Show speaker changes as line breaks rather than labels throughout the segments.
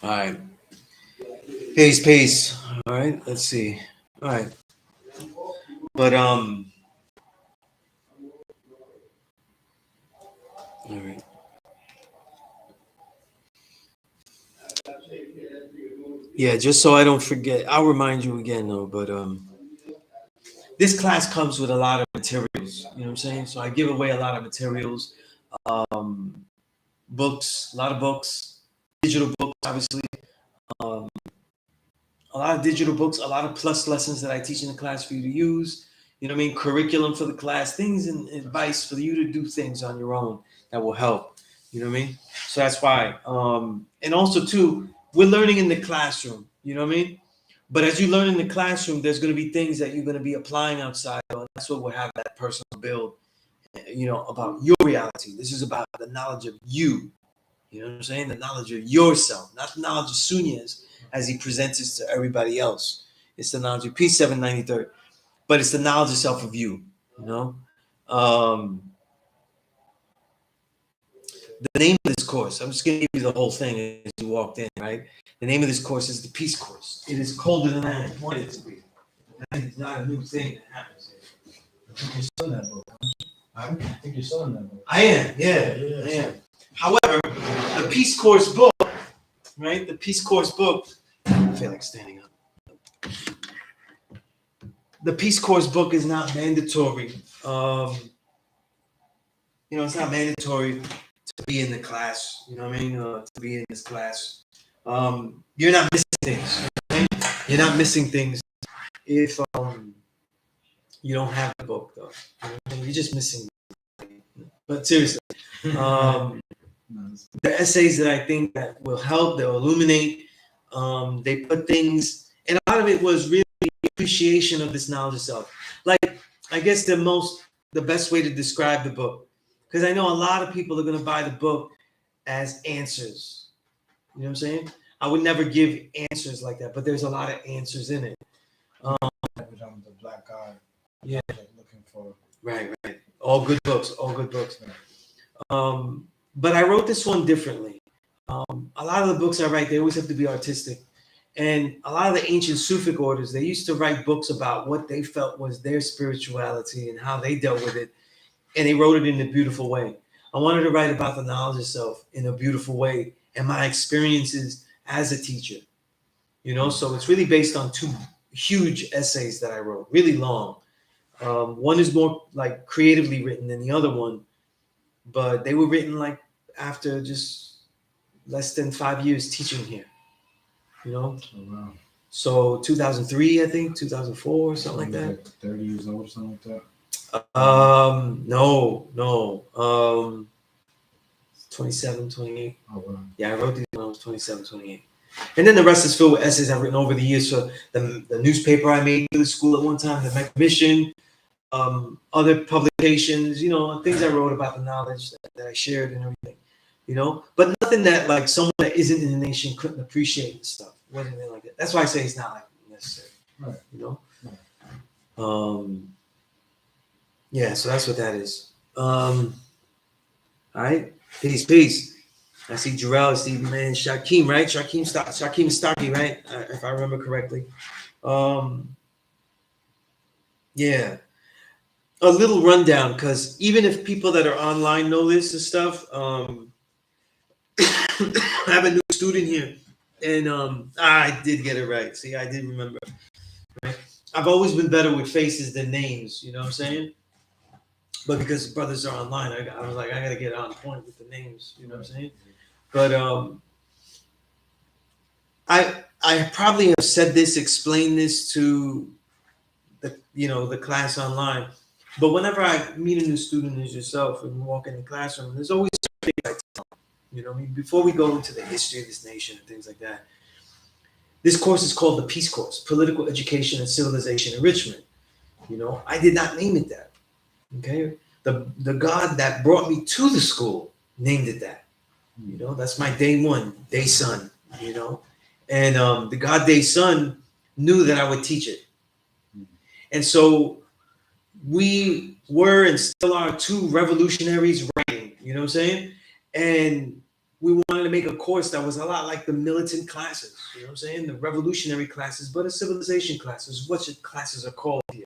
All right. Peace. All right. Let's see. All right. But all right. Yeah, just so I don't forget, I'll remind you again though. But this class comes with a lot of materials. You know what I'm saying? So I give away a lot of materials, um, books, a lot of books, digital books, obviously. Um, a lot of digital books, a lot of plus lessons that I teach in the class for you to use. You know what I mean? Curriculum for the class, things and advice for you to do things on your own that will help. You know what I mean? So that's why. And also too, we're learning in the classroom. You know what I mean? But as you learn in the classroom, there's going to be things that you're going to be applying outside. And that's what we'll have that personal build. You know, about your reality. This is about the knowledge of you. You know what I'm saying? The knowledge of yourself, not the knowledge of Sunez as he presents it to everybody else. It's the knowledge of P.E.A.C.E 793, but it's the knowledge of self of you. You know, um, the name of this course. I'm just going to give you the whole thing as you walked in. Right. The name of this course is the Peace Course. It is colder than I wanted it to be. It's not a new thing that happens here.
I think you're still in that book. Huh? I think you're still in that book.
I am. Yeah, I am. However, the Peace Course book, right? The Peace Course book. I feel like standing up. The Peace Course book is not mandatory. You know, it's not mandatory to be in the class. You know what I mean? To be in this class. You're not missing things. Right? You're not missing things if you don't have the book, though. You know what I mean? You're just missing. But seriously, the essays that I think that will help, they'll illuminate. They put things, and a lot of it was really appreciation of this knowledge of self. Like, I guess the best way to describe the book, because I know a lot of people are going to buy the book as answers. You know what I'm saying? I would never give answers like that, but there's a lot of answers in it.
The black guy.
Yeah.
Looking for.
Right. All good books. But I wrote this one differently. A lot of the books I write, they always have to be artistic. And a lot of the ancient Sufic orders, they used to write books about what they felt was their spirituality and how they dealt with it. And they wrote it in a beautiful way. I wanted to write about the knowledge of self in a beautiful way and my experiences as a teacher. You know, so it's really based on two huge essays that I wrote, really long. One is more like creatively written than the other one, but they were written like after just less than 5 years teaching here. You know?
Oh, wow.
So 2003, I think, 2004, something like that.
Like 30 years old, something like that.
No. 27, 28.
Oh, wow.
Yeah, I wrote these when I was 27, 28. And then the rest is filled with essays I've written over the years. So the newspaper I made through the school at one time, the Mecca Mission, other publications, you know, things I wrote about the knowledge that I shared and everything, you know, but nothing that like someone that isn't in the nation couldn't appreciate the stuff. It wasn't anything like that. That's why I say it's not like necessary,
right.
You know?
Right.
Yeah, so that's what that is. All right. Peace. I see Jarrell, I see man Shakim, right? Shakim Starkey, right? If I remember correctly. Yeah. A little rundown, because even if people that are online know this and stuff, I have a new student here, and I did get it right. See, I did remember. Right? I've always been better with faces than names. You know what I'm saying? But because brothers are online, I was like, I gotta get on point with the names. You know what I'm saying? But I probably have said this, explained this to the class online. But whenever I meet a new student as yourself and walk in the classroom, there's always things I tell them. You know, I mean, before we go into the history of this nation and things like that, this course is called the Peace Course, Political Education and Civilization Enrichment. You know, I did not name it that. Okay, the God that brought me to the school named it that. You know, that's my day one, day son. You know, and the God day son knew that I would teach it, and so we were and still are two revolutionaries writing. You know what I'm saying? And we wanted to make a course that was a lot like the militant classes, you know what I'm saying? The revolutionary classes, but a civilization classes, what your classes are called here,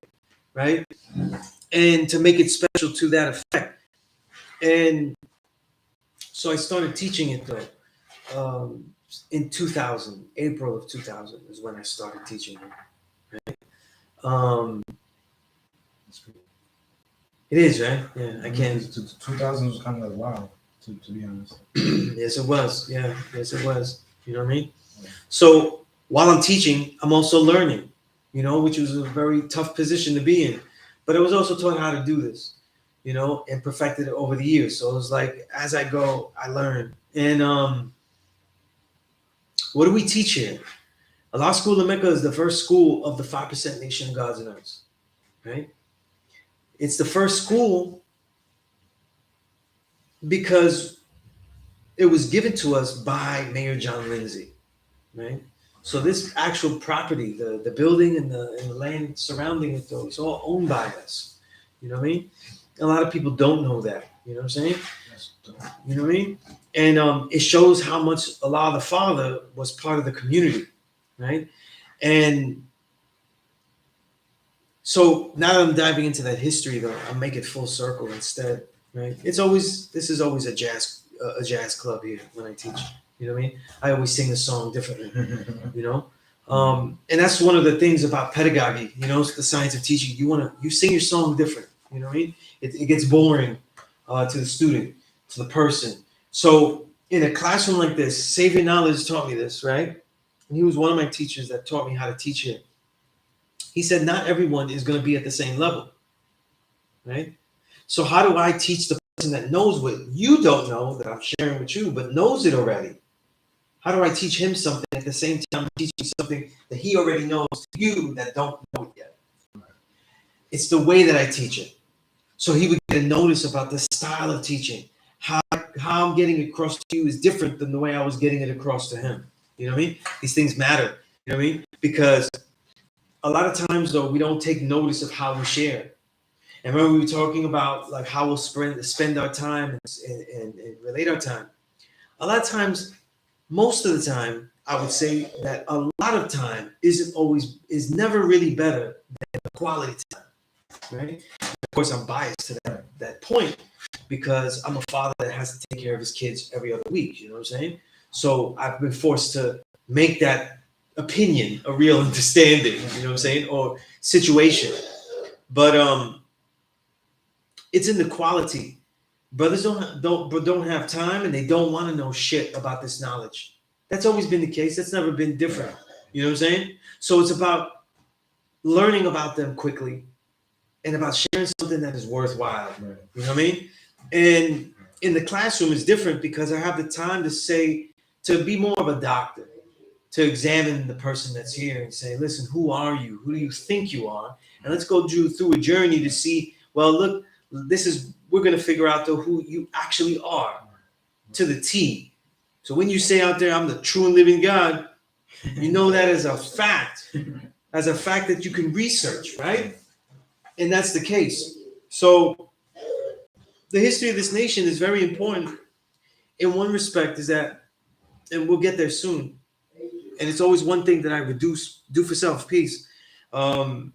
right? And to make it special to that effect. And so I started teaching it though. In 2000, April of 2000 is when I started teaching it. Right? It is, right? Yeah, I can't.
2000 was kind of like wow, to be honest.
Yes, it was. Yeah, yes, it was. You know what I mean? So while I'm teaching, I'm also learning, you know, which was a very tough position to be in. But I was also taught how to do this, you know, and perfected it over the years. So it was like, as I go, I learn. And what do we teach here? Allah School of Mecca is the first school of the 5% Nation of Gods and Earths, right? It's the first school because it was given to us by Mayor John Lindsay, right? So this actual property, the building and the land surrounding it, though, it's all owned by us. You know what I mean? A lot of people don't know that. You know what I'm saying? You know what I mean? And it shows how much Allah the Father was part of the community, right? And so now that I'm diving into that history, though, I'll make it full circle instead, right? This is always a jazz club here when I teach. You know what I mean? I always sing the song differently, you know? And that's one of the things about pedagogy, you know, it's the science of teaching. You sing your song different, you know what I mean? It gets boring to the student, to the person. So in a classroom like this, Savior Knowledge taught me this, right? And he was one of my teachers that taught me how to teach it. He said, not everyone is going to be at the same level, right? So how do I teach the person that knows what you don't know, that I'm sharing with you, but knows it already? How do I teach him something at the same time I'm teaching something that he already knows to you that don't know it yet? It's the way that I teach it. So he would get a notice about the style of teaching. How I'm getting it across to you is different than the way I was getting it across to him. You know what I mean? These things matter. You know what I mean? Because a lot of times, though, we don't take notice of how we share. And remember, we were talking about like how we'll spend our time and relate our time. A lot of times, most of the time, I would say that a lot of time is never really better than the quality time, right? Of course, I'm biased to that point because I'm a father that has to take care of his kids every other week. You know what I'm saying? So I've been forced to make that opinion a real understanding. You know what I'm saying? Or situation. But it's in the quality. Brothers don't have time and they don't want to know shit about this knowledge. That's always been the case. That's never been different. You know what I'm saying? So it's about learning about them quickly and about sharing something that is worthwhile.
Right.
You know what I mean? And in the classroom it's different because I have the time to be more of a doctor, to examine the person that's here and say, listen, who are you? Who do you think you are? And let's go through a journey to see, well, look, we're going to figure out though who you actually are to the T. So when you say out there, I'm the true and living God, you know that as a fact that you can research, right? And that's the case. So the history of this nation is very important. In one respect is that, and we'll get there soon, and it's always one thing that I do for self, peace, that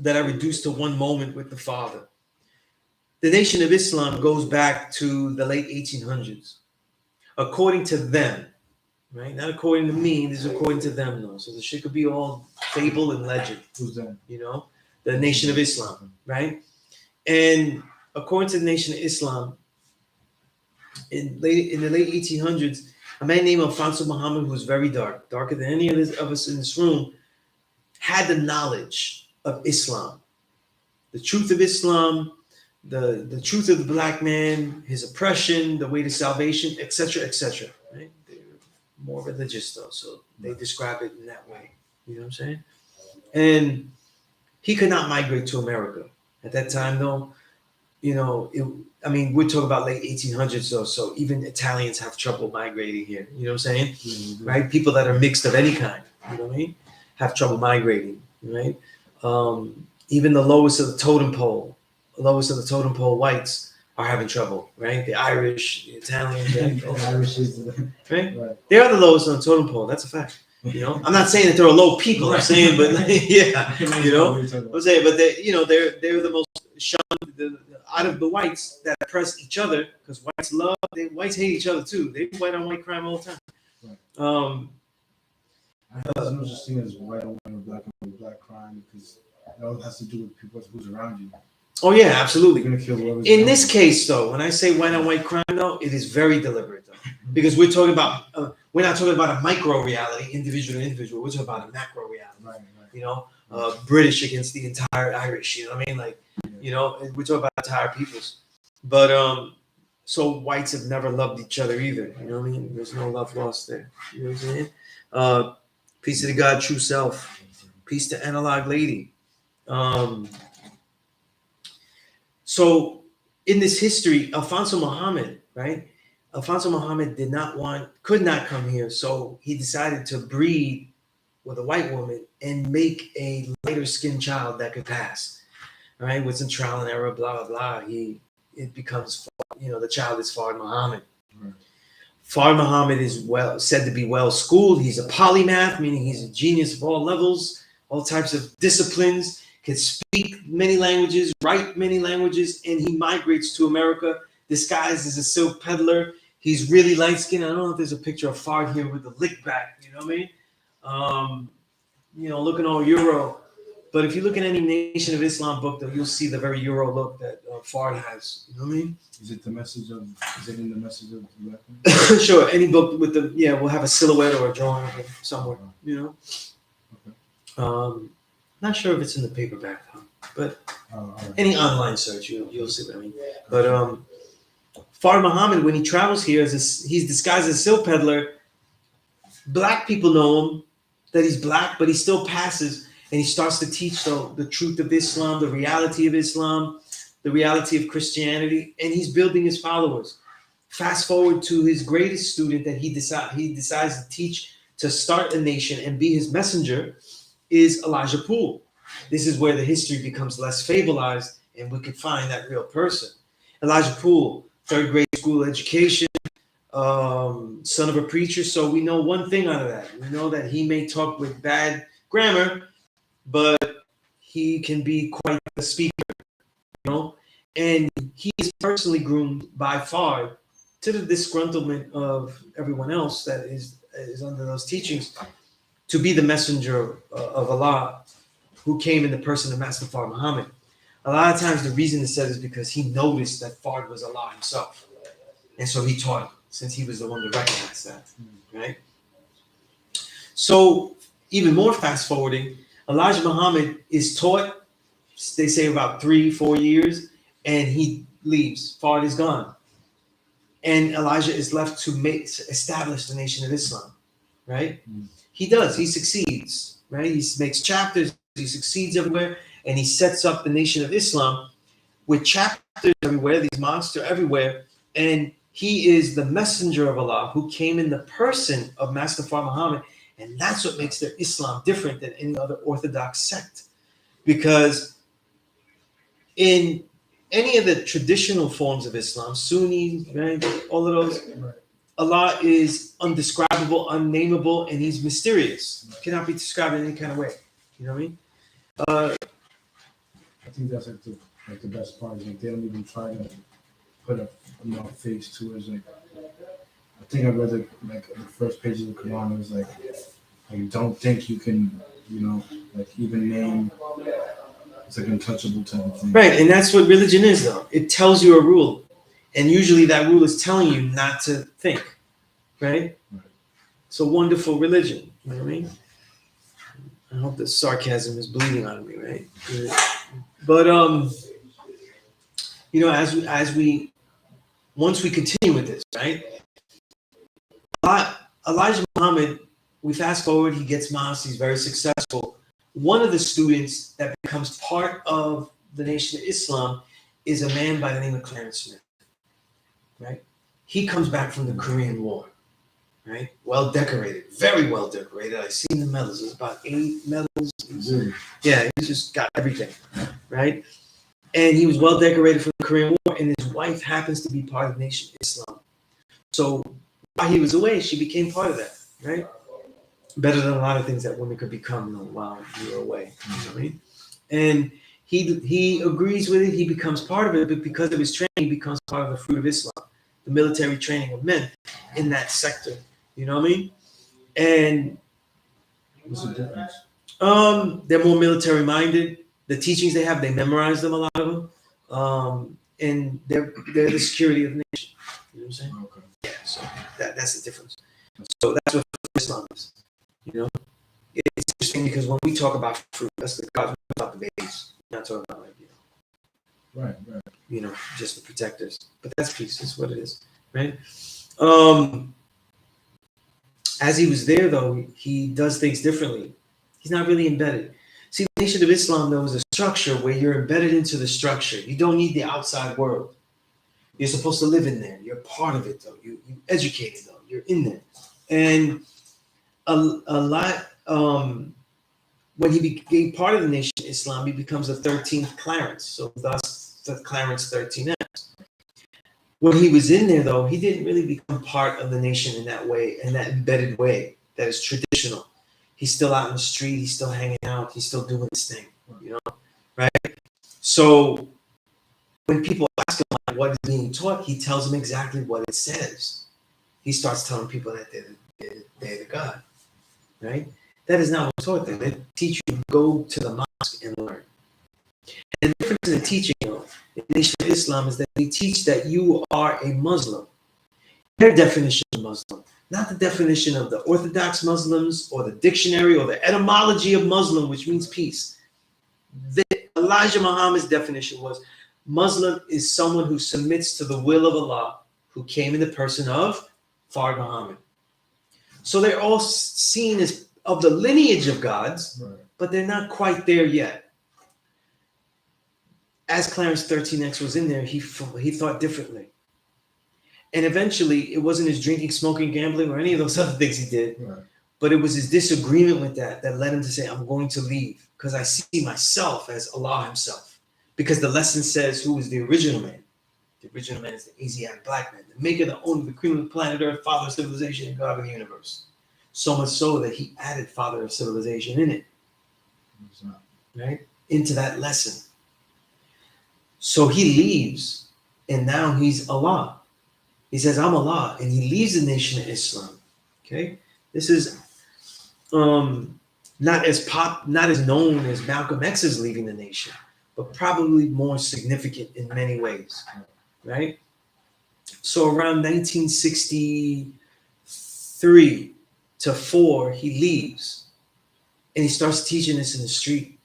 I reduce to one moment with the Father. The Nation of Islam goes back to the late 1800s. According to them, right? Not according to me, this is according to them, though. So the shit could be all fable and legend.
Who's that?
You know? The Nation of Islam, right? And according to the Nation of Islam, in the late 1800s, a man named Alfonso Muhammad, who was very darker than any of us in this room, had the knowledge of Islam, the truth of Islam, the truth of the black man, his oppression, the way to salvation, etc., etc. Right? They're more religious though, so they describe it in that way. You know what I'm saying? And he could not migrate to America at that time, though. You know, we're talking about late 1800s though, so even Italians have trouble migrating here. You know what I'm saying? Mm-hmm. Right? People that are mixed of any kind, you know what I mean, have trouble migrating. Right? Even the lowest of the totem pole whites are having trouble, right? The Irish, the Italians, right? Right?
Right.
They are the lowest on the totem pole. That's a fact. You know, I'm not saying that they're low people. I'm saying, but yeah, you know, I'm saying, but they, you know, they're the most shunned out of the whites that oppress each other, because whites hate each other too. They white on white crime all the time.
Right. There's no such thing as white on white or black crime, because it all has to do with people who's around you.
Oh yeah, absolutely.
You're gonna kill whoever's
In
around
this
you.
case, though, when I say white on white crime, though, it is very deliberate, though, because we're talking about we're not talking about a micro reality, individual to individual. We're talking about a macro reality.
Right.
You know, British against the entire Irish. You know what I mean? Like, you know, we're talking about entire peoples. But so whites have never loved each other either. You know what I mean? There's no love lost there. You know what I'm saying? Peace to the God, true self. Peace to analog lady. So in this history, Alfonso Muhammad, right? Alfonso Muhammad could not come here, so he decided to breed with a white woman and make a lighter skinned child that could pass. All right, with some trial and error, blah blah blah. It becomes, you know, the child is Fard Muhammad.
Right.
Fard Muhammad is said to be well schooled. He's a polymath, meaning he's a genius of all levels, all types of disciplines. Can speak many languages, write many languages, and he migrates to America disguised as a silk peddler. He's really light skinned. I don't know if there's a picture of Fard here with the lick back. You know what I mean? You know, looking all Euro. But if you look at any Nation of Islam book, though, you'll see the very Euro look that Fard has. You know what I mean?
Is it in the message of the weapon?
Sure. Any book with we'll have a silhouette or a drawing of him somewhere. You know.
Okay.
Not sure if it's in the paperback, though, but
Right.
any online search, you'll see what I mean. But Fard Muhammad, when he travels here, he's disguised as a silk peddler. Black people know him, that he's black, but he still passes, and he starts to teach the truth of Islam, the reality of Islam, the reality of Christianity, and he's building his followers. Fast forward to his greatest student that he decides to teach to start a nation and be his messenger is Elijah Poole. This is where the history becomes less fableized and we could find that real person. Elijah Poole, third grade school education, son of a preacher. So we know one thing out of that. We know that he may talk with bad grammar, but he can be quite a speaker, you know? And he is personally groomed by Fard, to the disgruntlement of everyone else that is under those teachings, to be the messenger of Allah, who came in the person of Master Fard Muhammad. A lot of times the reason it's said is because he noticed that Fard was Allah himself. And so he taught him, since he was the one to recognize that, right? So even more fast forwarding, Elijah Muhammad is taught, they say about 3-4 years, and he leaves. Fard is gone. And Elijah is left to establish the Nation of Islam, right? He does. He succeeds, right? He makes chapters. He succeeds everywhere, and he sets up the Nation of Islam with chapters everywhere. These mosques are everywhere, and he is the messenger of Allah who came in the person of Master Fard Muhammad, and that's what makes their Islam different than any other Orthodox sect, because in any of the traditional forms of Islam, Sunni, right, all of those.
Right.
Allah is undescribable, unnameable, and he's mysterious. Cannot be described in any kind of way. You know what I mean?
I think that's like the best part. Is like they don't even try to put a face to it. It's like, I think I read the first page of the Quran. It was like don't think you can, even name. It's like untouchable type of thing.
Right, and that's what religion is, though. It tells you a rule, and usually that rule is telling you not to think. Right? It's a wonderful religion. You know what I mean? I hope the sarcasm is bleeding out of me, right? But once we continue with this, right? Elijah Muhammad, we fast forward, he gets mosques, he's very successful. One of the students that becomes part of the Nation of Islam is a man by the name of Clarence Smith, right? He comes back from the Korean War, right? Well decorated, very well decorated. I've seen the medals. There's about 8 medals. Yeah, he's just got everything, right? And he was well decorated for the Korean War, and his wife happens to be part of the Nation of Islam. So while he was away, she became part of that, right? Better than a lot of things that women could become, while you were away. You know what I mean? And he agrees with it. He becomes part of it, but because of his training, he becomes part of the fruit of Islam, the military training of men in that sector. You know what I mean? And
What's the difference?
they're more military minded. The teachings they have, they memorize them, a lot of them, and they're the security of the nation. You know what I'm saying?
Okay.
Yeah. So that's the difference. So that's what Islam is. You know, it's interesting because when we talk about fruit, that's the God, we're talking about the babies. We're not talking about
Right.
just the protectors. But that's peace. That's what it is, right? As he was there, though, he does things differently. He's not really embedded. See, the Nation of Islam, though, is a structure where you're embedded into the structure. You don't need the outside world. You're supposed to live in there. You're part of it, though. You educated, though. You're in there. And a lot, when he became part of the Nation of Islam, he becomes the 13th Clarence. So thus, the Clarence 13X. When he was in there, though, he didn't really become part of the nation in that way, in that embedded way that is traditional. He's still out in the street. He's still hanging out. He's still doing his thing, right? So when people ask him like, what is being taught, he tells them exactly what it says. He starts telling people that they're the God, right? That is not what's taught there. They teach you to go to the mosque and learn. And the difference in the teaching of the Nation of Islam is that they teach that you are a Muslim. Their definition of Muslim, not the definition of the Orthodox Muslims or the dictionary or the etymology of Muslim, which means peace. Elijah Muhammad's definition was Muslim is someone who submits to the will of Allah, who came in the person of Fard Muhammad. So they're all seen as of the lineage of gods,
Right.
but they're not quite there yet. As Clarence 13X was in there, he thought differently. And eventually, it wasn't his drinking, smoking, gambling, or any of those other things he did,
Right.
but it was his disagreement with that led him to say, I'm going to leave because I see myself as Allah himself. Because the lesson says who is the original man. The original man is the Asiatic black man, the maker, the owner, the cream of the planet Earth, father of civilization, and God of the universe. So much so that he added father of civilization in it, right? Into that lesson. So he leaves, and now he's Allah. He says, I'm Allah, and he leaves the Nation of Islam. Okay? This is not as known as Malcolm X is leaving the nation, but probably more significant in many ways. Right? So around 1963 to 4, he leaves. And he starts teaching this in the street.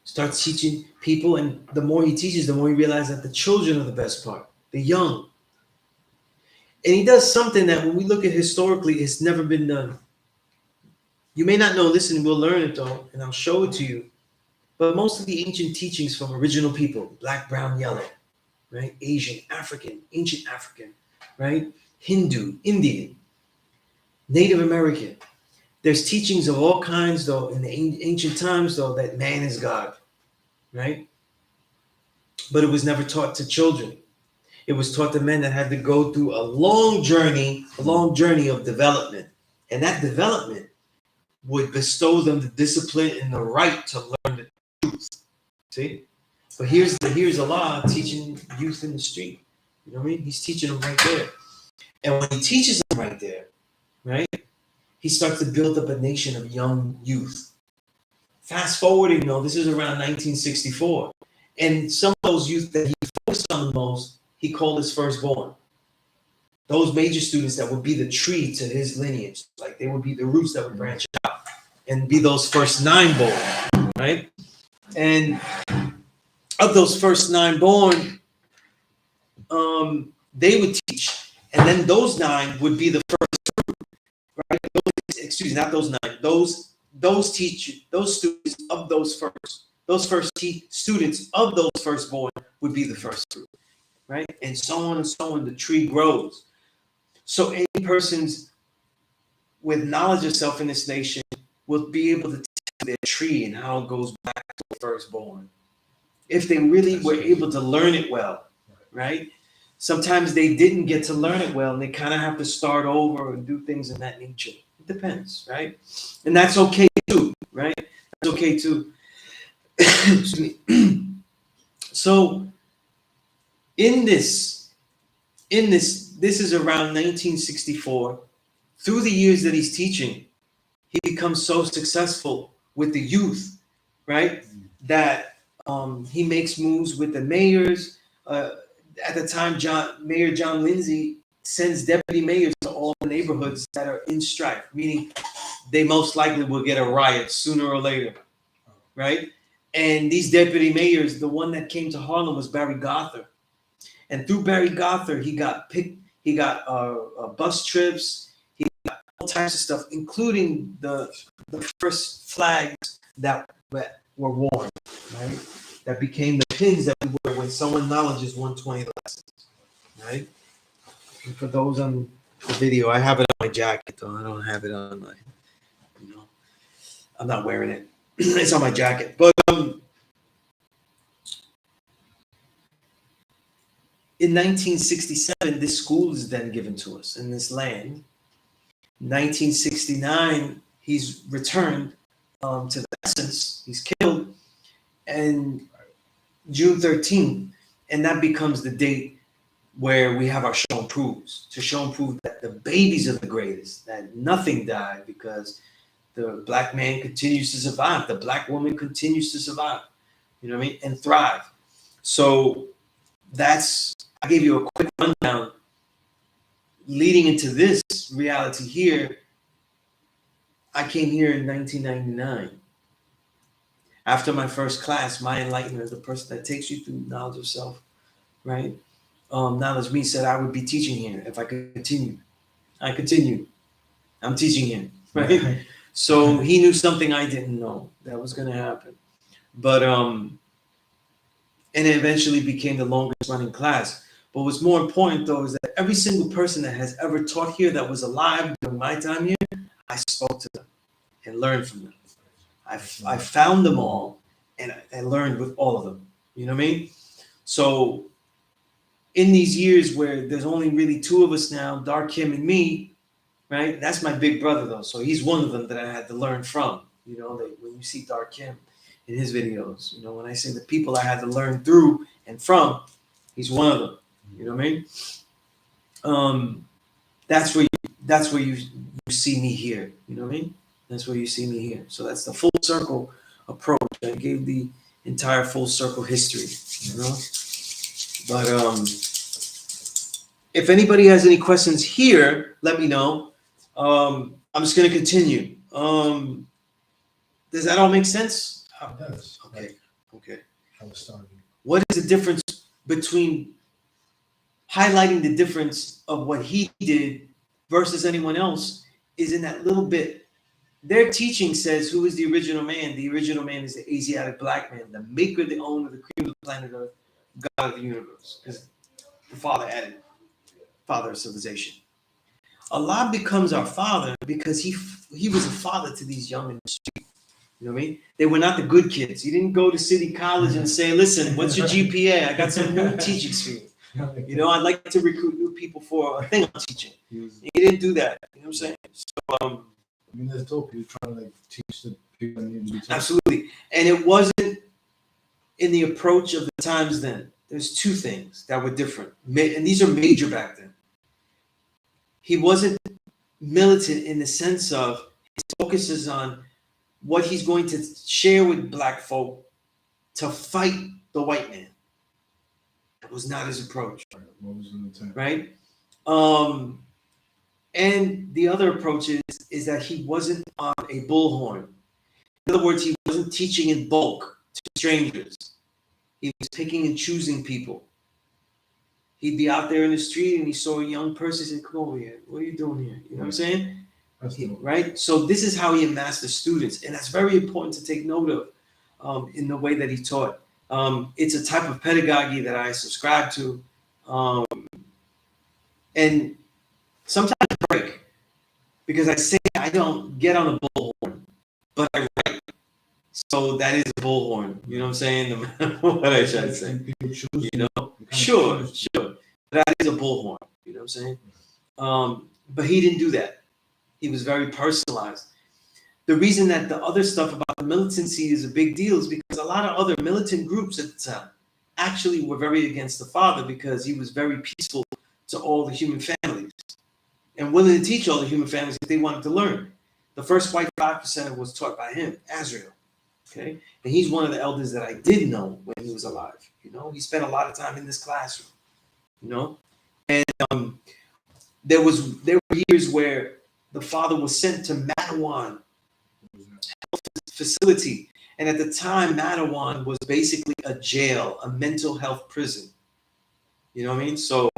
Starts teaching people, and the more he teaches, the more he realizes that the children are the best part, the young. And he does something that when we look at historically, it's never been done. You may not know this, and we'll learn it though, and I'll show it to you. But most of the ancient teachings from original people, black, brown, yellow, right? Asian, African, ancient African, right? Hindu, Indian, Native American. There's teachings of all kinds though in the ancient times though that man is God, right? But it was never taught to children. It was taught to men that had to go through a long journey of development. And that development would bestow them the discipline and the right to learn the truth. See? But here's Allah teaching youth in the street. You know what I mean? He's teaching them right there. And when he teaches them right there, right, he starts to build up a nation of young youth. Fast forwarding, this is around 1964. And some of those youth that he focused on the most, he called his firstborn. Those major students that would be the tree to his lineage, like they would be the roots that would branch out and be those first 9 born, right? And of those first 9 born, they would teach, and then those 9 would be the first fruit, right? Not those 9. Those students of those students of those firstborn would be the first fruit. Right? And so on and so on, the tree grows. So any persons with knowledge of self in this nation will be able to tell their tree and how it goes back to the firstborn. if they really were able to learn it well, right? Sometimes they didn't get to learn it well and they kind of have to start over and do things of that nature. It depends, right? And that's okay too, right? That's okay too. Excuse me. So this is around 1964. Through the years that he's teaching, he becomes so successful with the youth, right? That he makes moves with the mayors. At the time, Mayor John Lindsay sends deputy mayors to all the neighborhoods that are in strife, meaning they most likely will get a riot sooner or later, right? And these deputy mayors, the one that came to Harlem was Barry Gothard. And through Barry Gothard, he got bus trips, he got all types of stuff, including the first flags that were worn, right? That became the pins that we wear when someone acknowledges 120 lessons, right? And for those on the video, I have it on my jacket, though. I don't have it on my, I'm not wearing it. It's on my jacket. But in 1967, this school is then given to us in this land. 1969, he's returned to the essence. He's killed, and June 13th, and that becomes the date where we have our show and proves, to show and prove that the babies are the greatest, that nothing died because the black man continues to survive, the black woman continues to survive, you know what I mean, and thrive. So I gave you a quick rundown leading into this reality here. I came here in 1999. After my first class, my enlightenment, the person that takes you through knowledge of self, right? Knowledge me said I would be teaching here if I could continue. I continued. I'm teaching here, right? So he knew something I didn't know that was going to happen. But and it eventually became the longest running class. But what's more important, though, is that every single person that has ever taught here that was alive during my time here, I spoke to them and learned from them. I found them all and I learned with all of them. You know what I mean? So in these years where there's only really two of us now, Dark Kim and me, right? That's my big brother, though. So he's one of them that I had to learn from. You know, when you see Dark Kim in his videos, you know, when I say the people I had to learn through and from, he's one of them. You know what I mean? That's where you see me here. You know what I mean? That's where you see me here. So that's the full circle approach. I gave the entire full circle history. You know, but if anybody has any questions here, let me know. I'm just gonna continue. Does that all make sense?
It does.
Okay. Okay.
I was starting.
What is the difference between highlighting the difference of what he did versus anyone else is in that little bit. Their teaching says, who is the original man? The original man is the Asiatic black man, the maker, the owner, the cream of the planet Earth, God of the universe. Because the father added, father of civilization. Allah becomes our father because he was a father to these young in the street. You know what I mean? They were not the good kids. He didn't go to City College and say, listen, what's your GPA? I got some new teachings for you. You know, I'd like to recruit new people for a thing I'm teaching. He didn't do that. You know what I'm saying? So,
I mean, that's dope. You're trying to teach the people that need to be taught.
Absolutely. And it wasn't in the approach of the times then. There's two things that were different. And these are major back then. He wasn't militant in the sense of his focus is on what he's going to share with black folk to fight the white man. That was not his approach. Right? And the other approach is that he wasn't on a bullhorn. In other words, he wasn't teaching in bulk to strangers. He was picking and choosing people. He'd be out there in the street and he saw a young person and said, come over here. What are you doing here? You know what I'm saying? Right? So this is how he amassed the students. And that's very important to take note of in the way that he taught. It's a type of pedagogy that I subscribe to. And sometimes I break because I say I don't get on a bullhorn, but I write. So that is a bullhorn. You know what I'm saying? No matter what I try to say.
People choose,
You know? Sure. That is a bullhorn. You know what I'm saying? But he didn't do that. He was very personalized. The reason that the other stuff about the militancy is a big deal is because a lot of other militant groups at the time actually were very against the father because he was very peaceful to all the human families and willing to teach all the human families if they wanted to learn. The first white 5% was taught by him, Azrael. Okay, and he's one of the elders that I did know when he was alive. You know, he spent a lot of time in this classroom. You know, and there were years where the father was sent to Madawan facility, and at the time, Madawan was basically a jail, a mental health prison. You know what I mean? So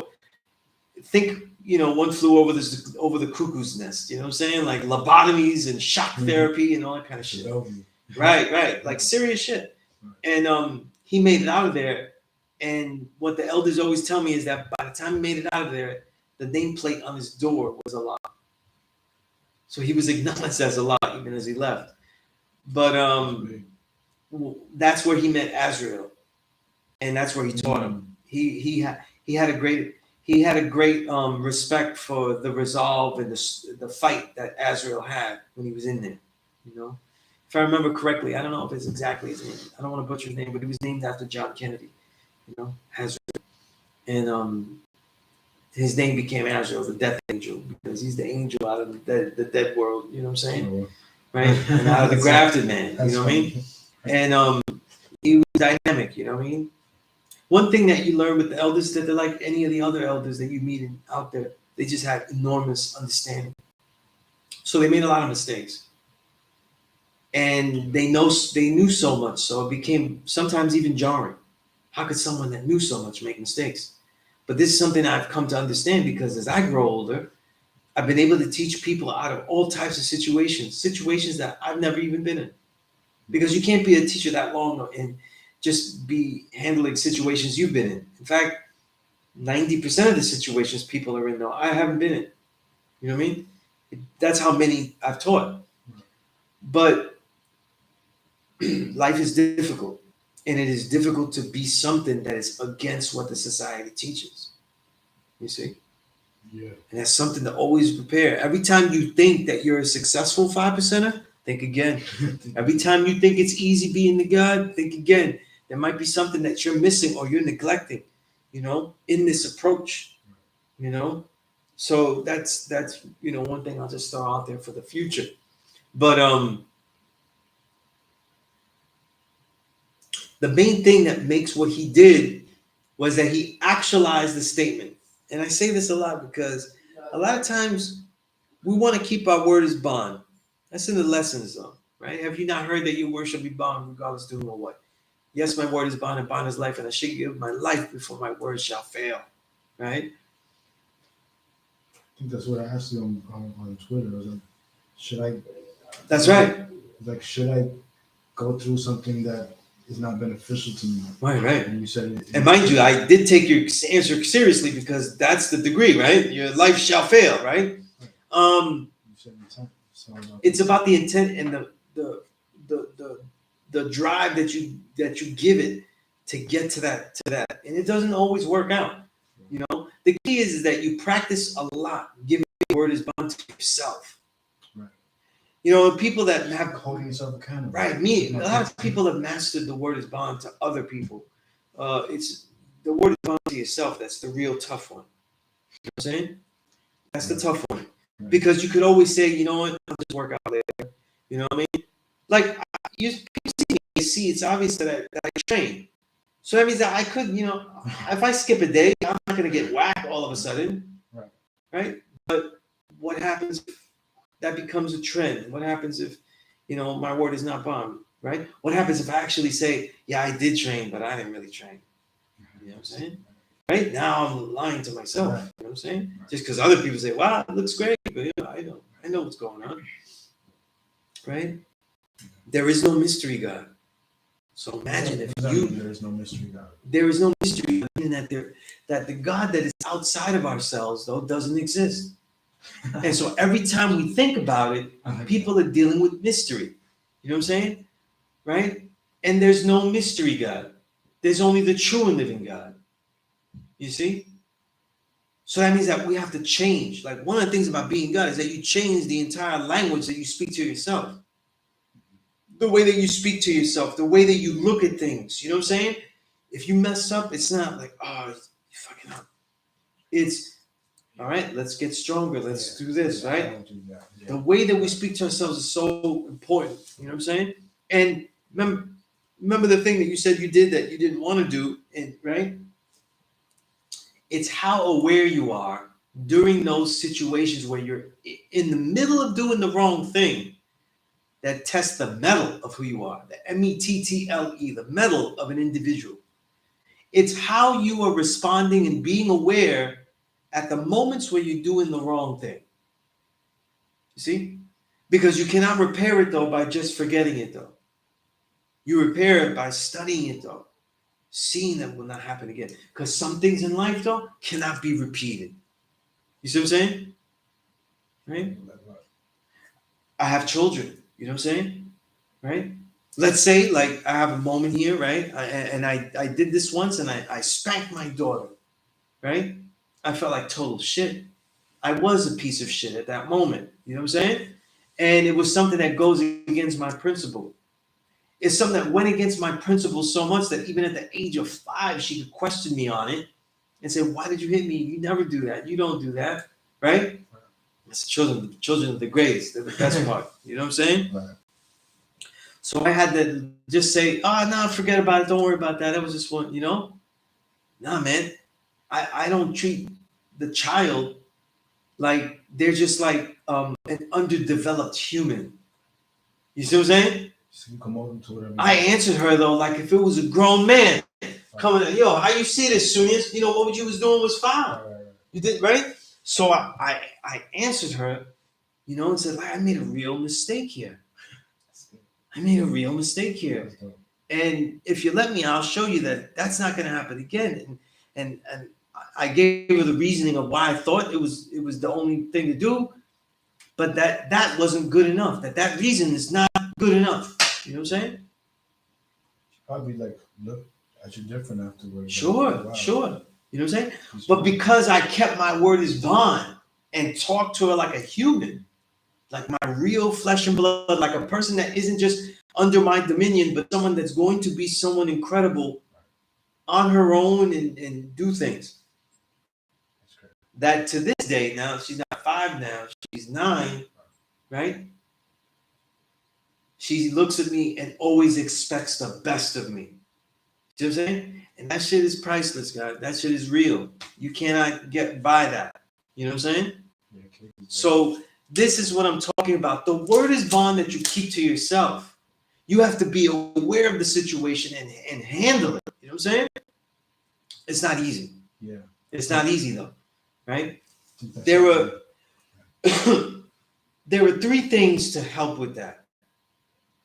think, one flew over the cuckoo's nest. You know what I'm saying? Like lobotomies and shock therapy and all that kind of shit. Right. Like serious shit. And he made it out of there. And what the elders always tell me is that by the time he made it out of there, the nameplate on his door was Allah. So he was acknowledged as Allah even as he left. But that's where he met Azrael, and that's where he taught him. He had a great respect for the resolve and the fight that Azrael had when he was in there. You know, if I remember correctly, I don't know if it's exactly his name. I don't want to butcher his name, but he was named after John Kennedy. You know, Azrael, and his name became Azrael, the death angel, because he's the angel out of the dead world. You know what I'm saying? Right? And out of the grafted man. You know what I mean? And he was dynamic. You know what I mean? One thing that you learn with the elders that they're like any of the other elders that you meet out there, they just had enormous understanding. So they made a lot of mistakes, and they knew so much, so it became sometimes even jarring. How could someone that knew so much make mistakes? But this is something I've come to understand because as I grow older, I've been able to teach people out of all types of situations that I've never even been in. Because you can't be a teacher that long and just be handling situations you've been in. In fact, 90% of the situations people are in, though, I haven't been in. You know what I mean? That's how many I've taught. But life is difficult. And it is difficult to be something that is against what the society teaches. You see?
Yeah.
And that's something to always prepare. Every time you think that you're a successful 5%er, think again. Every time you think it's easy being the God, think again. There might be something that you're missing or you're neglecting, in this approach, So that's one thing I'll just throw out there for the future. But the main thing that makes what he did was that he actualized the statement. And I say this a lot because a lot of times we want to keep our word as bond. That's in the lessons, though, right? Have you not heard that your word shall be bond regardless to whom or what? Yes, my word is bond and bond is life, and I should give my life before my word shall fail, right?
I think that's what I asked you on Twitter. I was like, should I?
That's right.
Like, should I go through something that is not beneficial to me?
Right.
And you said,
and mind you, I did take your answer seriously because that's the degree, right? Your life shall fail, right?
You said intent. So,
it's about the intent and the drive that you give it to get to that, and it doesn't always work out. The key is that you practice a lot, giving the word is bound to yourself.
Right.
People that have
holding yourself accountable.
Right, a lot of people have mastered the word is bond to other people. It's the word is bond to yourself. That's the real tough one. You know what I'm saying? That's the tough one. Right. Because you could always say, you know what, I'll just work out later. You know what I mean? Like, people see it's obvious that I train. So that means that I could, if I skip a day, I'm not going to get whacked all of a sudden. Right? But what happens if that becomes a trend? What happens if, my word is not bond, right? What happens if I actually say, yeah, I did train, but I didn't really train? You know what I'm saying? Right? Now I'm lying to myself. You know what I'm saying? Just because other people say, wow, it looks great, but I know what's going on. Right? There is no mystery God. So imagine if
there is no mystery God.
There is no mystery, meaning that the God that is outside of ourselves, though, doesn't exist. And so every time we think about it, people are dealing with mystery. You know what I'm saying? right? And there's no mystery God. There's only the true and living God. You see? So that means that we have to change. Like one of the things about being God is that you change the entire language that you speak to yourself. The way that you speak to yourself, the way that you look at things. You know what I'm saying? If you mess up, it's not like, oh, you fucking up. It's, all right, let's get stronger. Let's do this, right? The way that we speak to ourselves is so important. You know what I'm saying? And remember the thing that you said you did that you didn't want to do, and right? It's how aware you are during those situations where you're in the middle of doing the wrong thing that tests the mettle of who you are, the mettle, the mettle of an individual. It's how you are responding and being aware at the moments where you're doing the wrong thing. You see? Because you cannot repair it though by just forgetting it though. You repair it by studying it though. Seeing that will not happen again. Because some things in life though cannot be repeated. You see what I'm saying? Right? I have children. You know what I'm saying? Right? Let's say like I have a moment here, right? I did this once and I spanked my daughter. Right? I felt like total shit. I was a piece of shit at that moment. You know what I'm saying? And it was something that goes against my principle. It's something that went against my principle so much that even at the age of 5, she could question me on it and say, "Why did you hit me? You never do that. You don't do that." Right? It's children of the greatest. They're the best part. You know what I'm saying?
Right.
So I had to just say, "Oh, no, forget about it. Don't worry about that. That was just one, you know?" Nah, man. I don't treat the child like they're just like an underdeveloped human. You see what I'm saying?
So you come over to whatever.
I answered her though, like if it was a grown man coming, yo, how you see this, Sunez? You know what you was doing was foul.
Right.
You did right. So I answered her, you know, and said, like, I made a real mistake here. I made a real mistake here. And if you let me, I'll show you that that's not going to happen again. And I gave her the reasoning of why I thought it was the only thing to do, but that wasn't good enough. That reason is not good enough. You know what I'm saying?
Probably like look at you different afterwards.
Sure.
Like, wow.
You know what I'm saying? But because I kept my word as bond and talked to her like a human, like my real flesh and blood, like a person that isn't just under my dominion, but someone that's going to be someone incredible on her own and do things. That to this day, now she's not 5 now, she's 9, right? She looks at me and always expects the best of me. See what I'm saying? And that shit is priceless, guys. That shit is real. You cannot get by that. You know what I'm saying? So this is what I'm talking about. The word is bond that you keep to yourself. You have to be aware of the situation and handle it. You know what I'm saying? It's not easy.
Yeah.
It's not easy though, right? There were 3 things to help with that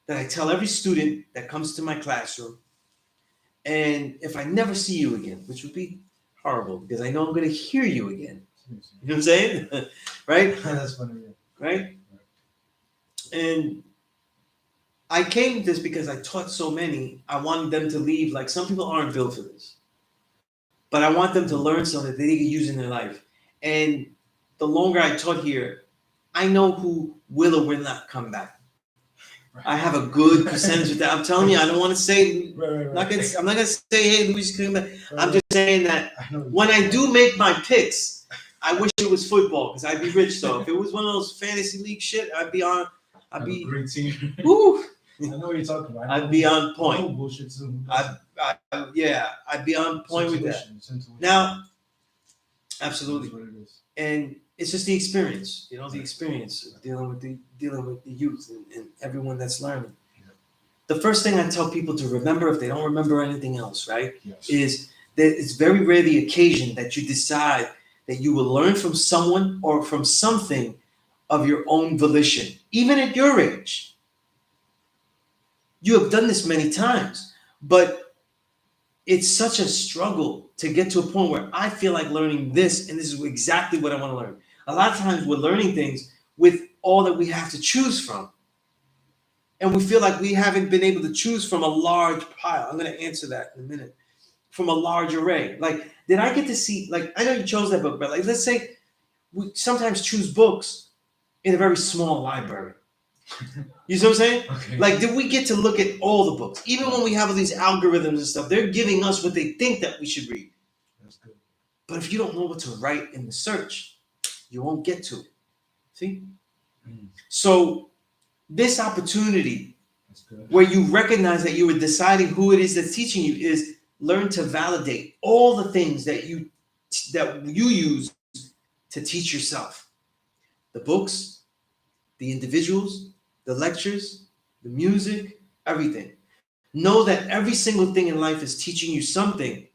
I tell every student that comes to my classroom. And if I never see you again, which would be horrible because I know I'm going to hear you again. You know what I'm saying? Right?
That's funny.
Right? And I came to this because I taught so many. I wanted them to leave. Like some people aren't built for this. But I want them to learn something that they can use in their life. And the longer I taught here, I know who will or will not come back. I have a good percentage of that. I'm telling you, I don't want to say. I'm not gonna say, hey, Louis, come back. I'm just saying that when I do make my picks, I wish it was football because I'd be rich. So if it was one of those fantasy league shit, I'd be
a great team.
Woo,
I know what you're talking about.
I'd be on point.
Bullshit too.
I'd be on point with that. Now, absolutely, and it's just the experience, you know, the experience of dealing with the youth and everyone that's learning. Yeah. The first thing I tell people to remember, if they don't remember anything else, right, is that it's very rare the occasion that you decide that you will learn from someone or from something of your own volition, even at your age. You have done this many times, but it's such a struggle to get to a point where I feel like learning this, and this is exactly what I want to learn. A lot of times we're learning things with all that we have to choose from. and we feel like we haven't been able to choose from a large pile. I'm going to answer that in a minute. From a large array. Like, did I get to see, like, I know you chose that book, but like, let's say we sometimes choose books in a very small library. You see what I'm saying?
Okay.
Like, did we get to look at all the books? Even when we have all these algorithms and stuff, they're giving us what they think that we should read.
That's good.
But if you don't know what to write in the search, you won't get to it. See? So this opportunity where you recognize that you are deciding who it is that's teaching you is learn to validate all the things that you use to teach yourself. The books, the individuals, the lectures, the music, everything. Know that every single thing in life is teaching you something,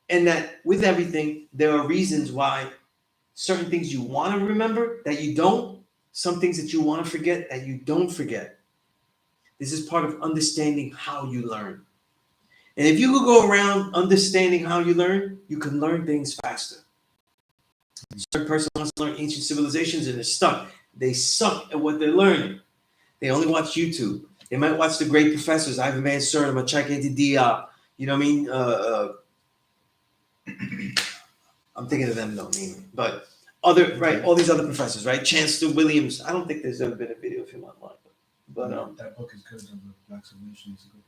and that with everything, there are reasons why certain things you want to remember that you don't, some things that you want to forget that you don't forget. This is part of understanding how you learn. And if you could go around understanding how you learn, you can learn things faster. A certain person wants to learn ancient civilizations and they're stuck. They suck at what they're learning. They only watch YouTube. They might watch the great professors, Ivan Van Sertima, Machake Diop. You know what I mean? I'm thinking of them, though, mainly. But other, right, all these other professors, right? Chancellor Williams. I don't think there's ever been a video of him online. But
that book is good. The Black Civilization is good.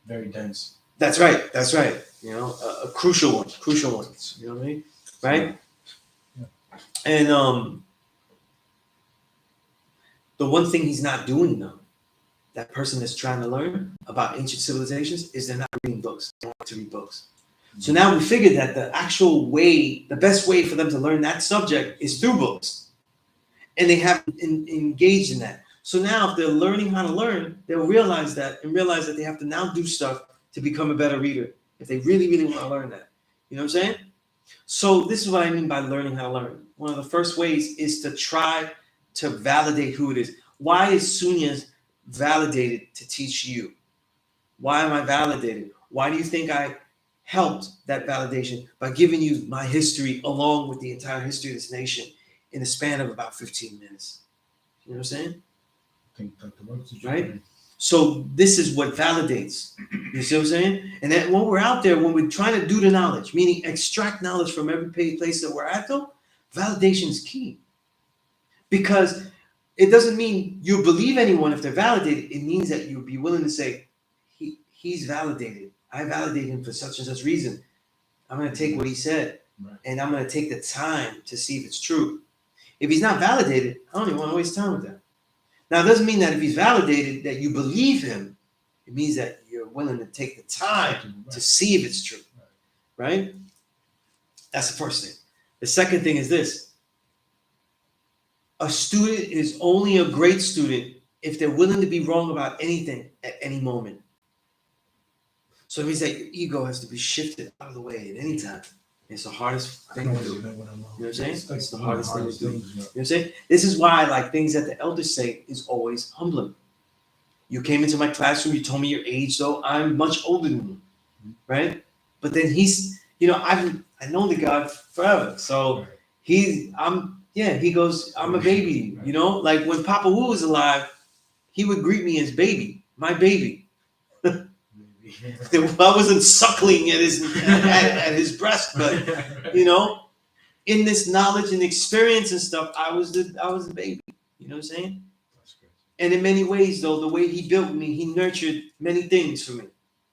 Very dense.
That's right. That's right. You know, a crucial one. Crucial ones. You know what I mean? Right?
Yeah.
And the one thing he's not doing, though, that person that's trying to learn about ancient civilizations, is they're not reading books. They don't want to read books. So now we figured that the actual way, the best way for them to learn that subject is through books. And they haven't engaged in that. So now if they're learning how to learn, they'll realize that they have to now do stuff to become a better reader. If they really, really want to learn that. You know what I'm saying? So this is what I mean by learning how to learn. One of the first ways is to try to validate who it is. Why is Sunez validated to teach you? Why am I validated? Why do you think I helped that validation? By giving you my history along with the entire history of this nation in a span of about 15 minutes. You know what I'm saying?
I think that the words is
right? So this is what validates. You see what I'm saying? And then when we're out there, when we're trying to do the knowledge, meaning extract knowledge from every place that we're at, though, validation is key. Because it doesn't mean you believe anyone if they're validated. It means that you'll be willing to say, he's validated. I validate him for such and such reason. I'm going to take what he said, and I'm going to take the time to see if it's true. If he's not validated, I don't even want to waste time with that. Now, it doesn't mean that if he's validated that you believe him. It means that you're willing to take the time to see if it's true, right? That's the first thing. The second thing is this. A student is only a great student if they're willing to be wrong about anything at any moment. So it means that your ego has to be shifted out of the way at any time. It's the hardest thing to do. You know what I'm saying? It's the hardest thing to do. You know what I'm saying? This is why, like, things that the elders say is always humbling. You came into my classroom, you told me your age, though I'm much older than you, right? But then he's, you know, I've known the guy forever. So he goes, I'm a baby, you know? Like when Papa Wu was alive, he would greet me as baby, my baby. I wasn't suckling at his breast, but you know, in this knowledge and experience and stuff, I was the baby. You know what I'm saying? And in many ways, though, the way he built me, he nurtured many things for me.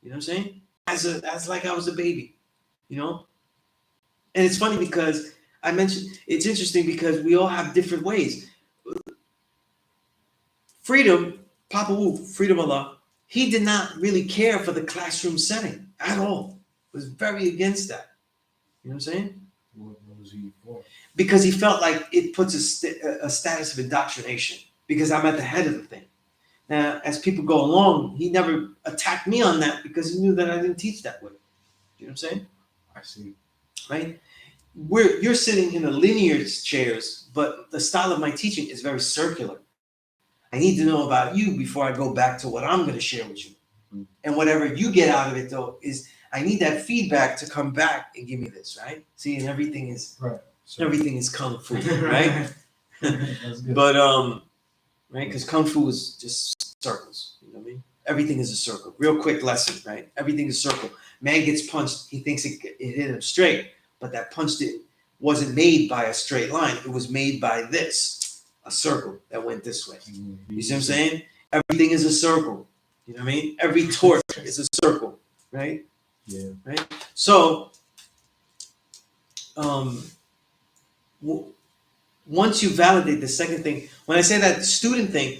You know what I'm saying? As like I was a baby, you know? And it's funny because I mentioned, it's interesting because we all have different ways. Freedom, Papa Wu, Freedom Allah, he did not really care for the classroom setting at all. He was very against that. You know what I'm saying?
What was he for? Because
he felt like it puts a status of indoctrination because I'm at the head of the thing. Now, as people go along, he never attacked me on that because he knew that I didn't teach that way. You know what I'm saying?
I see.
Right? You're sitting in a linear chairs, but the style of my teaching is very circular. I need to know about you before I go back to what I'm going to share with you. Mm-hmm. And whatever you get out of it, though, is I need that feedback to come back and give me this, right? See, and everything is everything is kung fu, right? That's good. But right, because kung fu is just circles. You know what I mean? Everything is a circle. Real quick lesson, right? Everything is a circle. Man gets punched. He thinks it hit him straight, but that punch wasn't made by a straight line. It was made by this, a circle that went this way. You see what I'm saying? Everything is a circle. You know what I mean? Every torch is a circle, right?
Yeah.
Right? So, once you validate the second thing, when I say that student thing,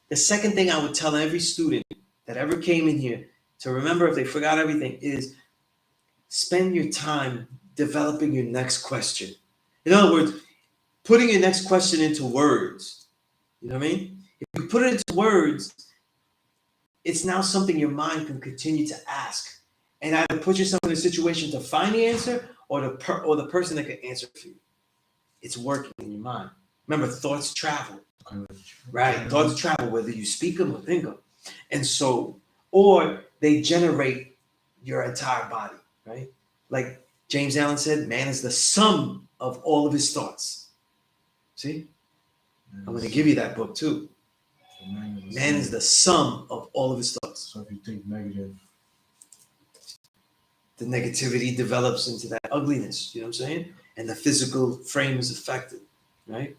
the second thing I would tell every student that ever came in here to remember if they forgot everything is spend your time developing your next question. In other words, putting your next question into words. You know what I mean? If you put it into words, it's now something your mind can continue to ask, and either put yourself in a situation to find the answer, or the person that can answer for you. It's working in your mind. Remember, thoughts travel, right? Thoughts travel whether you speak them or think them, and so, or they generate your entire body, right? Like James Allen said, man is the sum of all of his thoughts. See, I'm going to give you that book too. Man is the sum of all of his thoughts.
So if you think negative,
the negativity develops into that ugliness. You know what I'm saying? And the physical frame is affected, right?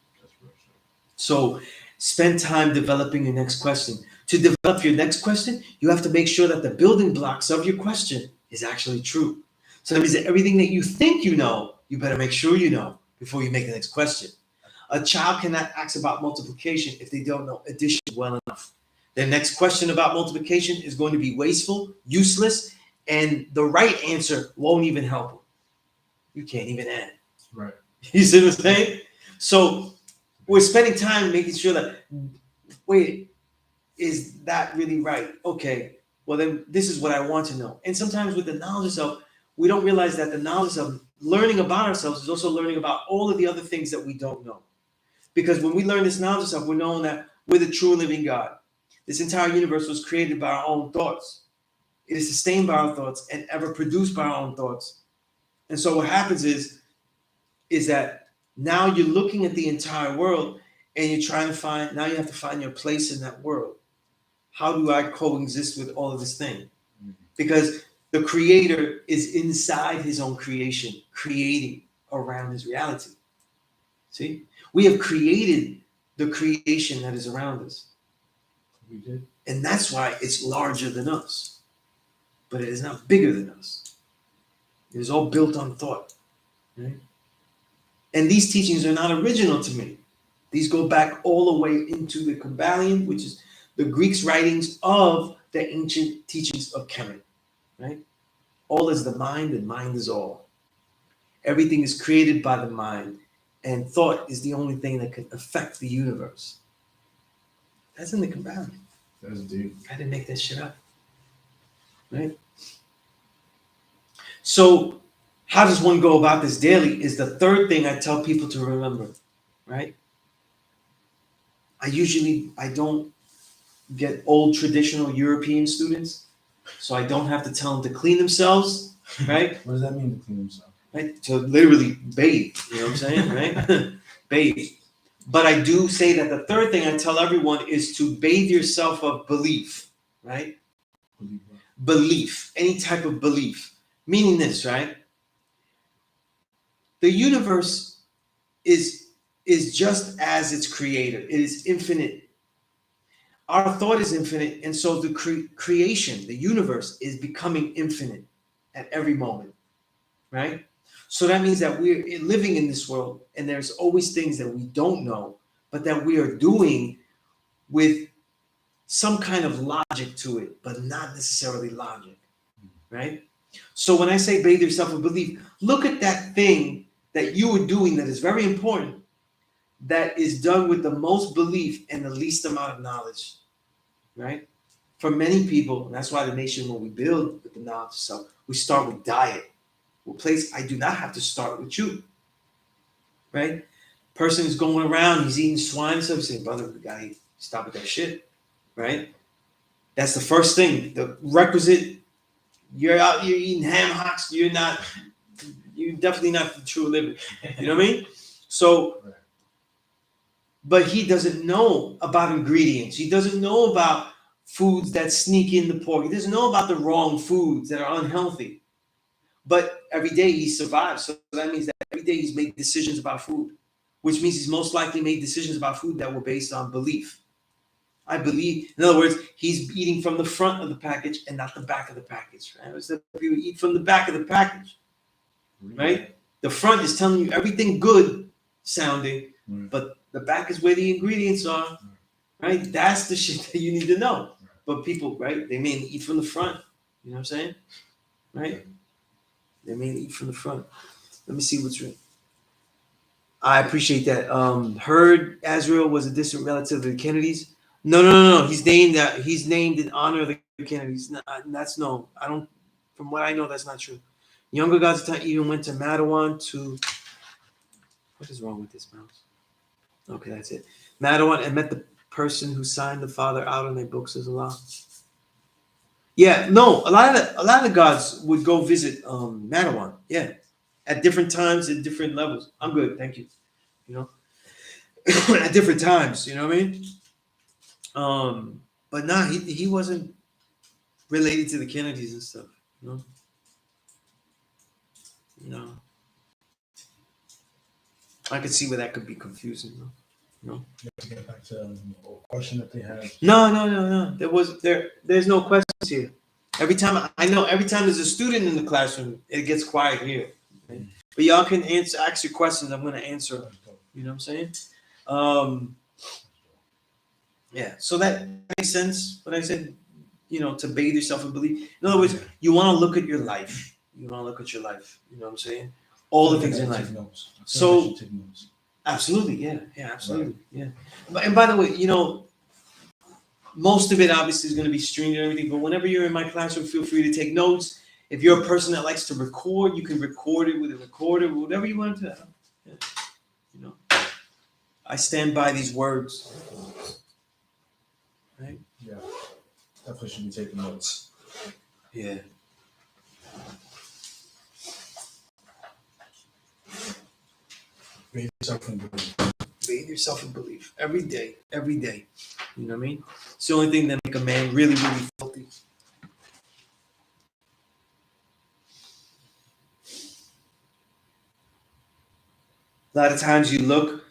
So spend time developing your next question. To develop your next question, you have to make sure that the building blocks of your question is actually true. So that means that everything that you think you know, you better make sure you know before you make the next question. A child cannot ask about multiplication if they don't know addition well enough. Their next question about multiplication is going to be wasteful, useless, and the right answer won't even help them. You can't even add.
right?
You see what I'm saying? So we're spending time making sure that, wait, is that really right? Okay, well then this is what I want to know. And sometimes with the knowledge of self, we don't realize that the knowledge of learning about ourselves is also learning about all of the other things that we don't know. Because when we learn this knowledge of self, we're knowing that we're the true and living God. This entire universe was created by our own thoughts. It is sustained by our thoughts and ever produced by our own thoughts. And so what happens is that now you're looking at the entire world and you're trying to find, now you have to find your place in that world. How do I coexist with all of this thing? Because the creator is inside his own creation, creating around his reality. See? We have created the creation that is around us.
We did.
And that's why it's larger than us. But it is not bigger than us. It is all built on thought. Right? And these teachings are not original to me. These go back all the way into the Kabbalion, which is the Greeks' writings of the ancient teachings of Kemet. Right? All is the mind, and mind is all. Everything is created by the mind, and thought is the only thing that can affect the universe. That's in the Kabbalion.
That's deep.
I didn't make that shit up. Right? So, how does one go about this daily is the third thing I tell people to remember. Right? I don't get old traditional European students, so I don't have to tell them to clean themselves. Right?
What does that mean to clean himself?
Right? To literally bathe. You know what I'm saying? Right? Bathe. But I do say that the third thing I tell everyone is to bathe yourself of belief. Right? Belief. Any type of belief. Meaning this, right? The universe is just as its creator. It is infinite. Our thought is infinite, and so the creation, the universe, is becoming infinite at every moment. Right? So that means that we're living in this world, and there's always things that we don't know, but that we are doing with some kind of logic to it, but not necessarily logic, right? So when I say bathe yourself in belief, look at that thing that you are doing that is very important, that is done with the most belief and the least amount of knowledge, right? For many people, and that's why the nation, when we build with the knowledge of self, we start with diet. Place I do not have to start with you, right? Person is going around, he's eating swine stuff. Saying, brother, the guy, stop with that shit, right? That's the first thing. The requisite. You're out here eating ham hocks. You're definitely not the true living. You know what I mean? So, but he doesn't know about ingredients. He doesn't know about foods that sneak in the pork. He doesn't know about the wrong foods that are unhealthy. But every day he survives. So that means that every day he's made decisions about food, which means he's most likely made decisions about food that were based on belief. I believe, in other words, he's eating from the front of the package and not the back of the package. Right? So people eat from the back of the package, right? The front is telling you everything good sounding, but the back is where the ingredients are, right? That's the shit that you need to know. But people, right? They may eat from the front. You know what I'm saying? Right? They may eat from the front. Let me see what's written. I appreciate that. Heard Azrael was a distant relative of the Kennedys. No. He's named in honor of the Kennedys. That's no. I don't. From what I know, that's not true. Younger gods of time even went to Madawan to. What is wrong with this mouse? Okay, that's it. Madawan and met the person who signed the father out on their books as Allah. Yeah, no. A lot of the gods would go visit Madawan. Yeah, at different times, at different levels. I'm good, thank you. You know, at different times. You know what I mean? But nah, he wasn't related to the Kennedys and stuff. You know? No. I could see where that could be confusing, though. You know?
To get back to a question that they had.
No. There's no questions here. Every time there's a student in the classroom, it gets quiet here. Okay? But y'all can ask your questions. I'm gonna answer. You know what I'm saying? Yeah. So that makes sense. What I said, to bathe yourself in belief. In other words, you want to look at your life. You know what I'm saying? All the things in life. So, absolutely, yeah, absolutely, yeah. And by the way, most of it obviously is going to be streamed and everything. But whenever you're in my classroom, feel free to take notes. If you're a person that likes to record, you can record it with a recorder, whatever you want to. Yeah. I stand by these words. Right?
Yeah. Definitely should be taking notes.
Yeah.
Bathe yourself in belief.
Bathe yourself in belief. Every day. You know what I mean? It's the only thing that make a man really, really filthy. A lot of times you look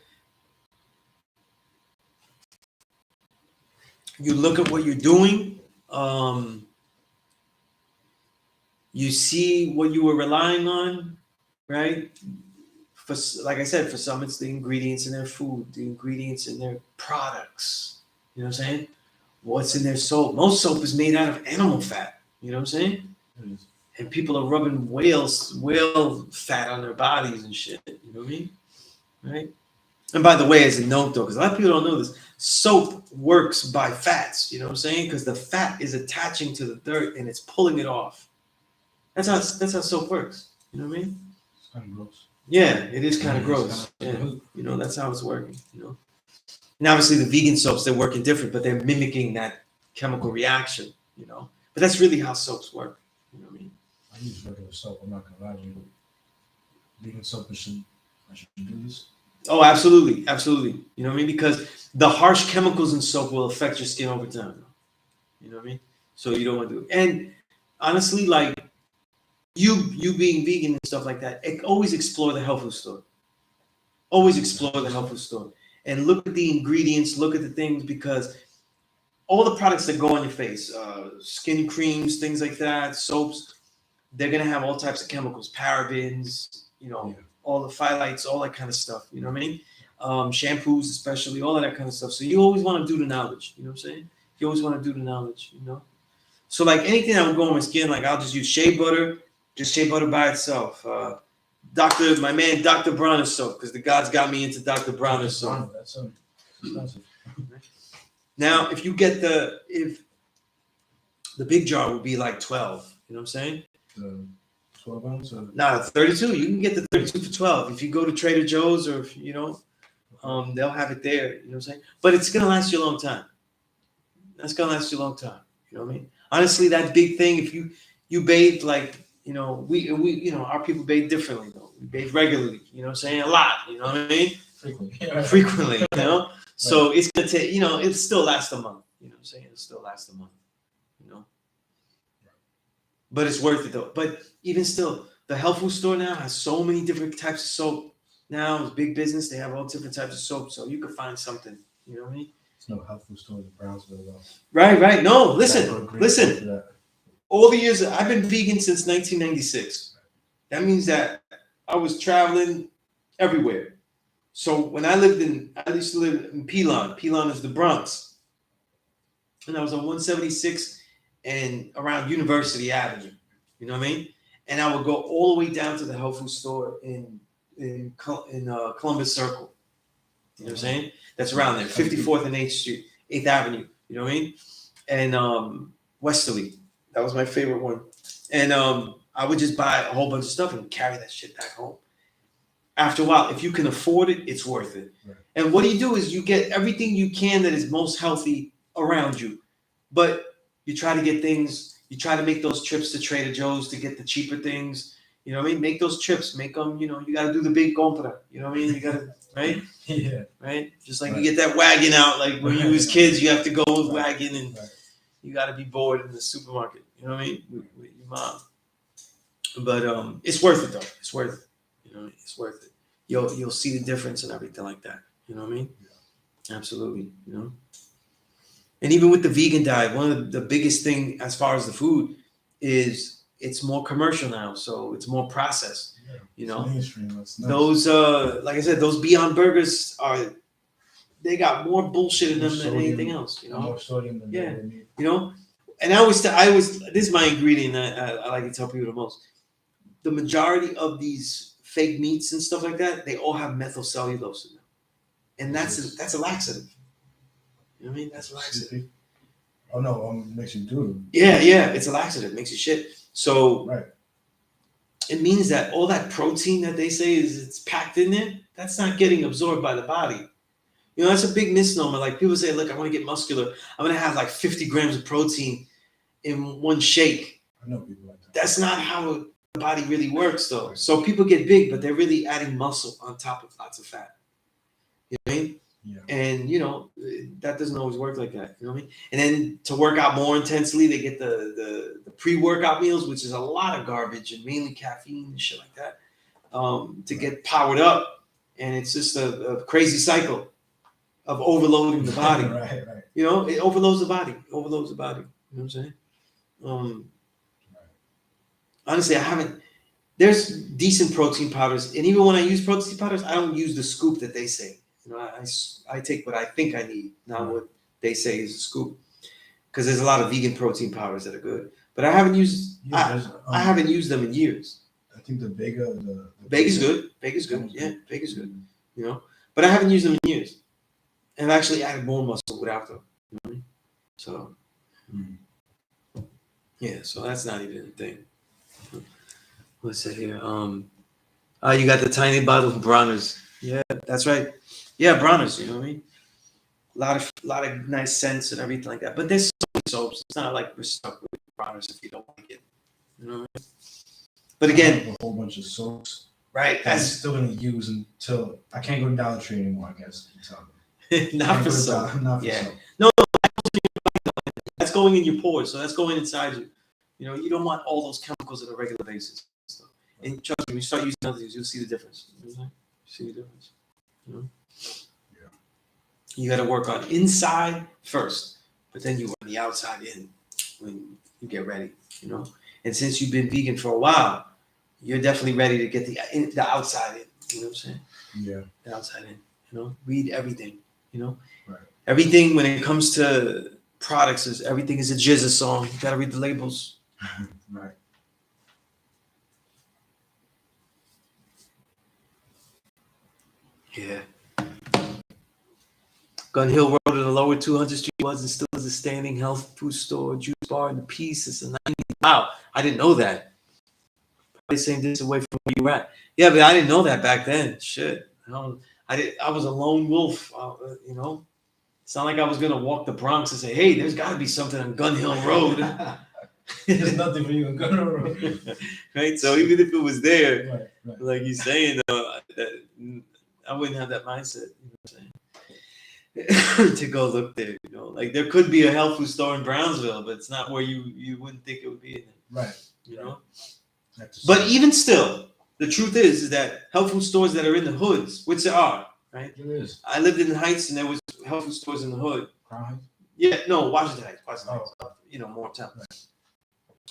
at what you're doing. You see what you were relying on, right? Like I said, for some, it's the ingredients in their food, the ingredients in their products. You know what I'm saying? What's in their soap? Most soap is made out of animal fat. You know what I'm saying? Mm-hmm. And people are rubbing whale fat on their bodies and shit. You know what I mean? Right? And by the way, as a note, though, because a lot of people don't know this, soap works by fats. You know what I'm saying? Because the fat is attaching to the dirt and it's pulling it off. That's how soap works. You know what I mean?
It's kind of gross.
Yeah, it is kind of gross. Yeah, that's how it's working. And obviously the vegan soaps, they're working different, but they're mimicking that chemical reaction. But that's really how soaps work. You know what I mean?
I use regular soap. I'm not gonna lie to you. Vegan soap, I should do this.
Oh, absolutely. You know what I mean? Because the harsh chemicals in soap will affect your skin over time. You know what I mean? So you don't want to do it. And honestly, like you being vegan and stuff like that, always explore the health food store. Always explore the health food store and look at the ingredients, look at the things, because all the products that go on your face, skin creams, things like that, soaps, they're gonna have all types of chemicals, parabens, all the phthalates, all that kind of stuff. You know what I mean? Shampoos, especially, all of that kind of stuff. So you always want to do the knowledge. You know what I'm saying? You always want to do the knowledge. So like anything that would go on my skin, like I'll just use shea butter. Just shea butter by itself. My man Dr. Bronner's soap, because the gods got me into Dr. Bronner's soap.
That's expensive.
Now, if the big jar would be like 12, you know what I'm saying?
12 ounce?
Nah, 32. You can get the 32 for 12. If you go to Trader Joe's or they'll have it there. You know what I'm saying? But it's gonna last you a long time. That's gonna last you a long time. You know what I mean? Honestly, that big thing. If you bathe like. We our people bathe differently though. We bathe regularly, you know what I'm saying? A lot, you know what I mean? Frequently, So it's gonna take, it still lasts a month. You know what I'm saying? It'll still last a month. You know. But it's worth it though. But even still, the health food store now has so many different types of soap. Now it's big business. They have all different types of soap, so you can find something. You know what I mean?
There's no health food stores in Brownsville though.
Right. No, listen.
For that.
All the years I've been vegan since 1996. That means that I was traveling everywhere. So when I used to live in P.E.A.C.E. P.E.A.C.E is the Bronx, and I was on 176 and around University Avenue. You know what I mean? And I would go all the way down to the health food store in Columbus Circle. You know what I'm saying? That's around there, 54th and 8th Street, 8th Avenue. You know what I mean? And Westerly. That was my favorite one. And I would just buy a whole bunch of stuff and carry that shit back home. After a while, if you can afford it, it's worth it. Right. And what you do is you get everything you can that is most healthy around you. But you try to get things, you try to make those trips to Trader Joe's to get the cheaper things. You know what I mean? Make those trips. Make them, you got to do the big compra. You know what I mean? You got to, right?
Yeah.
Right? Just like you get that wagon out. Like when you was kids, you have to go with wagon and you got to be bored in the supermarket. You know what I mean? With your mom. But it's worth it, though. It's worth it. You know what I mean? It's worth it. You'll see the difference and everything like that. You know what I mean? Yeah. Absolutely. You know? And even with the vegan diet, one of the biggest thing as far as the food is it's more commercial now, so it's more processed. Yeah, you know,
mainstream. That's nice.
Those like I said, those Beyond Burgers they got more bullshit in them than anything else. You know,
more sodium than they need.
You know, and I always this is my ingredient I like to tell people the most. The majority of these fake meats and stuff like that, they all have methylcellulose in them, and that's a laxative. You know what I mean? That's a laxative.
Oh no, makes you do.
Yeah, it's a laxative, makes you shit. So it means that all that protein that they say it's packed in there, that's not getting absorbed by the body. You know, that's a big misnomer. Like people say, look, I want to get muscular. I'm gonna have like 50 grams of protein in one shake.
I know people like that.
That's not how the body really works, though. So people get big, but they're really adding muscle on top of lots of fat. You know what I mean? Yeah. And that doesn't always work like that. You know what I mean? And then to work out more intensely, they get the pre-workout meals, which is a lot of garbage and mainly caffeine and shit like that, to get powered up. And it's just a crazy cycle of overloading the body.
Right.
You know, it overloads the body. You know what I'm saying? Honestly, I haven't. There's decent protein powders, and even when I use protein powders, I don't use the scoop that they say. You know, I take what I think I need, not what they say is a scoop. Because there's a lot of vegan protein powders that are good, but I haven't used. I haven't used them in years.
I think the Vega,
Vega's good. Vega's good. Yeah, Vega's good. You know, but I haven't used them in years, and I've actually added more muscle without them. You know what I mean? So, yeah. So that's not even a thing. What's it here? You got the tiny bottle of Bronner's. Yeah, that's right. Yeah, Bronner's. You know what I mean? A lot of nice scents and everything like that. But there's so many soaps. It's not like we're stuck with Bronner's if you don't like it. You know what I mean? But again,
a whole bunch of soaps.
Right.
I'm still gonna use until I can't go to Dollar Tree anymore. I guess.
Not for soap.
Not for soap.
No. That's going in your pores, so that's going inside you. You know, you don't want all those chemicals on a regular basis. And trust me, when you start using other things, you'll see the difference. See the difference. You know? Yeah. You got to work on inside first, but then you work on the outside in when you get ready. You know, and since you've been vegan for a while, you're definitely ready to get the outside in. You know what I'm saying?
Yeah. The
outside in. You know, read everything. You know,
right.
Everything when it comes to products everything is a jizza song. You got to read the labels.
Right.
Yeah. Gun Hill Road in the lower 200 Street was and still is a standing health food store, juice bar, and the P.E.A.C.E. It's a 90. Wow, I didn't know that. Probably saying this away from where you're at. Yeah, but I didn't know that back then. Shit. I was a lone wolf. You know, it's not like I was gonna walk the Bronx and say, "Hey, there's got to be something on Gun Hill Road."
There's nothing for you on Gun Hill Road.
Right. So even if it was there,
right.
like you're saying, that I wouldn't have that mindset. You know what I'm saying? to go look there. You know, like there could be a health food store in Brownsville, but it's not where you wouldn't think it would be.
Right.
You know.
That's
But even still, the truth is that health food stores that are in the hoods, which there are, right?
There is.
I lived in the Heights, and there was health food stores in the hood.
Crown Heights?
Yeah, no, Washington Heights, Heights, you know, more town.
Right.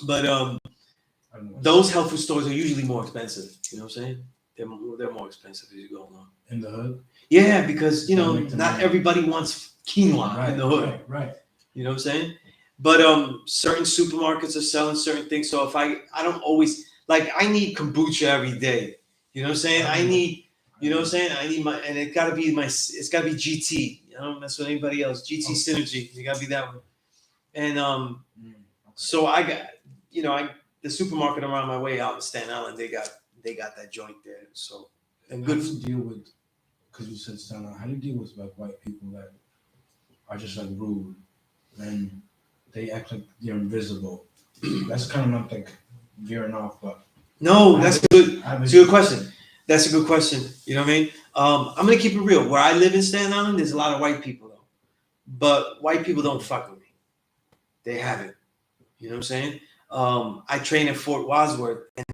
But those health food stores are usually more expensive. You know what I'm saying? They're more expensive as you go along.
In the hood?
Yeah, because you know not everybody wants quinoa in the hood.
Right.
You know what I'm saying? But certain supermarkets are selling certain things. So if I don't always like I need kombucha every day. You know what I'm saying? I need. You know what I'm saying? I need my, and it's gotta be GT. I don't mess with anybody else. GT Synergy. You gotta be that one. And so I got, you know, the supermarket around my way out in Staten Island, they got that joint there. So and good.
How do you deal with? Because you said Staten Island. How do you deal with like white people that are just like rude and they act like they're invisible? That's kind of not like veering off, but
no, that's good. It's a good question. That's a good question. You know what I mean? I'm gonna keep it real. Where I live in Staten Island, there's a lot of white people though, but white people don't fuck with me. They haven't. You know what I'm saying? I train at Fort Wadsworth, and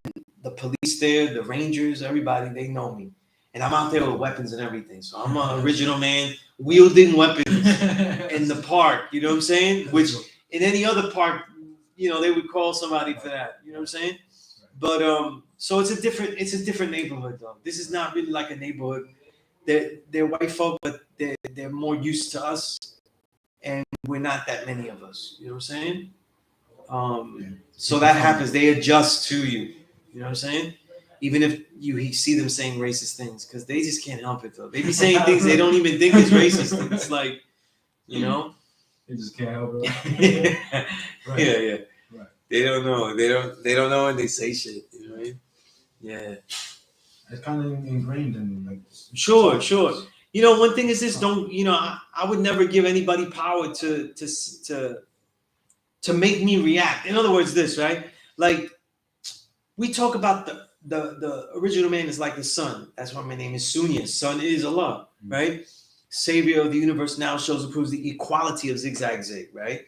the police there, the Rangers, everybody, they know me, and I'm out there with weapons and everything. So I'm an original man wielding weapons in the park. You know what I'm saying? Which in any other park, you know, they would call somebody for that. You know what I'm saying? But so it's a different neighborhood though. This is not really like a neighborhood. They're white folk, but they're more used to us, and we're not that many of us. You know what I'm saying? So that happens. They adjust to you. You know what I'm saying? Even if you see them saying racist things, because they just can't help it though. They be saying things they don't even think is racist. It's like, you know,
they just can't help it.
Right. Yeah. Right. They don't know. They don't know when they say shit. You know what I mean? Yeah.
It's kind of ingrained in like.
Sure. You know, one thing is this: don't, you know, I would never give anybody power to make me react. In other words, this, right? Like we talk about the original man is like the sun. That's why my name is Sunez. Sunez Allah, right? Savior of the universe now shows and proves the equality of zigzag zig, right?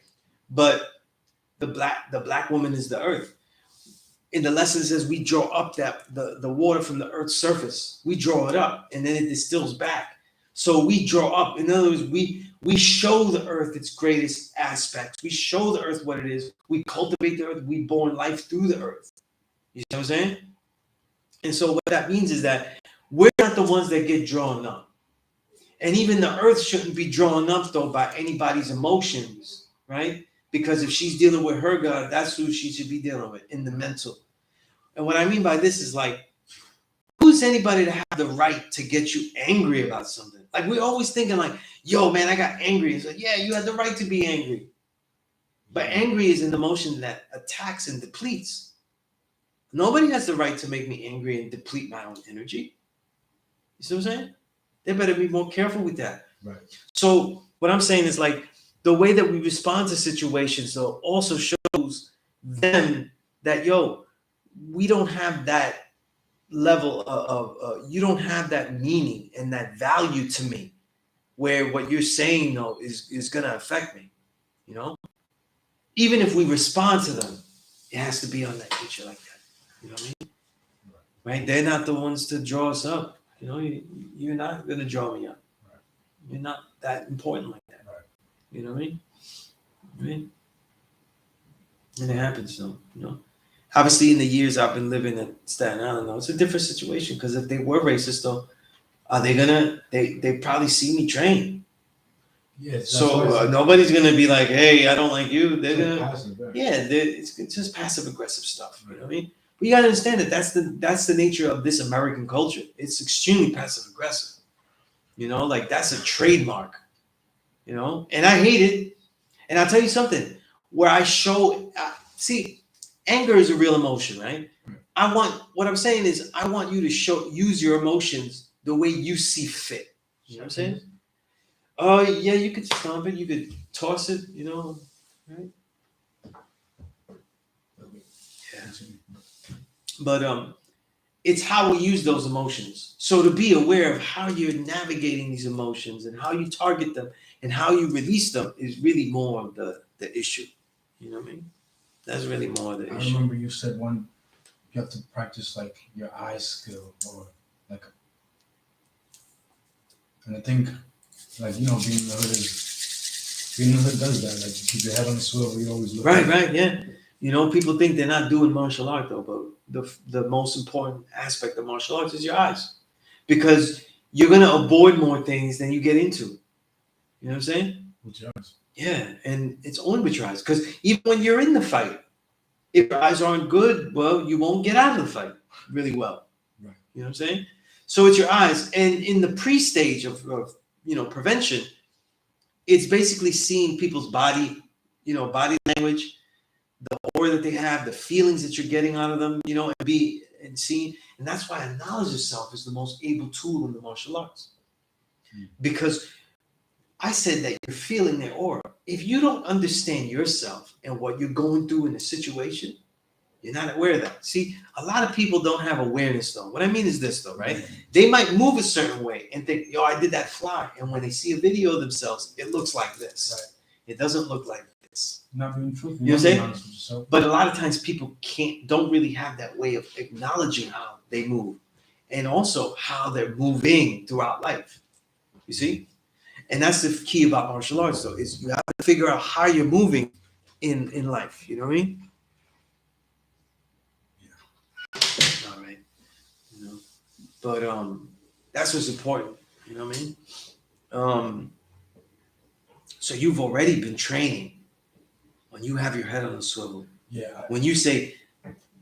But the black woman is the earth. In the lesson it says we draw up the water from the earth's surface. We draw it up and then it distills back. So we draw up. In other words, we show the earth its greatest aspects. We show the earth what it is. We cultivate the earth. We born life through the earth. You see what I'm saying? And so what that means is that we're not the ones that get drawn up. And even the earth shouldn't be drawn up though by anybody's emotions, right? Because if she's dealing with her God, that's who she should be dealing with in the mental. And what I mean by this is like, who's anybody to have the right to get you angry about something? Like we're always thinking like, yo, man, I got angry. It's like, yeah, you had the right to be angry. But angry is an emotion that attacks and depletes. Nobody has the right to make me angry and deplete my own energy. You see what I'm saying? They better be more careful with that.
Right.
So what I'm saying is like, the way that we respond to situations though also shows them that, yo, we don't have that level of you don't have that meaning and that value to me where what you're saying though is going to affect me, you know? Even if we respond to them, it has to be on that nature like that. You know what I mean? Right? They're not the ones to draw us up. You know, you're not going to draw me up.
Right.
You're not that important like that.
Right.
You know what I mean? Right? And it happens though, you know? Obviously, in the years I've been living in Staten Island, though, it's a different situation because if they were racist, though, are they gonna? They probably see me train.
Yes.
So nobody's gonna be like, "Hey, I don't like you." They're gonna,
passive, right?
yeah, it's just passive aggressive stuff. You know what I mean? But you gotta understand that that's the nature of this American culture. It's extremely passive aggressive. You know, like that's a trademark. You know, and I hate it. And I'll tell you something. Where I show, see. Anger is a real emotion, right? What I'm saying is I want you to use your emotions the way you see fit. You know what I'm saying? Yeah, you could stomp it, you could toss it, you know, right? Yeah. But it's how we use those emotions. So to be aware of how you're navigating these emotions and how you target them and how you release them is really more of the issue. You know what I mean? That's really more of the
I
issue.
remember you said you have to practice like your eye skill or like, and I think like being in the hood does that. Like you keep your head on the swivel, you always look.
Right, yeah. People think they're not doing martial art though, but the most important aspect of martial arts is your eyes, because you're gonna avoid more things than you get into. You know what I'm saying?
With your eyes.
Yeah, and it's only with your eyes, because even when you're in the fight, if your eyes aren't good, well, you won't get out of the fight really well.
Right.
You know what I'm saying? So it's your eyes, and in the pre-stage of prevention, it's basically seeing people's body language, the aura that they have, the feelings that you're getting out of them, and seeing. And that's why a knowledge of self is the most able tool in the martial arts. Because I said that you're feeling their aura. If you don't understand yourself and what you're going through in a situation, you're not aware of that. See, a lot of people don't have awareness though. What I mean is this though, right? They might move a certain way and think, yo, I did that fly. And when they see a video of themselves, it looks like this. Right. It doesn't look like this.
Not being truthful.
You know what I'm saying? But a lot of times people don't really have that way of acknowledging how they move and also how they're moving throughout life. You see? And that's the key about martial arts though, is you have to figure out how you're moving in life. You know what I mean? Yeah. All right. But that's what's important. You know what I mean? So you've already been training when you have your head on a swivel.
Yeah.
When you say,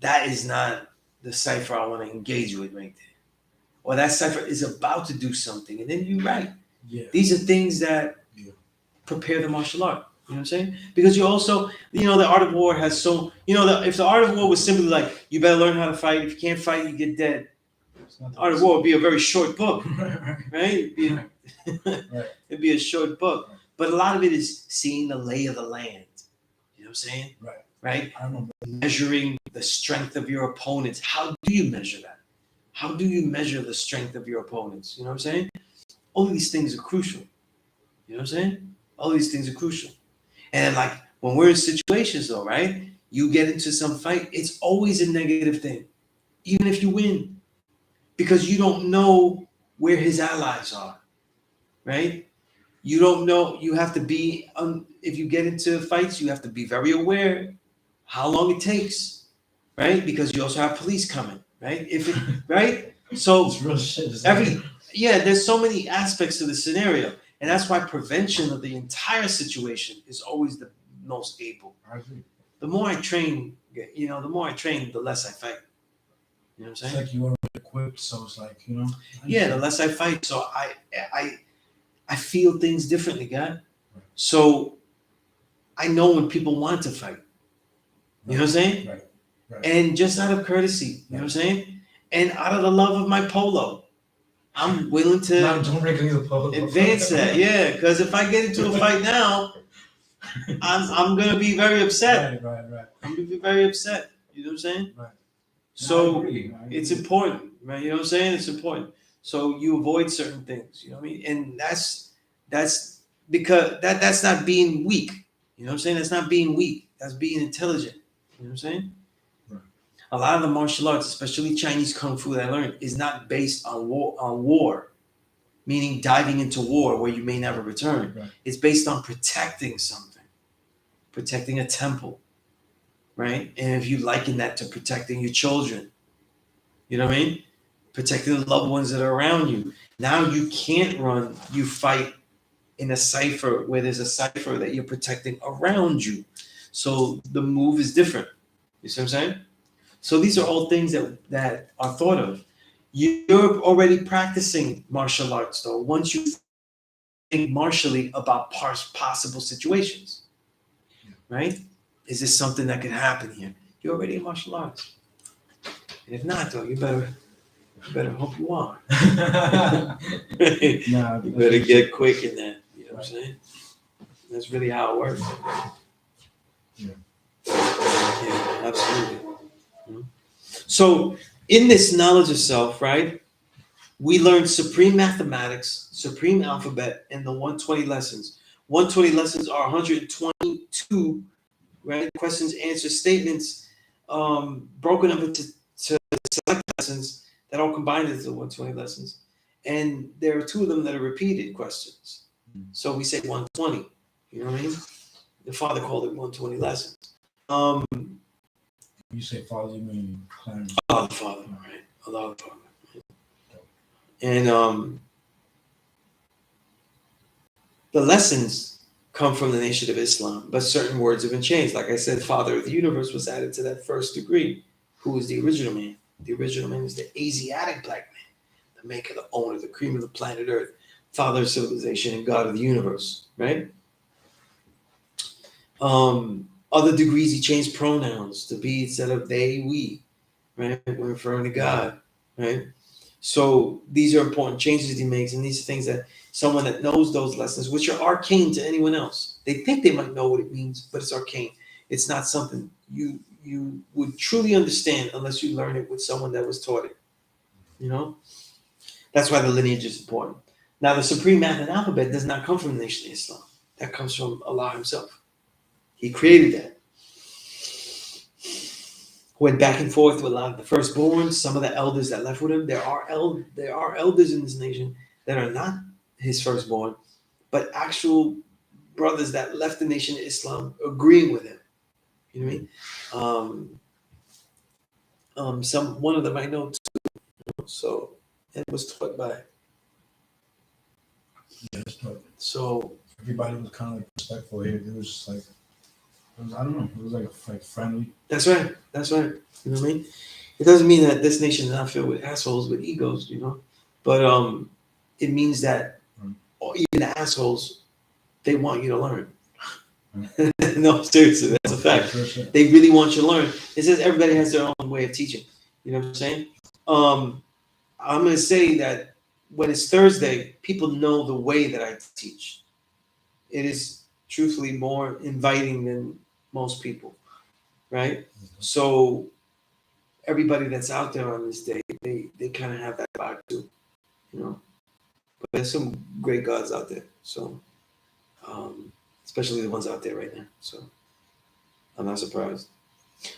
that is not the cipher I want to engage with right there. Or that cipher is about to do something. And then you write.
Yeah.
These are things that prepare the martial art. You know what I'm saying? Because you also, the art of war has if the art of war was simply like, you better learn how to fight. If you can't fight, you get dead. The art of war would be a very short book. Right? It'd be a short book. Right. But a lot of it is seeing the lay of the land. You know what I'm saying? Right? I remember. Measuring the strength of your opponents. How do you measure that? How do you measure the strength of your opponents? You know what I'm saying? All of these things are crucial. You know what I'm saying? All these things are crucial. And like when we're in situations though, right? You get into some fight, it's always a negative thing. Even if you win. Because you don't know where his allies are. Right? You don't know. You have to be, if you get into fights, you have to be very aware how long it takes. Right? Because you also have police coming. Right? Right? So
it's real shit.
there's so many aspects to the scenario. And that's why prevention of the entire situation is always the most able.
I agree.
The more I train, the less I fight. You know what I'm saying?
It's like you are equipped, so it's like,
the less I fight. So I feel things differently, guy. Right. So I know when people want to fight. You know what I'm saying?
Right.
And just out of courtesy, you know what I'm saying? And out of the love of my polo, I'm willing to
don't break any of the polo.
Advance that, because if I get into a fight now, I'm gonna be very upset.
Right.
I'm gonna be very upset. You know what I'm saying?
Right.
So
I agree.
it's important, right? You know what I'm saying? It's important. So you avoid certain things. You know what I mean? And that's because that's not being weak. You know what I'm saying? That's not being weak. That's being intelligent. You know what I'm saying? A lot of the martial arts, especially Chinese Kung Fu that I learned, is not based on war, meaning diving into war where you may never return. Right. It's based on protecting something, protecting a temple, right? And if you liken that to protecting your children, you know what I mean? Protecting the loved ones that are around you. Now you can't run, you fight in a cipher where there's a cipher that you're protecting around you. So the move is different. You see what I'm saying? So these are all things that are thought of. You're already practicing martial arts, though, once you think martially about possible situations, right? Is this something that could happen here? You're already in martial arts. And if not, though, you better hope you are. You better get quick in that. You know what I'm saying? That's really how it works. Yeah, absolutely. So In this knowledge of self, right, we learn supreme mathematics, supreme alphabet, and the 120 lessons. 120 lessons are 122, right, questions, answers, statements, broken up into select lessons that all combined into the 120 lessons. And there are two of them that are repeated questions. So we say 120. You know what I mean? The father called it 120 lessons. Um,
You say father, you mean Clarence?
Allah the Father, right? Allah the Father. And the lessons come from the nation of Islam, but certain words have been changed. Like I said, Father of the Universe was added to that first degree. Who is the original man? The original man is the Asiatic black man, the maker, the owner, the cream of the planet Earth, father of civilization, and God of the universe, right? Other degrees, he changed pronouns to be instead of they, we, right? We're referring to God, right? So these are important changes he makes, and these are things that someone that knows those lessons, which are arcane to anyone else, they think they might know what it means, but it's arcane. It's not something you would truly understand unless you learn it with someone that was taught it. You know, that's why the lineage is important. Now, the supreme math and alphabet does not come from the nation of Islam. That comes from Allah Himself. He created that. Went back and forth with a lot of the firstborns, some of the elders that left with him. There are elders in this nation that are not his firstborn, but actual brothers that left the nation of Islam agreeing with him. You know what I mean? One of them I know too. So it was taught by.
Yes,
so
everybody was kind of like respectful here. It was just like, I don't know, it was like friendly.
That's right. That's right. You know what I mean? It doesn't mean that this nation is not filled with assholes with egos, you know, but it means that even the assholes, they want you to learn. No, seriously, that's a fact. They really want you to learn. It says everybody has their own way of teaching. You know what I'm saying? I'm going to say that when it's Thursday, people know the way that I teach. It is truthfully more inviting than most people, right? Mm-hmm. So everybody that's out there on this day, they kind of have that vibe too, you know. But there's some great gods out there, so especially the ones out there right now. So I'm not surprised.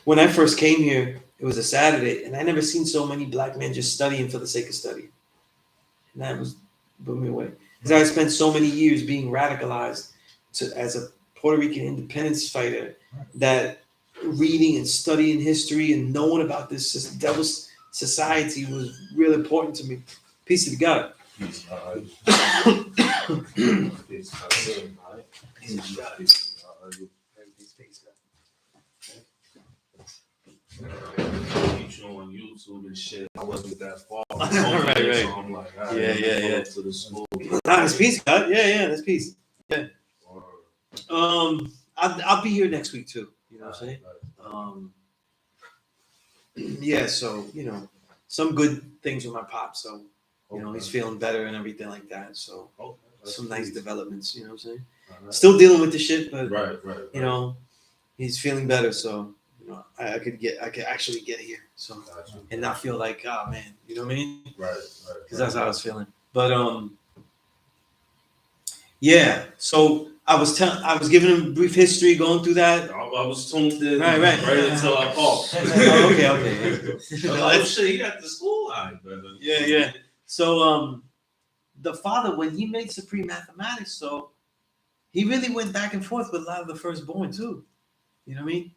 When I first came here, it was a Saturday, and I never seen so many black men just studying for the sake of studying. And that was blew me away. Because I spent so many years being radicalized as a Puerto Rican independence fighter, that reading and studying history and knowing about this devil's society was real important to me. Peace to God. Peace.
On YouTube and shit. I wasn't that far.
Right.
So I'm like,
yeah.
To the school.
That's peace, God. Yeah, that's peace. Yeah. I'll be here next week too. You know what I'm saying? Yeah. So some good things with my pop. So he's feeling better and everything like that. So some nice developments. You know what I'm saying? Still dealing with the shit, but he's feeling better. So. I could actually get here, so and not feel like, oh man, you know what I mean?
Right.
Because that's how I was feeling. But yeah. So I was giving him a brief history, going through that.
I was tuned in,
right
until I called.
Okay.
Oh shit, he got the school line, brother.
Yeah. So the father, when he made supreme mathematics, so he really went back and forth with a lot of the firstborn too. You know what I mean?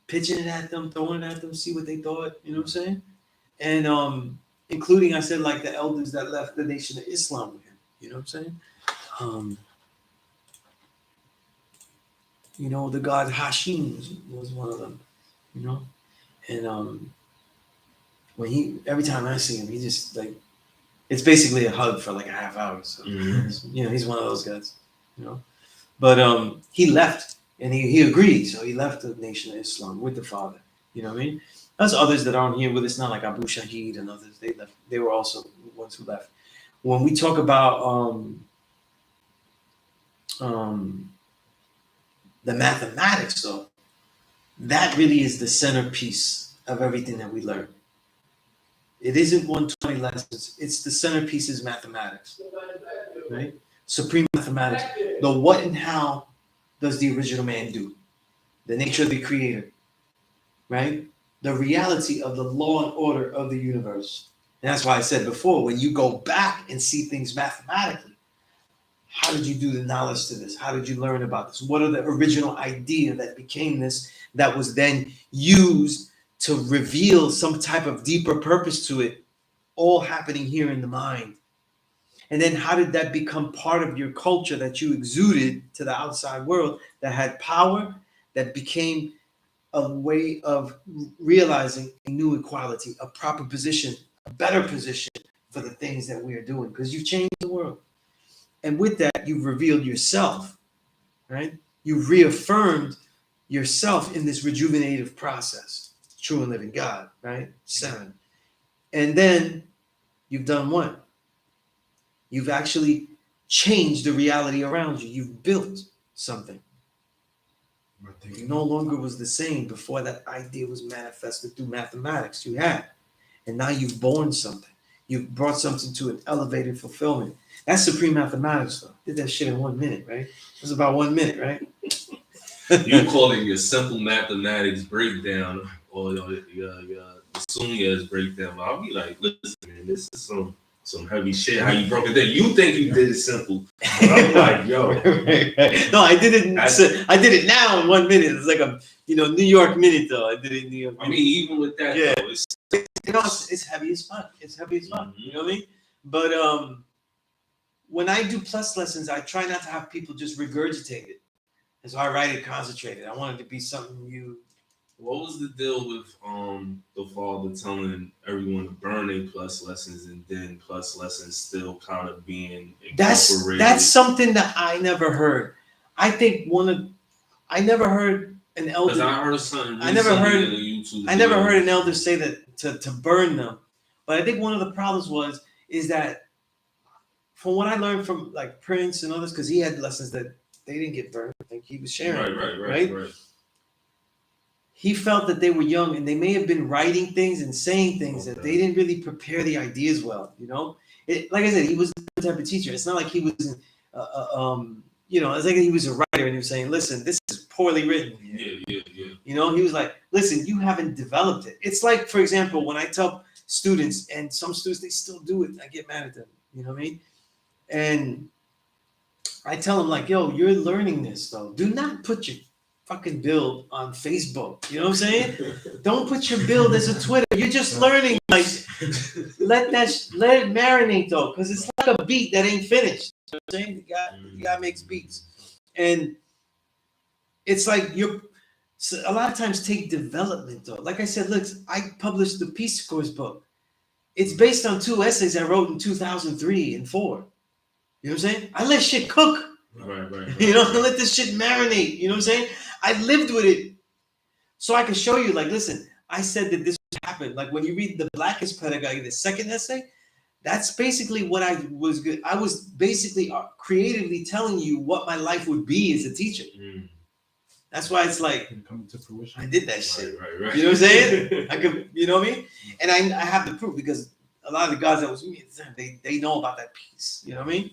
Pitching it at them, throwing it at them, see what they thought, you know what I'm saying? And including, I said, like the elders that left the nation of Islam with him, you know what I'm saying? The god Hashim was one of them, you know? And every time I see him, he just like, it's basically a hug for like a half hour. So, he's one of those guys, you know? But he left. And he agreed, so he left the nation of Islam with the father. You know what I mean? There's others that aren't here with us, not like Abu Shahid and others. They left. They were also the ones who left. When we talk about the mathematics, though, that really is the centerpiece of everything that we learn. It isn't 120 lessons. It's the centerpiece is mathematics, right? Supreme mathematics. The what and how does the original man do? The nature of the creator, right? The reality of the law and order of the universe. And that's why I said before, when you go back and see things mathematically, how did you do the knowledge to this? How did you learn about this? What are the original idea that became this, that was then used to reveal some type of deeper purpose to it, all happening here in the mind? And then how did that become part of your culture that you exuded to the outside world, that had power, that became a way of realizing a new equality, a proper position, a better position for the things that we are doing, because you've changed the world. And with that, you've revealed yourself, right? You've reaffirmed yourself in this rejuvenative process. True and living God, right? 7. And then you've done what? You've actually changed the reality around you. You've built something. It no longer was the same before that idea was manifested through mathematics you had. And now you've born something. You've brought something to an elevated fulfillment. That's supreme mathematics, though. Did that shit in 1 minute, right? It was about 1 minute, right?
You call it your simple mathematics breakdown or your Sunez breakdown. I'll be like, listen, man, this is some heavy shit. How you broke it down? You think you did it simple? But I'm like, yo.
Right. No, I did it now in 1 minute. It's like a New York minute, though. I did it in New York minute.
I mean, even with that,
yeah,
though,
it's heavy as fuck. It's heavy as fuck. You know what I mean? But when I do plus lessons, I try not to have people just regurgitate it. And so I write it concentrated. I want it to be something you.
What was the deal with the father telling everyone to burn their plus lessons and then plus lessons still kind of being incorporated?
That's something that I never heard. I think I never heard an elder.
Because I heard something.
I never heard.
In YouTube
I never heard an elder say that to burn them. But I think one of the problems is that from what I learned from like Prince and others, because he had lessons that they didn't get burned. I think he was sharing. Right. He felt that they were young and they may have been writing things and saying things that they didn't really prepare the ideas well. Like I said, he was the type of teacher. It's not like he was, it's like he was a writer and he was saying, listen, this is poorly written.
Yeah.
He was like, listen, you haven't developed it. It's like, for example, when I tell students, and some students, they still do it, I get mad at them. You know what I mean? And I tell them like, yo, you're learning this though. Do not put your fucking build on Facebook. You know what I'm saying? Don't put your build as a Twitter. You're just learning. Like, let it marinate though, because it's like a beat that ain't finished. You know what I'm saying? The guy makes beats, and it's like a lot of times take development though. Like I said, look, I published the P.E.A.C.E course book. It's based on 2 essays I wrote in 2003 and 4. You know what I'm saying? I let shit cook.
Right.
I let this shit marinate. You know what I'm saying? I lived with it. So I can show you, like, listen, I said that this happened. Like when you read The Blackest Pedagogy, the second essay, that's basically what I was good. I was basically creatively telling you what my life would be as a teacher. That's why it's like,
coming to fruition.
I did that shit.
Right.
You know what I'm saying? I could, you know what I mean? And I have the proof because a lot of the guys that was with me at the time, they know about that piece. You know what I mean?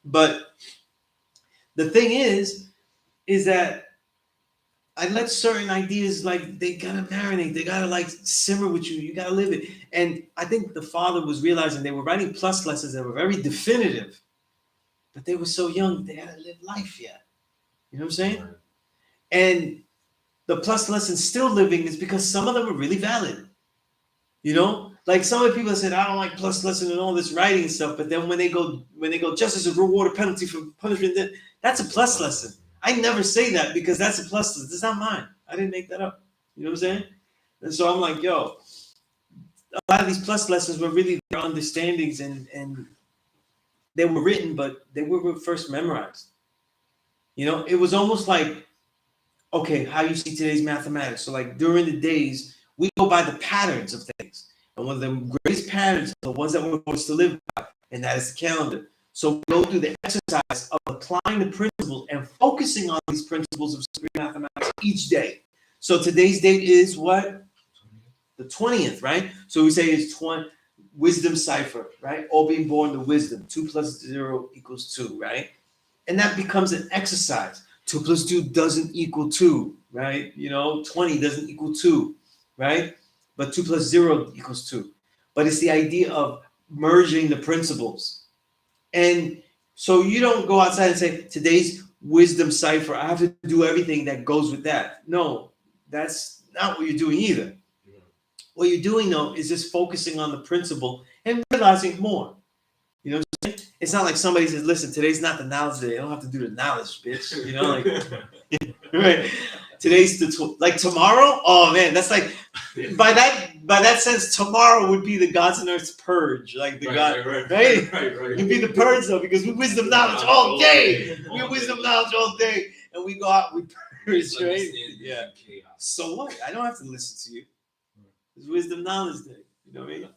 But the thing is that I let certain ideas, like, they gotta marinate, they gotta like simmer with you, you gotta live it. And I think the father was realizing they were writing plus lessons that were very definitive, but they were so young, they hadn't lived life yet. You know what I'm saying? Right. And the plus lessons still living is because some of them are really valid. Like some of the people that said, I don't like plus lesson and all this writing and stuff, but then when they go justice is reward or penalty for punishment, then that's a plus lesson. I never say that because that's a plus lesson. It's not mine. I didn't make that up. You know what I'm saying? And so I'm like, yo, a lot of these plus lessons were really their understandings and they were written, but they were first memorized. It was almost like, okay, how you see today's mathematics. So like during the days, we go by the patterns of things. And one of the greatest patterns are the ones that we're supposed to live by, and that is the calendar. So we go through the exercise of applying the principles and focusing on these principles of supreme mathematics each day. So today's date is what? The 20th, right? So we say it's wisdom cipher, right? All being born to wisdom. 2 plus 0 equals 2, right? And that becomes an exercise. 2 plus 2 doesn't equal 2, right? 20 doesn't equal 2, right? But 2 plus 0 equals 2. But it's the idea of merging the principles. And so you don't go outside and say, today's wisdom cipher, I have to do everything that goes with that. No, that's not what you're doing either. What you're doing, though, is just focusing on the principle and realizing more. You know what I'm saying? It's not like somebody says, listen, today's not the knowledge day. I don't have to do the knowledge, bitch. Right? Today's like tomorrow? Oh, man, that's like, by that sense, tomorrow would be the God's and Earth's purge. Like the right? It'd be the purge, though, because we wisdom knowledge all day. We wisdom knowledge all day. And we go out, we purge, right? Yeah. So what? I don't have to listen to you. It's wisdom knowledge day. You know what I mean?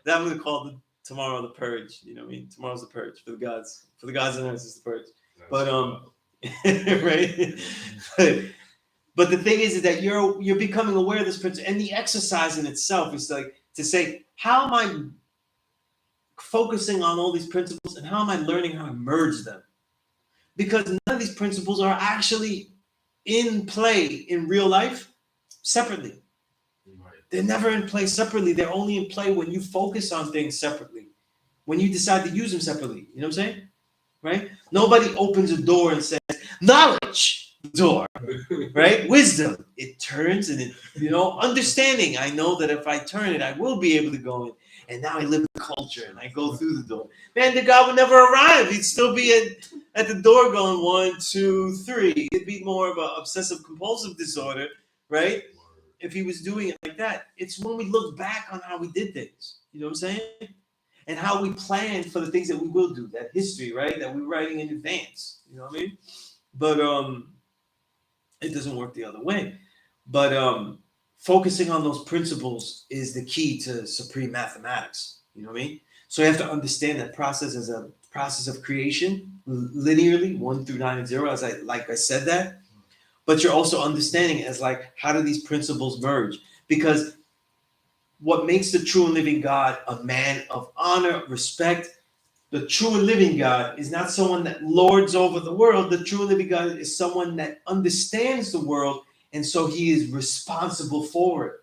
That I'm going to call tomorrow the purge. You know what I mean? Tomorrow's the purge for the gods. For the gods and earth is the purge. But right? But the thing is that you're becoming aware of this principle, and the exercise in itself is like to say, how am I focusing on all these principles, and how am I learning how to merge them? Because none of these principles are actually in play in real life separately. They're never in play separately. They're only in play when you focus on things separately, when you decide to use them separately. You know what I'm saying? Right? Nobody opens a door and says, knowledge, door, right? Wisdom. It turns and understanding. I know that if I turn it, I will be able to go in. And now I live in culture and I go through the door. Man, the God would never arrive. He'd still be at the door going 1, 2, 3. It'd be more of an obsessive compulsive disorder, right? If he was doing it like that. It's when we look back on how we did things. You know what I'm saying? And how we planned for the things that we will do. That history, right? That we're writing in advance. You know what I mean? But it doesn't work the other way. But focusing on those principles is the key to supreme mathematics. You know what I mean? So you have to understand that process as a process of creation, linearly, 1 through 9 and 0, as I said that. But you're also understanding as like, how do these principles merge? Because what makes the true and living God a man of honor, respect, the true and living God is not someone that lords over the world. The true and living God is someone that understands the world, and so he is responsible for it.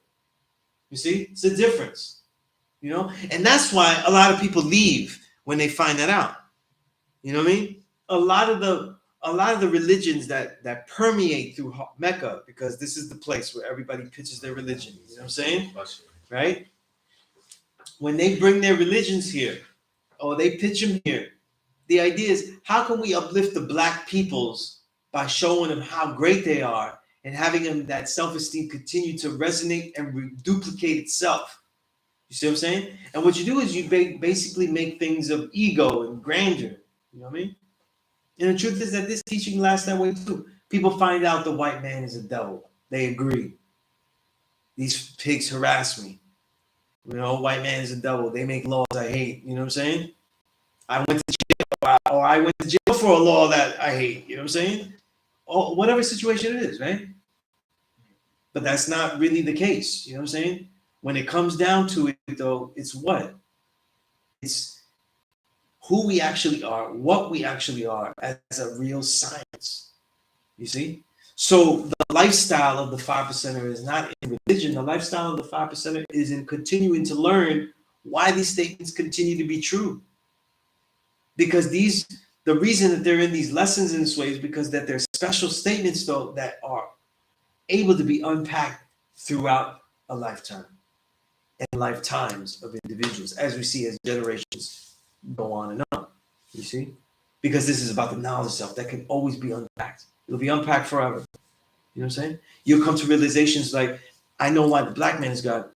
You see? It's a difference. And that's why a lot of people leave when they find that out. You know what I mean? A lot of the religions that permeate through Mecca, because this is the place where everybody pitches their religion. You know what I'm saying? Right? When they bring their religions here, or they pitch them here, the idea is, how can we uplift the black peoples by showing them how great they are and having them that self-esteem continue to resonate and duplicate itself? You see what I'm saying? And what you do is you basically make things of ego and grandeur. You know what I mean? And the truth is that this teaching lasts that way too. People find out the white man is a devil. They agree. These pigs harass me. White man is a devil. They make laws I hate. You know what I'm saying? I went to jail, or I went to jail for a law that I hate. You know what I'm saying? Or whatever situation it is, right? But that's not really the case. You know what I'm saying? When it comes down to it, though, it's what? It's who we actually are, what we actually are as a real science. You see? So the lifestyle of the 5%er is not in religion. The lifestyle of the 5%er is in continuing to learn why these statements continue to be true. Because the reason that they're in these lessons in this way is because that they're special statements, though, that are able to be unpacked throughout a lifetime and lifetimes of individuals, as we see as generations go on and on. You see? Because this is about the knowledge self that can always be unpacked. It'll be unpacked forever. You know what I'm saying? You'll come to realizations like, I know why the black man is God,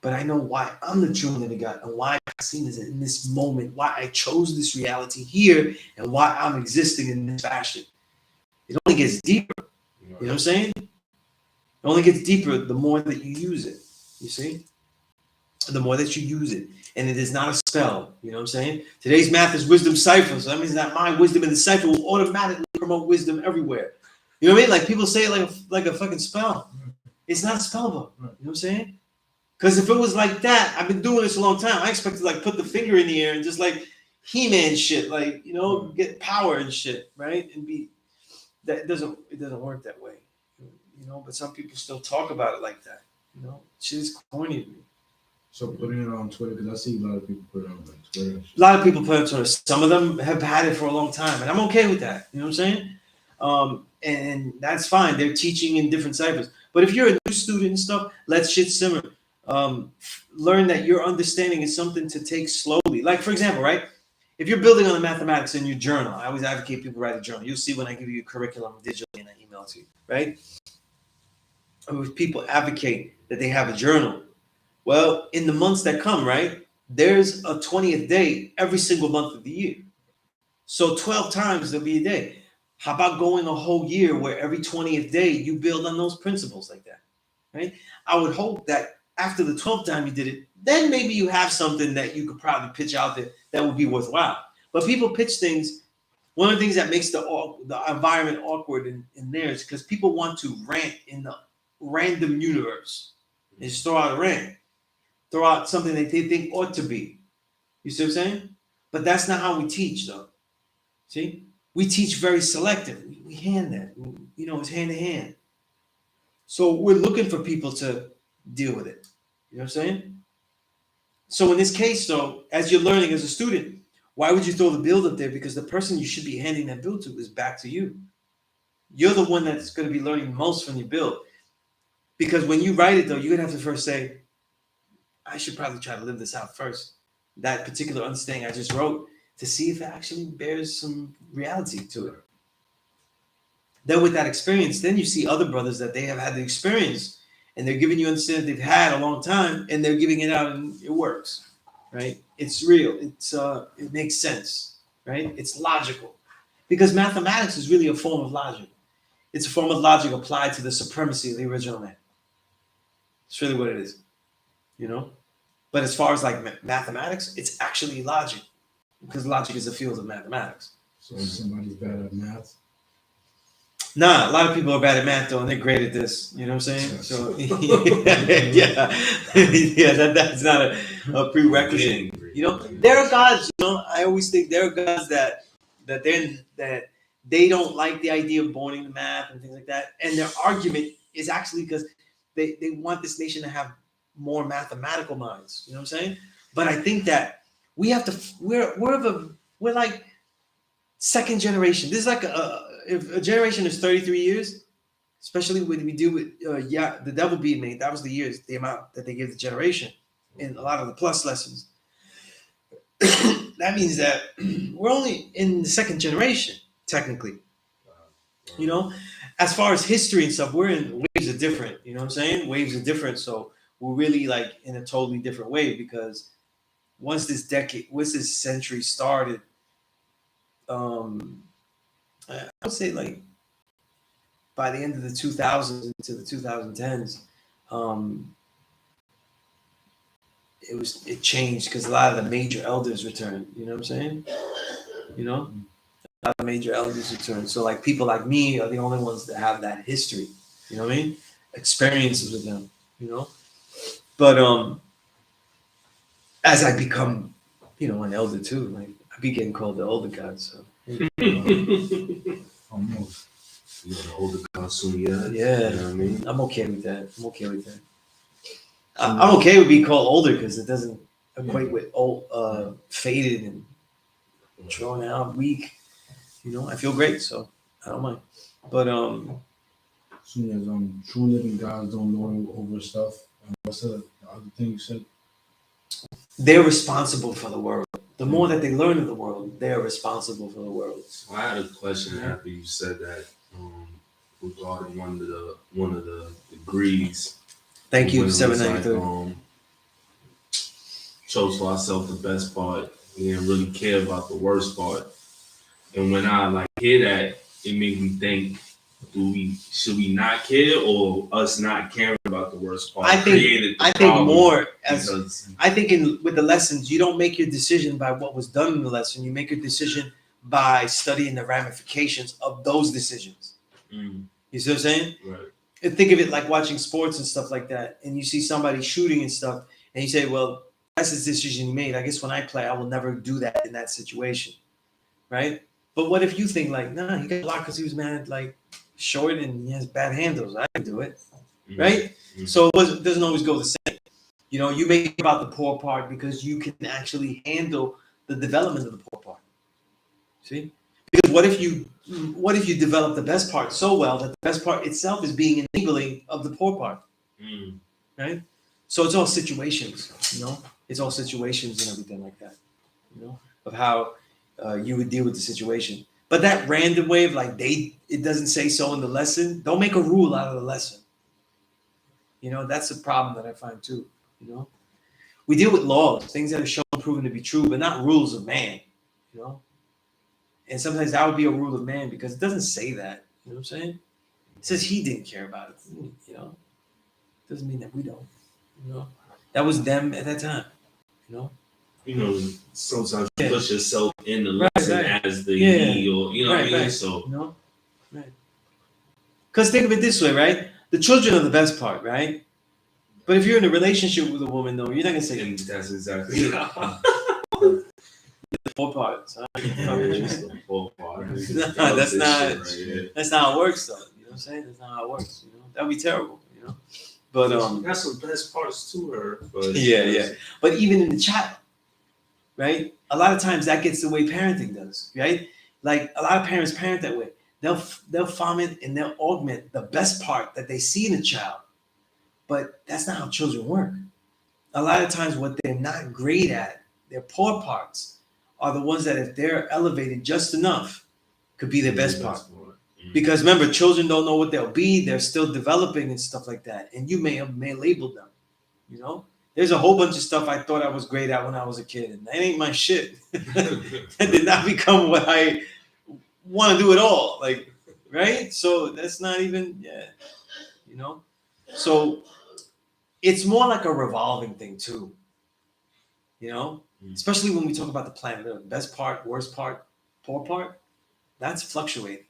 but I know why I'm the true and living God, and why I've seen this in this moment, why I chose this reality here, and why I'm existing in this fashion. It only gets deeper. You know what I'm saying? It only gets deeper the more that you use it. You see? The more that you use it. And it is not a spell. You know what I'm saying? Today's math is wisdom cipher. So that means that my wisdom in the cipher will automatically promote wisdom everywhere. You know what I mean? Like people say it like a fucking spell. It's not a spell book. You know what I'm saying? Because if it was like that, I've been doing this a long time. I expect to like put the finger in the air and just like He-Man shit, like, you know, get power and shit, right? And be that it doesn't work that way, you know. But some people still talk about it like that, you know. Shit is corny to me.
So putting it on Twitter, because I see a lot of people put it on Twitter.
A lot of people put it on Twitter. Some of them have had it for a long time, and I'm okay with that. You know what I'm saying? And that's fine. They're teaching in different ciphers. But if you're a new student and stuff, let shit simmer. Learn that your understanding is something to take slowly. Like, for example, right? If you're building on the mathematics in your journal, I always advocate people write a journal. You'll see when I give you a curriculum digitally and I email it to you, right? Or if people advocate that they have a journal, well, in the months that come, right, there's a 20th day every single month of the year. So 12 times there'll be a day. How about going a whole year where every 20th day you build on those principles like that, right? I would hope that after the 12th time you did it, then maybe you have something that you could probably pitch out there that would be worthwhile. But people pitch things. One of the things that makes the environment awkward in there is because people want to rant in the random universe. They just throw out a rant. Throw out something that they think ought to be. You see what I'm saying? But that's not how we teach, though. See? We teach very selective. We hand that. You know, it's hand to hand. So we're looking for people to deal with it. You know what I'm saying? So in this case, though, as you're learning as a student, why would you throw the build up there? Because the person you should be handing that build to is back to you. You're the one that's going to be learning most from your build. Because when you write it, though, you're going to have to first say, I should probably try to live this out first. That particular understanding I just wrote to see if it actually bears some reality to it. Then with that experience, then you see other brothers that they have had the experience and they're giving you understanding they've had a long time and they're giving it out and it works, right? It's real. It makes sense, right? It's logical. Because mathematics is really a form of logic. It's a form of logic applied to the supremacy of the original man. It's really what it is, you know? But as far as like mathematics, it's actually logic because logic is a field of mathematics.
So if somebody's bad at math?
Nah, a lot of people are bad at math though, and they're great at this. You know what I'm saying? So that's not a prerequisite. You know, there are gods. You know, I always think there are gods that they don't like the idea of boning the math and things like that, and their argument is actually because they want this nation to have more mathematical minds. You know what I'm saying? But I think that we have to. We're like second generation. This is like if a generation is 33 years, especially when we do with the devil being made. That was the years, the amount that they gave the generation in a lot of the plus lessons. That means that we're only in the second generation technically. You know, as far as history and stuff, we're in waves are different. You know what I'm saying? Waves are different. So we're really like in a totally different way because once this century started, I would say like by the end of the 2000s into the 2010s, it changed because a lot of the major elders returned. You know what I'm saying? You know, a lot of major elders returned. So like people like me are the only ones that have that history. You know what I mean? Experiences with them. You know, but as I become, you know, an elder too, like I be getting called the older god. So
Almost.
You know, the older god soon, yeah.
Yeah,
You know what I mean?
I'm okay with that. I'm okay with being called older because it doesn't equate with old, faded and drawn out, weak. You know, I feel great, so I don't mind. But
Soon as true living gods don't lord over stuff. What's the other thing you said?
they're responsible for the world. The more that they learn of the world, they're responsible for the world.
I had a question after you said that regarding one of the degrees.
Thank you,
When it was
793.
like, chose for ourselves the best part. We didn't really care about the worst part. And when I like hear that, it made me think: should we not care, or us not caring about the worst part?
I think more as I think with the lessons, you don't make your decision by what was done in the lesson. You make your decision by studying the ramifications of those decisions.
Mm.
You see what I'm saying?
Right.
And think of it like watching sports and stuff like that, and you see somebody shooting and stuff, and you say, well, that's his decision he made. I guess when I play, I will never do that in that situation, right? But what if you think like, nah, he got blocked because he was mad, like short and he has bad handles. I can do it, right? So it doesn't always go the same. You know, you make it about the poor part because you can actually handle the development of the poor part. See? Because what if you develop the best part so well that the best part itself is being enabling of the poor part, right? So it's all situations, you know. It's all situations and everything like that, you know, of how you would deal with the situation. But that random way of like it doesn't say so in the lesson. Don't make a rule out of the lesson. You know, that's a problem that I find too. You know, we deal with laws, things that are shown proven to be true, but not rules of man. You know. And sometimes that would be a rule of man because it doesn't say that. You know what I'm saying? It says he didn't care about it. You know? Doesn't mean that we don't. You know? That was them at that time. You know?
You know, sometimes you put yourself in the
Right,
lesson as the he or you know what I mean? So
you know? Right. Because think of it this way, right? The children are the best part, right? But if you're in a relationship with a woman though, you're not gonna say
that's exactly
the poor part. Huh?
the poor part.
That's not how it works though. You know what I'm saying? That's not how it works. You know, that'd be terrible, you know. But
that's some best parts to her. But
yeah. But even in the child, right? A lot of times that gets the way parenting does, right? Like a lot of parents parent that way. They'll foment and they'll augment the best part that they see in a child. But that's not how children work. A lot of times what they're not great at, their poor parts, are the ones that if they're elevated just enough, could be their best part. Because remember, children don't know what they'll be. They're still developing and stuff like that. And you may label them, you know? There's a whole bunch of stuff I thought I was great at when I was a kid. And that ain't my shit. That did not become what I want to do at all. Like, right? So that's not even, you know? So it's more like a revolving thing too, you know? Especially when we talk about the planet, the best part, worst part, poor part, that's fluctuating.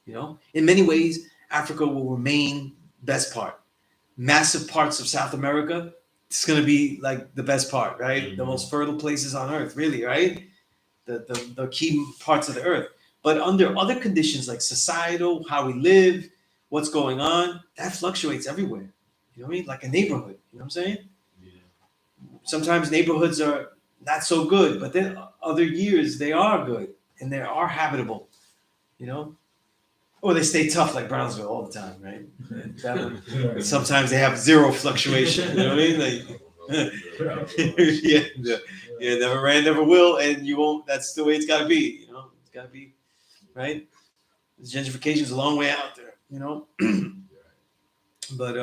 You know, in many ways, Africa will remain best part. Massive parts of South America, it's going to be like the best part, right? The most fertile places on earth, really, right? The key parts of the earth. But under other conditions like societal, how we live, what's going on, that fluctuates everywhere. You know what I mean? Like a neighborhood. You know what I'm saying? Sometimes neighborhoods are not so good, but then other years they are good and they are habitable, you know? Or they stay tough like Brownsville all the time, right? Sometimes they have zero fluctuation, you know what I mean? Like, never ran, never will, and you won't, that's the way it's gotta be, you know? It's gotta be, right? Gentrification is a long way out there, you know? But,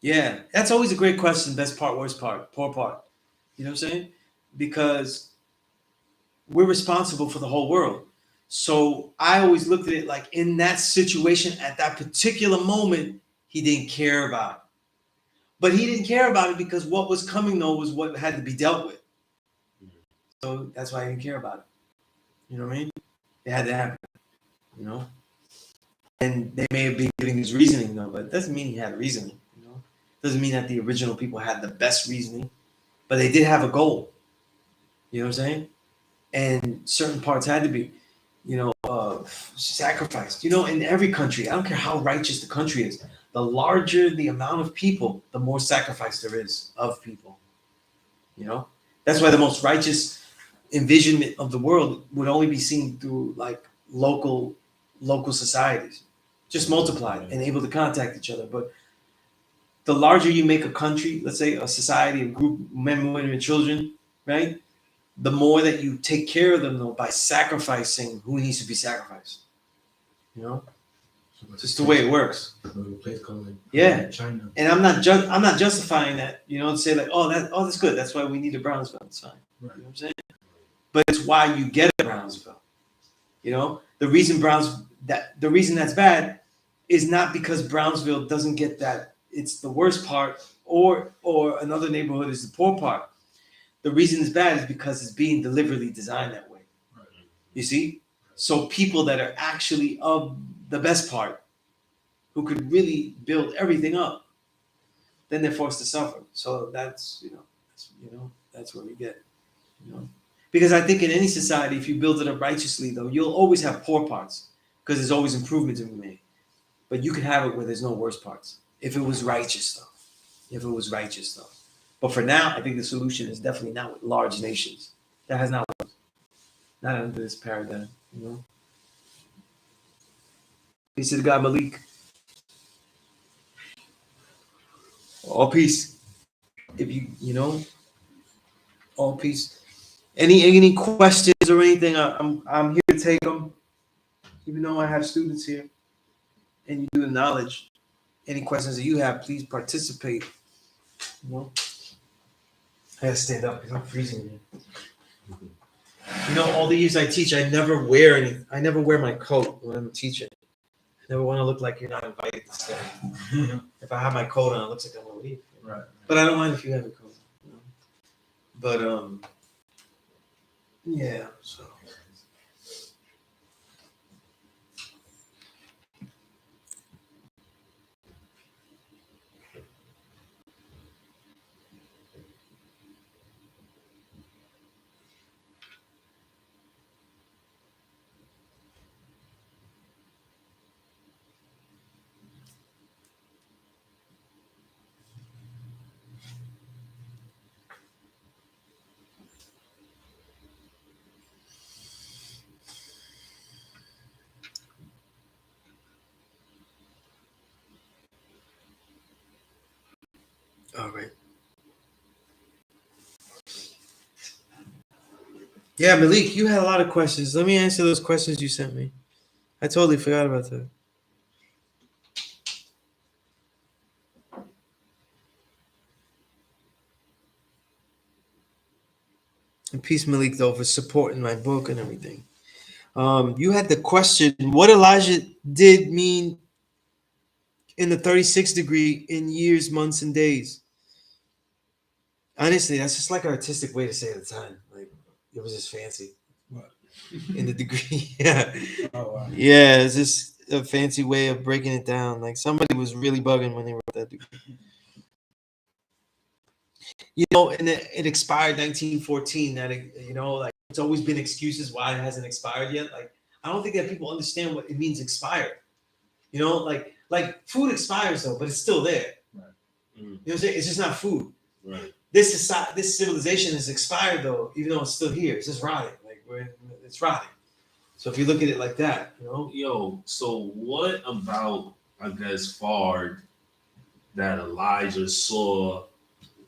yeah, that's always a great question. Best part, worst part, poor part. You know what I'm saying? Because we're responsible for the whole world. So I always looked at it like in that situation at that particular moment, he didn't care about it. But he didn't care about it because what was coming though was what had to be dealt with. So that's why he didn't care about it. You know what I mean? It had to happen, you know? And they may have been giving his reasoning though, but it doesn't mean he had reasoning. Doesn't mean that the original people had the best reasoning, but they did have a goal. You know what I'm saying? And certain parts had to be, you know, sacrificed. You know, in every country, I don't care how righteous the country is, the larger the amount of people, the more sacrifice there is of people. You know? That's why the most righteous envisionment of the world would only be seen through like local societies. Just multiplied and able to contact each other. But the larger you make a country, let's say a society, a group, men, women, and children, right? The more that you take care of them, though, by sacrificing who needs to be sacrificed. You know, it's just the way it works. Yeah, China. And I'm not justifying that. You know, to say like, that's good. That's why we need a Brownsville. It's fine. Right. You know what I'm saying? But it's why you get a Brownsville. You know, the reason that's bad is not because Brownsville doesn't get that. It's the worst part, or another neighborhood is the poor part. The reason it's bad is because it's being deliberately designed that way. You see? So people that are actually of the best part who could really build everything up, then they're forced to suffer. So that's that's where we get, because I think in any society, if you build it up righteously, though, you'll always have poor parts because there's always improvement to be made. But you could have it where there's no worse parts if it was righteous, though. But for now, I think the solution is definitely not with large nations. That has not worked. Not under this paradigm, Peace to the guy Malik. All peace. If all peace. Any questions or anything? I'm here to take them. Even though I have students here, and you do the knowledge. Any questions that you have, please participate. I gotta stand up because I'm freezing here. All the years I teach, I never wear my coat when I'm teaching. I never want to look like you're not invited to stay. If I have my coat on, it looks like I'm gonna leave.
Right.
But I don't mind if you have a coat. But yeah. So. All right. Yeah, Malik, you had a lot of questions. Let me answer those questions you sent me. I totally forgot about that. And peace, Malik, though, for supporting my book and everything. You had the question, what Elijah did mean in the 36th degree in years, months, and days. Honestly, that's just like an artistic way to say it at the time. Like, it was just fancy.
What?
In the degree. Yeah.
Oh, wow.
Yeah, it's just a fancy way of breaking it down. Like, somebody was really bugging when they wrote that degree. And it expired 1914. That like, it's always been excuses why it hasn't expired yet. Like, I don't think that people understand what it means expired. Like food expires though, but it's still there.
Right.
You know what I'm saying? It's just not food.
Right.
This civilization is expired though, even though it's still here. It's just rotting. Like it's rotting. So if you look at it like that,
Yo, so what about, I guess, Fard that Elijah saw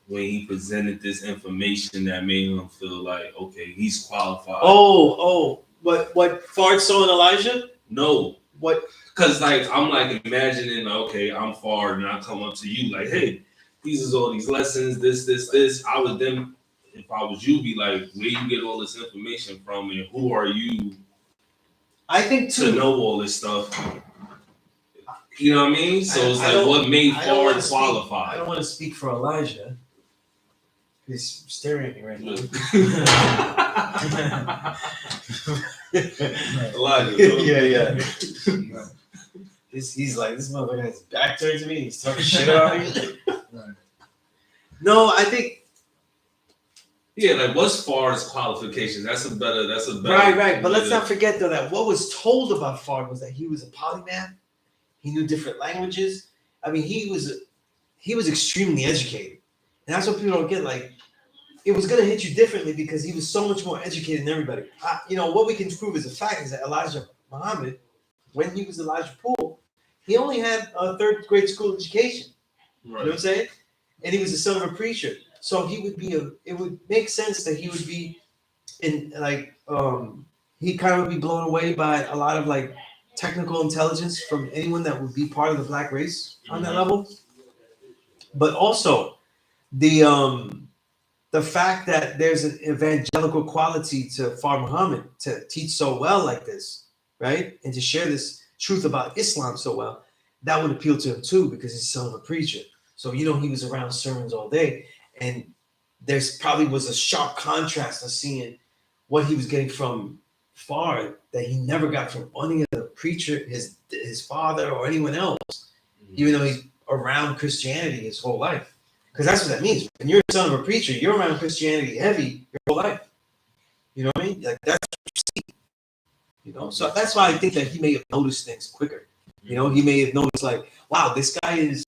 when he presented this information that made him feel like, okay, he's qualified?
What Fard saw in Elijah?
No.
What?
Because like I'm like imagining, okay, I'm Fard and I come up to you like, hey, these is all these lessons, this. I would then, if I was you, be like, where you get all this information from and who are you?
I think
to know all this stuff. You know what I mean? So it's like, what made Fard qualified?
I don't want to speak for Elijah. He's staring at me right now.
Elijah.
Yeah. He's like, this motherfucker has his back turned to me. He's talking shit about me.
Right.
No, I think.
Yeah, like what's Fard's qualifications? That's a better.
Right. But let's not forget though that what was told about Fard was that he was a polymath. He knew different languages. I mean, he was extremely educated, and that's what people don't get. Like, it was gonna hit you differently because he was so much more educated than everybody. What we can prove as a fact is that Elijah Muhammad, when he was Elijah Poole, he only had a third grade school education. Right. You know what I'm saying? And he was the son of a preacher. So he would be it would make sense that he would be he kind of would be blown away by a lot of like technical intelligence from anyone that would be part of the black race on that level. But also the fact that there's an evangelical quality to Fard Muhammad to teach so well like this, right? And to share this truth about Islam so well, that would appeal to him too because he's son of a preacher. So he was around sermons all day. And there's probably was a sharp contrast of seeing what he was getting from Fard that he never got from any other preacher, his father or anyone else. even though he's around Christianity his whole life. Because that's what that means. When you're a son of a preacher, you're around Christianity heavy your whole life. You know what I mean? Like that's what you see. You know, so that's why I think that he may have noticed things quicker. You know, he may have noticed like, wow, this guy is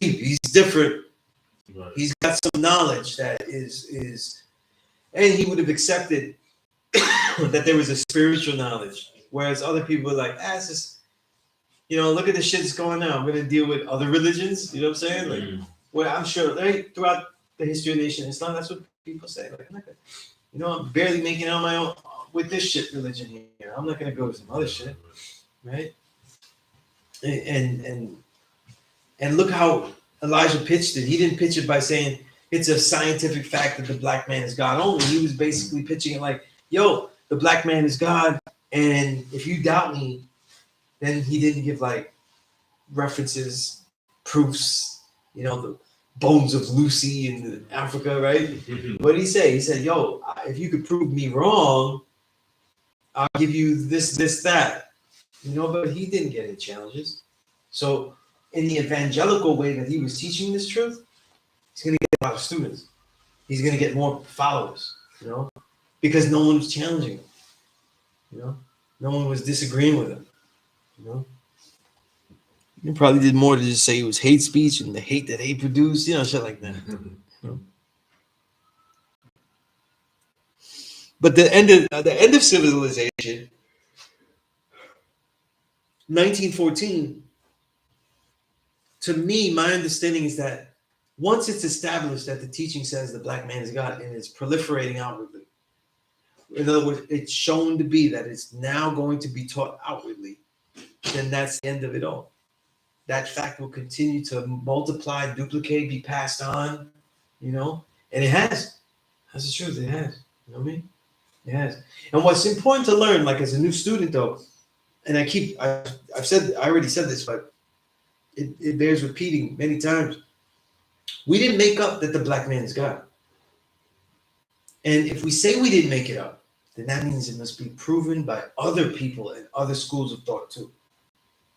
he's different.
Right.
He's got some knowledge that is, and he would have accepted that there was a spiritual knowledge, whereas other people are like, it's just, you know, look at the shit that's going on. I'm gonna deal with other religions. You know what I'm saying? Like, well, I'm sure throughout the history of the nation of Islam, that's what people say. Like, I'm not gonna, you know, I'm barely making it on my own with this shit religion here. I'm not gonna go to some other shit, right? And look how Elijah pitched it. He didn't pitch it by saying it's a scientific fact that the black man is God only. He was basically pitching it like, yo, the black man is God, and if you doubt me, then he didn't give like references, proofs, you know, the bones of Lucy in Africa, right? What did he say? He said, yo, if you could prove me wrong, I'll give you this, that. You know, but he didn't get any challenges. So in the evangelical way that he was teaching this truth, he's going to get a lot of students. He's going to get more followers, you know, because no one was challenging him. You know, no one was disagreeing with him. You know, he probably did more to just say it was hate speech and the hate that they produced, you know, shit like that. You know? But the end of civilization, 1914. To me, my understanding is that once it's established that the teaching says the black man is God and it's proliferating outwardly, in other words, it's shown to be that it's now going to be taught outwardly, then that's the end of it all. That fact will continue to multiply, duplicate, be passed on, you know, and it has. That's the truth. It has. You know what I mean? It has. And what's important to learn, like as a new student, though, and I already said this, but it bears repeating many times. We didn't make up that the black man is God. And if we say we didn't make it up, then that means it must be proven by other people and other schools of thought too.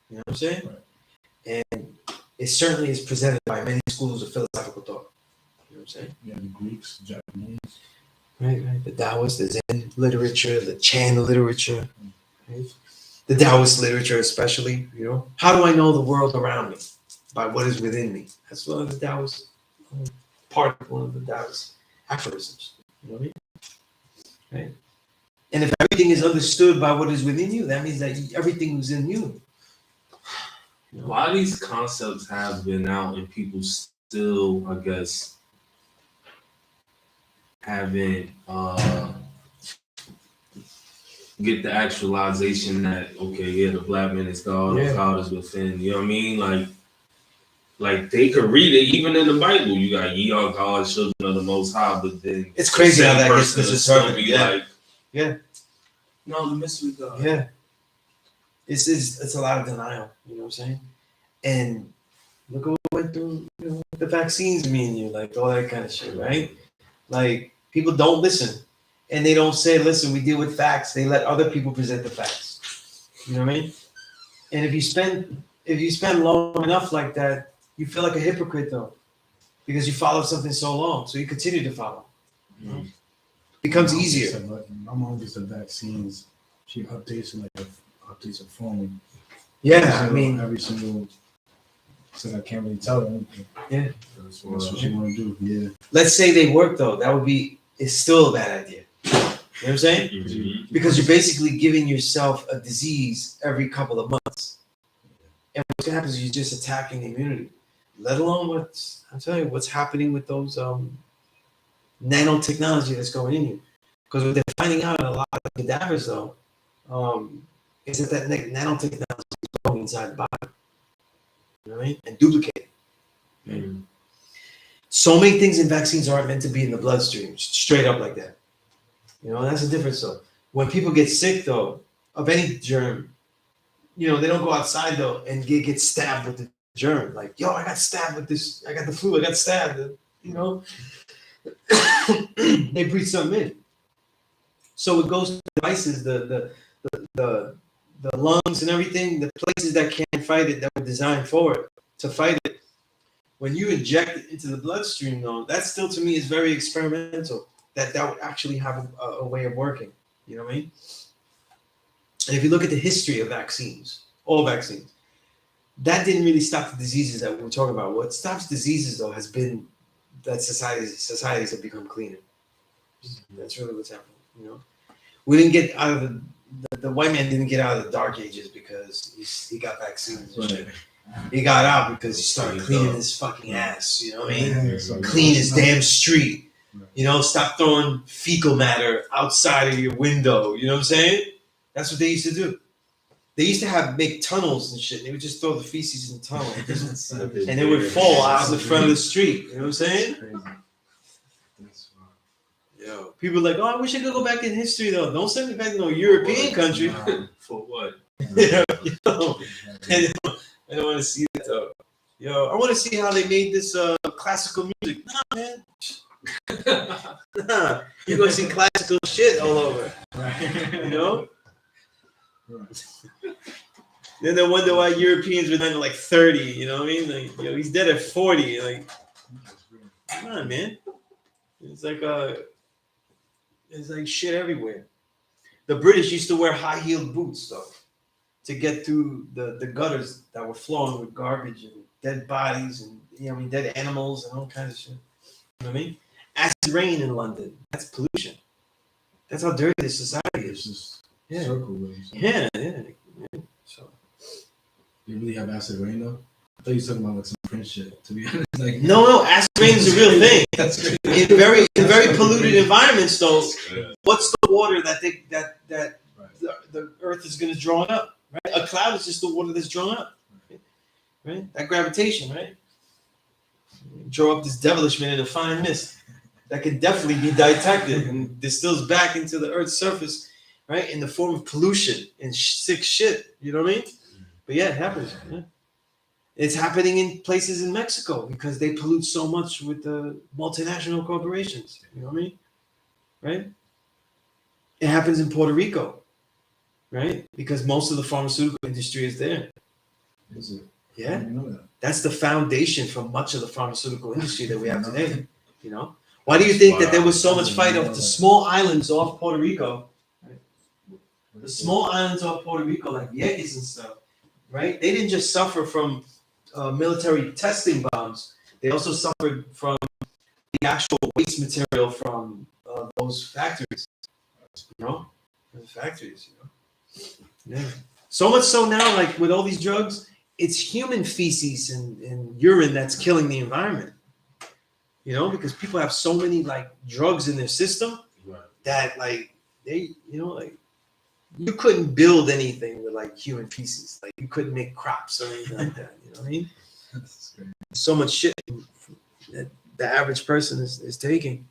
You know what I'm saying? Right. And it certainly is presented by many schools of philosophical thought. You know what I'm saying?
Yeah, the Greeks, Japanese.
Right. The Taoist, the Zen literature, the Chan literature, right? The Taoist literature especially, you know. How do I know the world around me? By what is within me. That's one of the Taoist, one of the Taoist aphorisms. You know what I mean? Right? And if everything is understood by what is within you, that means that everything was in you.
You know? Why these concepts have been out and people still, I guess, haven't get the actualization that, okay, yeah, the black man is God, God is within. You know what I mean? Like they could read it even in the Bible. You got ye are God's children of the Most High, but then
it's crazy how that gets
misinterpreted.
No, the mystery God. Yeah, it's a lot of denial. You know what I'm saying? And look what we went through. You know, the vaccines mean you like all that kind of shit, right? Like people don't listen, and they don't say, "Listen, we deal with facts." They let other people present the facts. You know what I mean? And if you spend long enough like that, you feel like a hypocrite though, because you followed something so long, so you continue to follow. You know? Becomes easier.
My mom gets the vaccines. She updates updates her phone.
Yeah,
every single. So I can't really tell her anything.
Yeah,
that's what she want to do. Yeah.
Let's say they work though. It's still a bad idea. You know what I'm saying? Mm-hmm. Because you're basically giving yourself a disease every couple of months. And what happens is you're just attacking the immunity. Let alone what's happening with those nanotechnology that's going in you. Because what they're finding out in a lot of cadavers though, is that nanotechnology is going inside the body. You know what I mean? And duplicate. Mm-hmm. So many things in vaccines aren't meant to be in the bloodstream, straight up like that. You know, that's the difference though. When people get sick though, of any germ, you know, they don't go outside though and get stabbed with the germ. Like, yo, I got stabbed with this, I got the flu, I got stabbed, you know. They breathe something in. So it goes to devices, the the lungs and everything, the places that can't fight it, that were designed for it to fight it. When you inject it into the bloodstream, though, that still to me is very experimental. That would actually have a way of working. You know what I mean? And if you look at the history of vaccines, all vaccines, that didn't really stop the diseases that we're talking about. What stops diseases, though, has been that societies have become cleaner. That's really what's happening. You know, we didn't get out of the white man didn't get out of the dark ages because he got vaccines and shit. He got out because he started cleaning his fucking ass. You know what I mean? Clean his damn street. You know, stop throwing fecal matter outside of your window. You know what I'm saying? That's what they used to do. They used to make tunnels and shit. They would just throw the feces in the tunnel, and it would fall out the front of the street. You know what I'm saying? Yo, people are like, oh, I wish I could go back in history though. Don't send me back to no European country.
For what?
Yo, I don't want to see that though. Yo, I want to see how they made this classical music. Nah, man. Nah, you're gonna see classical shit all over. You know? Then they wonder why Europeans were dying at like 30. You know what I mean? Like, yo, he's dead at 40. Like, come on, man. It's like shit everywhere. The British used to wear high-heeled boots though to get through the gutters that were flowing with garbage and dead bodies and dead animals and all kinds of shit. You know what I mean? Acid rain in London. That's pollution. That's how dirty this society is. Yeah. Yeah. So
you really have acid rain though? I thought you were talking about like some French shit. To be honest, like
no, acid rain is a real thing. In very polluted environments, though, what's the water that the earth is going to draw up? Right, a cloud is just the water that's drawn up. Right, that gravitation, right? Draw up this devilishment in a fine mist that can definitely be detected and distills back into the earth's surface, right, in the form of pollution and sick shit. You know what I mean? But yeah, it happens. Yeah. It's happening in places in Mexico because they pollute so much with the multinational corporations. You know what I mean? Right? It happens in Puerto Rico, right? Because most of the pharmaceutical industry is there.
Is it?
Yeah.
I didn't know that.
That's the foundation for much of the pharmaceutical industry that we have today. You know? Why do you think that there was so much fight off the small islands off Puerto Rico? Right? The small islands off Puerto Rico, like Vieques and stuff, right? They didn't just suffer from military testing bombs. They also suffered from the actual waste material from those factories. You know, those factories. You know, yeah. So much so now, like with all these drugs, it's human feces and urine that's killing the environment. You know, because people have so many like drugs in their system that like they, like you couldn't build anything with like human feces. Like you couldn't make crops or anything like that. You know what I mean? So much shit that the average person is taking.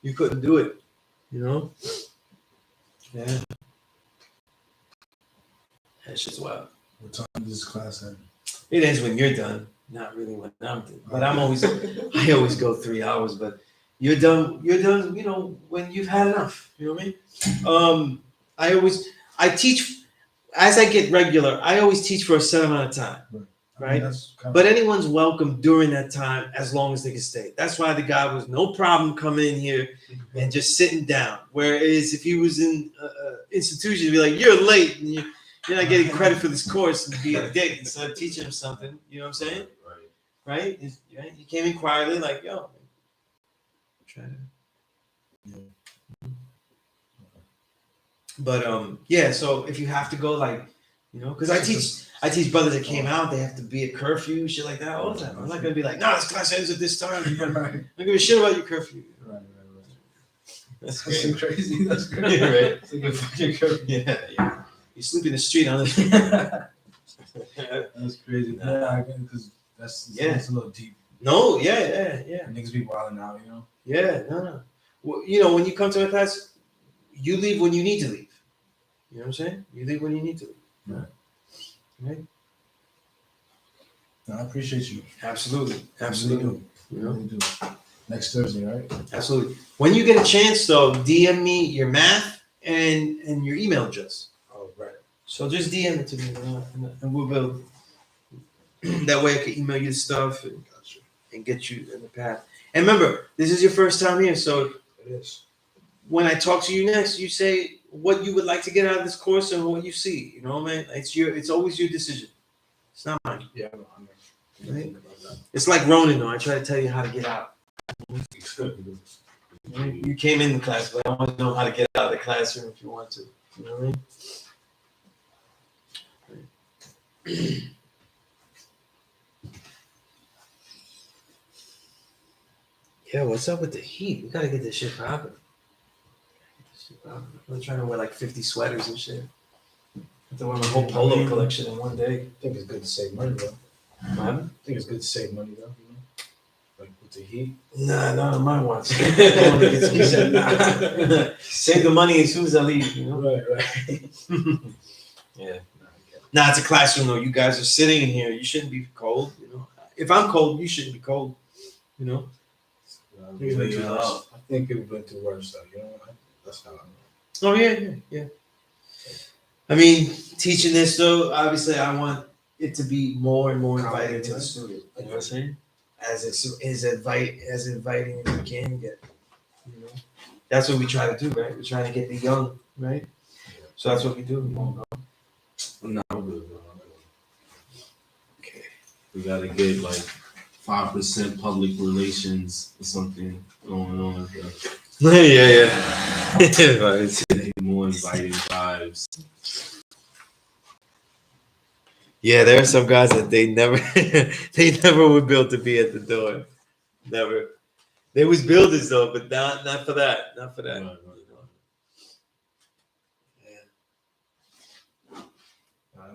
You couldn't do it. You know? Yeah. That shit's wild.
What time does this class end?
It ends when you're done. Not really when I'm done. But I always go 3 hours, but you're done, when you've had enough. You know what I mean? I teach as I get regular, I always teach for a set amount of time. Right? But anyone's welcome during that time as long as they can stay. That's why the guy was no problem coming in here and just sitting down. Whereas if he was in institution, he'd be like, you're late and you're not getting credit for this course and be a dick instead of teaching him something. You know what I'm saying? Right? He came in quietly like, yo, try to. Yeah. But yeah, so if you have to go, like, because I teach brothers that came out, they have to be at curfew, shit like that all the time. I'm not gonna be like, no, this class ends at this time. I'm not gonna give a shit about your curfew.
Right.
That's
crazy. That's crazy.
Yeah, right.
It's like a fucking curfew.
Yeah. You sleep in the street on the.
That's crazy. Yeah, because that's a little deep.
No, yeah.
Niggas be wilding out,
Yeah, no. Well, when you come to a class, you leave when you need to leave. You know what I'm saying? You leave when you need to leave. Right?
No, I appreciate you.
Absolutely.
Really do. Next Thursday, right?
Absolutely. When you get a chance, though, DM me your math and your email address.
Oh, right.
So just DM it to me, and we'll build. That way I can email you the stuff and get you in the path. And remember, this is your first time here, so
It is.
when I talk to you next, you say what you would like to get out of this course and what you see. You know, man, it's always your decision. It's not mine.
Yeah, I know.
Right.
Think about that.
It's like Ronan, though. I try to tell you how to get out. You came in the class, but I want to know how to get out of the classroom if you want to. You know what I mean? Yeah, what's up with the heat? We gotta get this shit popping. I'm trying to wear like 50 sweaters and shit. I have to wear my whole polo collection in one day.
I think it's good to save money, though.
What?
I think it's good to save money, though. You know, like with the heat.
Nah, none of mine wants. I want to get some shit. Nah. Save the money as soon as I leave, you know?
Right.
Yeah. Nah, it's a classroom though. You guys are sitting in here. You shouldn't be cold, you know. If I'm cold, you shouldn't be cold, you know.
I think it's been too worse. I think people been through worse, though. You know, that's how I know.
Oh yeah. I mean, teaching this though, obviously, I want it to be more and more inviting to the student. You know what I'm saying? As inviting as we can get. You know, that's what we try to do, right? We're trying to get the young, right? So that's what we do.
No, I'm good.
Okay.
We gotta get like 5% public relations or something going on.
Yeah.
More inviting vibes.
Yeah, there are some guys that they never were built to be at the door. Never. They was builders though, but not for that. Not for that.
Right.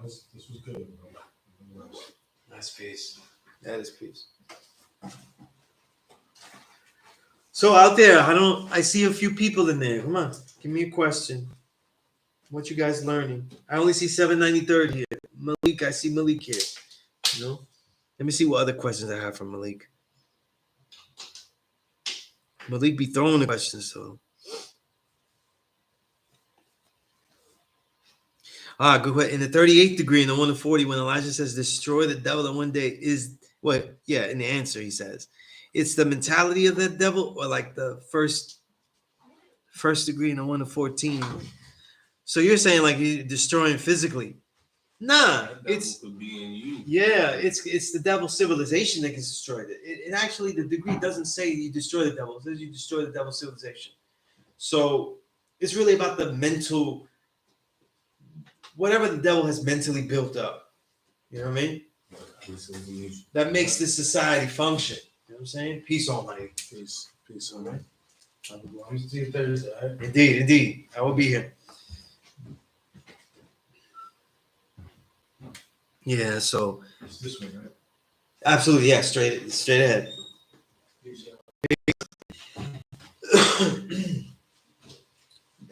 This was good.
That's peace. That is peace. So out there, I see a few people in there. Come on, give me a question. What you guys learning? I only see 793rd here. Malik, I see Malik here. You know? Let me see what other questions I have from Malik. Malik be throwing the questions, so. Good. In the 38th degree, in the 1 to 40, when Elijah says destroy the devil in one day, is what? Yeah, in the answer, he says. It's the mentality of the devil, or like the first degree in the 1 to 14. So you're saying like you're destroying physically. Nah, it's
could be in you.
Yeah, it's the devil's civilization that gets destroyed. It actually, the degree doesn't say you destroy the devil. It says you destroy the devil's civilization. So it's really about the mental, whatever the devil has mentally built up. You know what I mean? That makes this society function. You know what I'm saying? Peace, Almighty.
Peace, all right. I'm see you Thursday, all right?
Indeed. I will be here. Yeah, so
It's this one, right?
absolutely, yeah, straight ahead.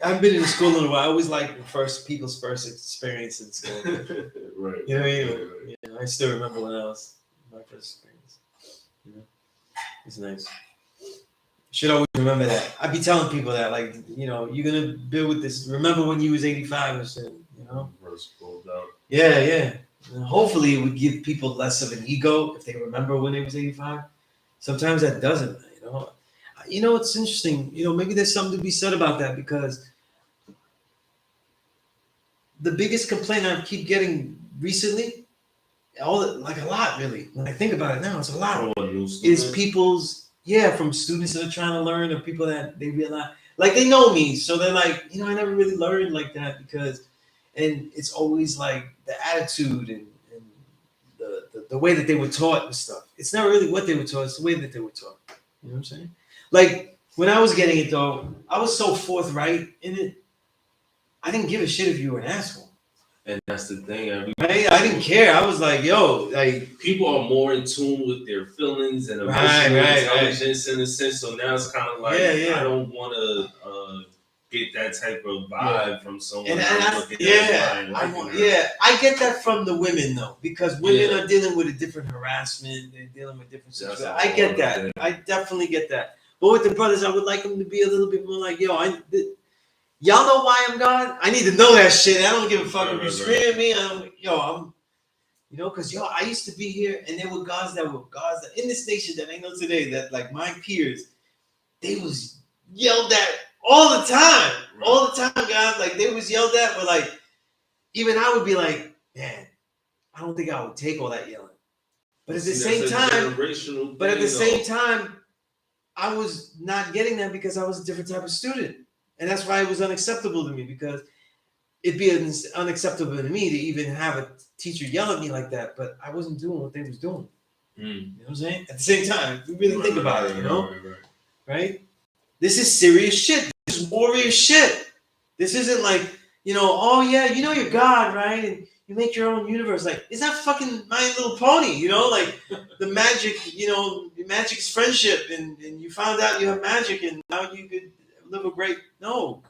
I've been in school in a while. I always like people's first experience in school.
Right.
You know what I mean? Yeah, I still remember when I was my first experience. You know, it's nice. Should always remember that. I be telling people that, like, you know, you're gonna build with this. Remember when you was 85 or something, you know?
First pulled out.
Yeah. And hopefully, it would give people less of an ego if they remember when they was 85. Sometimes that doesn't, you know. You know, it's interesting. You know, maybe there's something to be said about that, because the biggest complaint I keep getting recently, a lot really. When I think about it now, it's a lot. Is people's from students that are trying to learn, or people that they realize like they know me, so they're like, you know, I never really learned like that and it's always like the attitude and the way that they were taught and stuff. It's not really what they were taught; it's the way that they were taught. You know what I'm saying? Like when I was getting it though, I was so forthright in it. I didn't give a shit if you were an asshole.
And that's the thing.
I didn't care. I was like, yo, like
people are more in tune with their feelings and emotional intelligence in a sense. So now it's kind of like I don't want to get that type of vibe from someone.
I get that from the women though, because women are dealing with a different harassment. They're dealing with different situations. I get that. I definitely get that. But with the brothers, I would like them to be a little bit more like, yo, Y'all know why I'm God? I need to know that shit. I don't give a fuck if you scream at me. Because I used to be here, and there were gods that in this nation that I know today that like my peers, they was yelled at all the time, guys. Like they was yelled at, but like even I would be like, man, I don't think I would take all that yelling. But at the same time, I was not getting that because I was a different type of student, and that's why it was unacceptable to me because. It'd be unacceptable to me to even have a teacher yell at me like that, but I wasn't doing what they was doing. You know what I'm saying? At the same time, if you really think about it, right? This is serious shit. This is warrior shit. This isn't like, oh yeah, you're God, right? And you make your own universe. Like, it's not fucking My Little Pony, like the magic, magic is friendship, and you found out you have magic, and now you could live a great, no.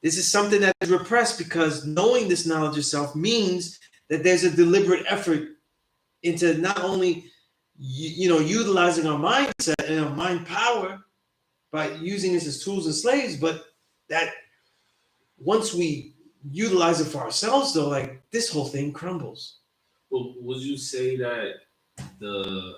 This is something that is repressed because knowing this knowledge of self means that there's a deliberate effort into not only, utilizing our mindset and our mind power by using this as tools and slaves, but that once we utilize it for ourselves, though, like this whole thing crumbles.
Well, would you say that the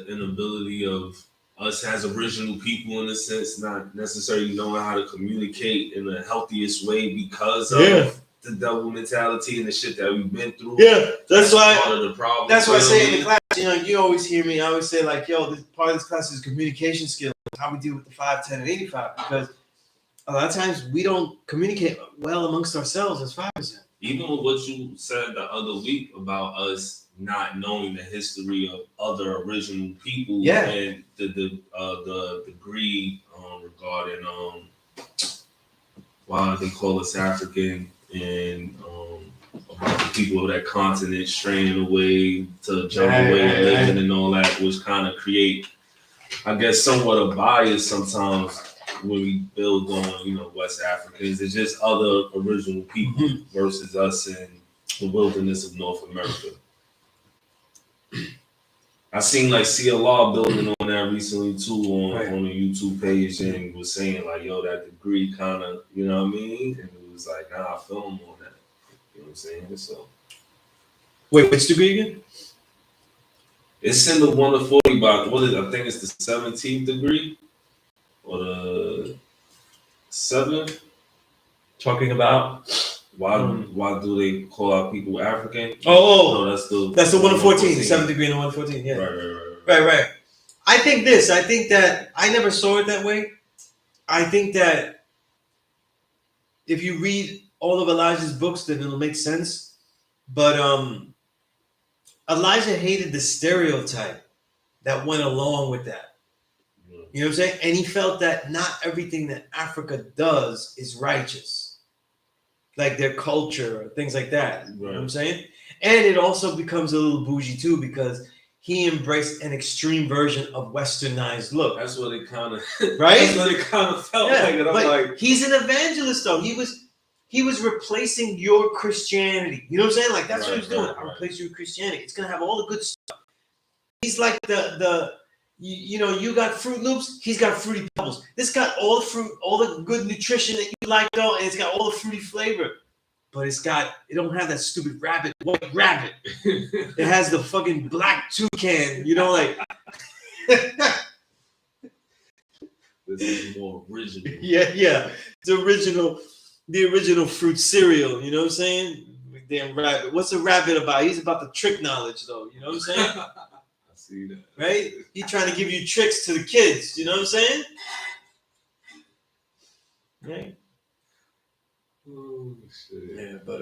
inability of us as original people, in a sense, not necessarily knowing how to communicate in the healthiest way because of the double mentality and the shit that we've been through.
Yeah, that's why
part of the problem.
That's why I say in the class, you always hear me. I always say like, part of this class is communication skills, how we deal with the 5, 10, and 85, because a lot of times we don't communicate well amongst ourselves as 5%.
Even with what you said the other week about us not knowing the history of other original people and the degree regarding why they call us African and about the people of that continent straying away to jungle way of living and all that, which kind of create, I guess, somewhat a bias sometimes when we build on, West Africans. It's just other original people versus us in the wilderness of North America. I seen like C Allah building on that recently too on the YouTube page and was saying like, that degree kind of, you know what I mean? And it was like, I feel him on that. You know what I'm saying? So,
wait, which degree again?
It's in the 1 to 40, but what is it? I think it's the 17th degree or the 7th.
Talking about
why do they call out people African?
No,
that's the
1 to 14, the 7th degree and the 1 to 14. Yeah, right. I think that I never saw it that way. I think that if you read all of Elijah's books, then it'll make sense. But Elijah hated the stereotype that went along with that. You know what I'm saying? And he felt that not everything that Africa does is righteous. Like their culture or things like that. You know what I'm saying? And it also becomes a little bougie too because he embraced an extreme version of westernized look.
That's what it kind of
right.
That's what it kind of felt like. And I'm like,
he's an evangelist though. He was replacing your Christianity. You know what I'm saying? Like that's what he was doing. I replace your Christianity. It's gonna have all the good stuff. He's like you got Fruit Loops. He's got Fruity Pebbles. This got all the fruit, all the good nutrition that you like though, and it's got all the fruity flavor. But it don't have that stupid white rabbit. It has the fucking black toucan, like.
This is more original.
Yeah. The original fruit cereal, you know what I'm saying? Damn rabbit. What's a rabbit about? He's about the trick knowledge though, you know what I'm saying?
I see that.
Right? He's trying to give you tricks to the kids, you know what I'm saying? Right.
Oh shit.
Yeah, but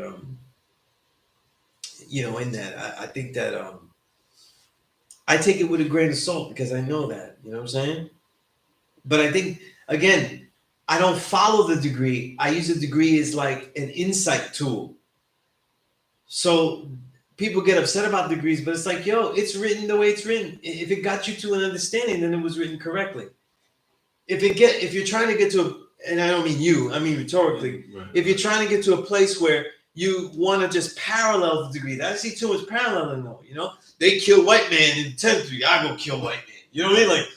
in that, I think that I take it with a grain of salt because I know that, you know what I'm saying? But I think again, I don't follow the degree. I use the degree as like an insight tool. So people get upset about degrees, but it's like, it's written the way it's written. If it got you to an understanding, then it was written correctly. If you're trying to get to and I don't mean you, I mean rhetorically. Right. If you're trying to get to a place where you want to just parallel the degree, I see too much paralleling though, They kill white man in 10th degree, I go kill white man. You know what I mean? Like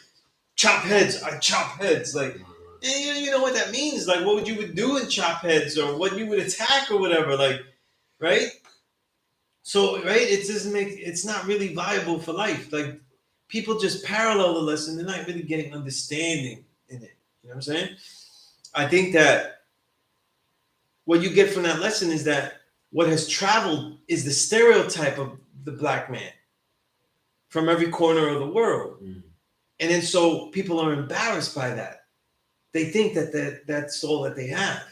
chop heads, I chop heads. Like And you know what that means? Like, what you would do in chop heads, or what you would attack, or whatever. Like, right? So, right? It doesn't make. It's not really viable for life. Like, people just parallel the lesson. They're not really getting understanding in it. You know what I'm saying? I think that what you get from that lesson is that what has traveled is the stereotype of the black man from every corner of the world. And then so people are embarrassed by that. They think that that's all that they have.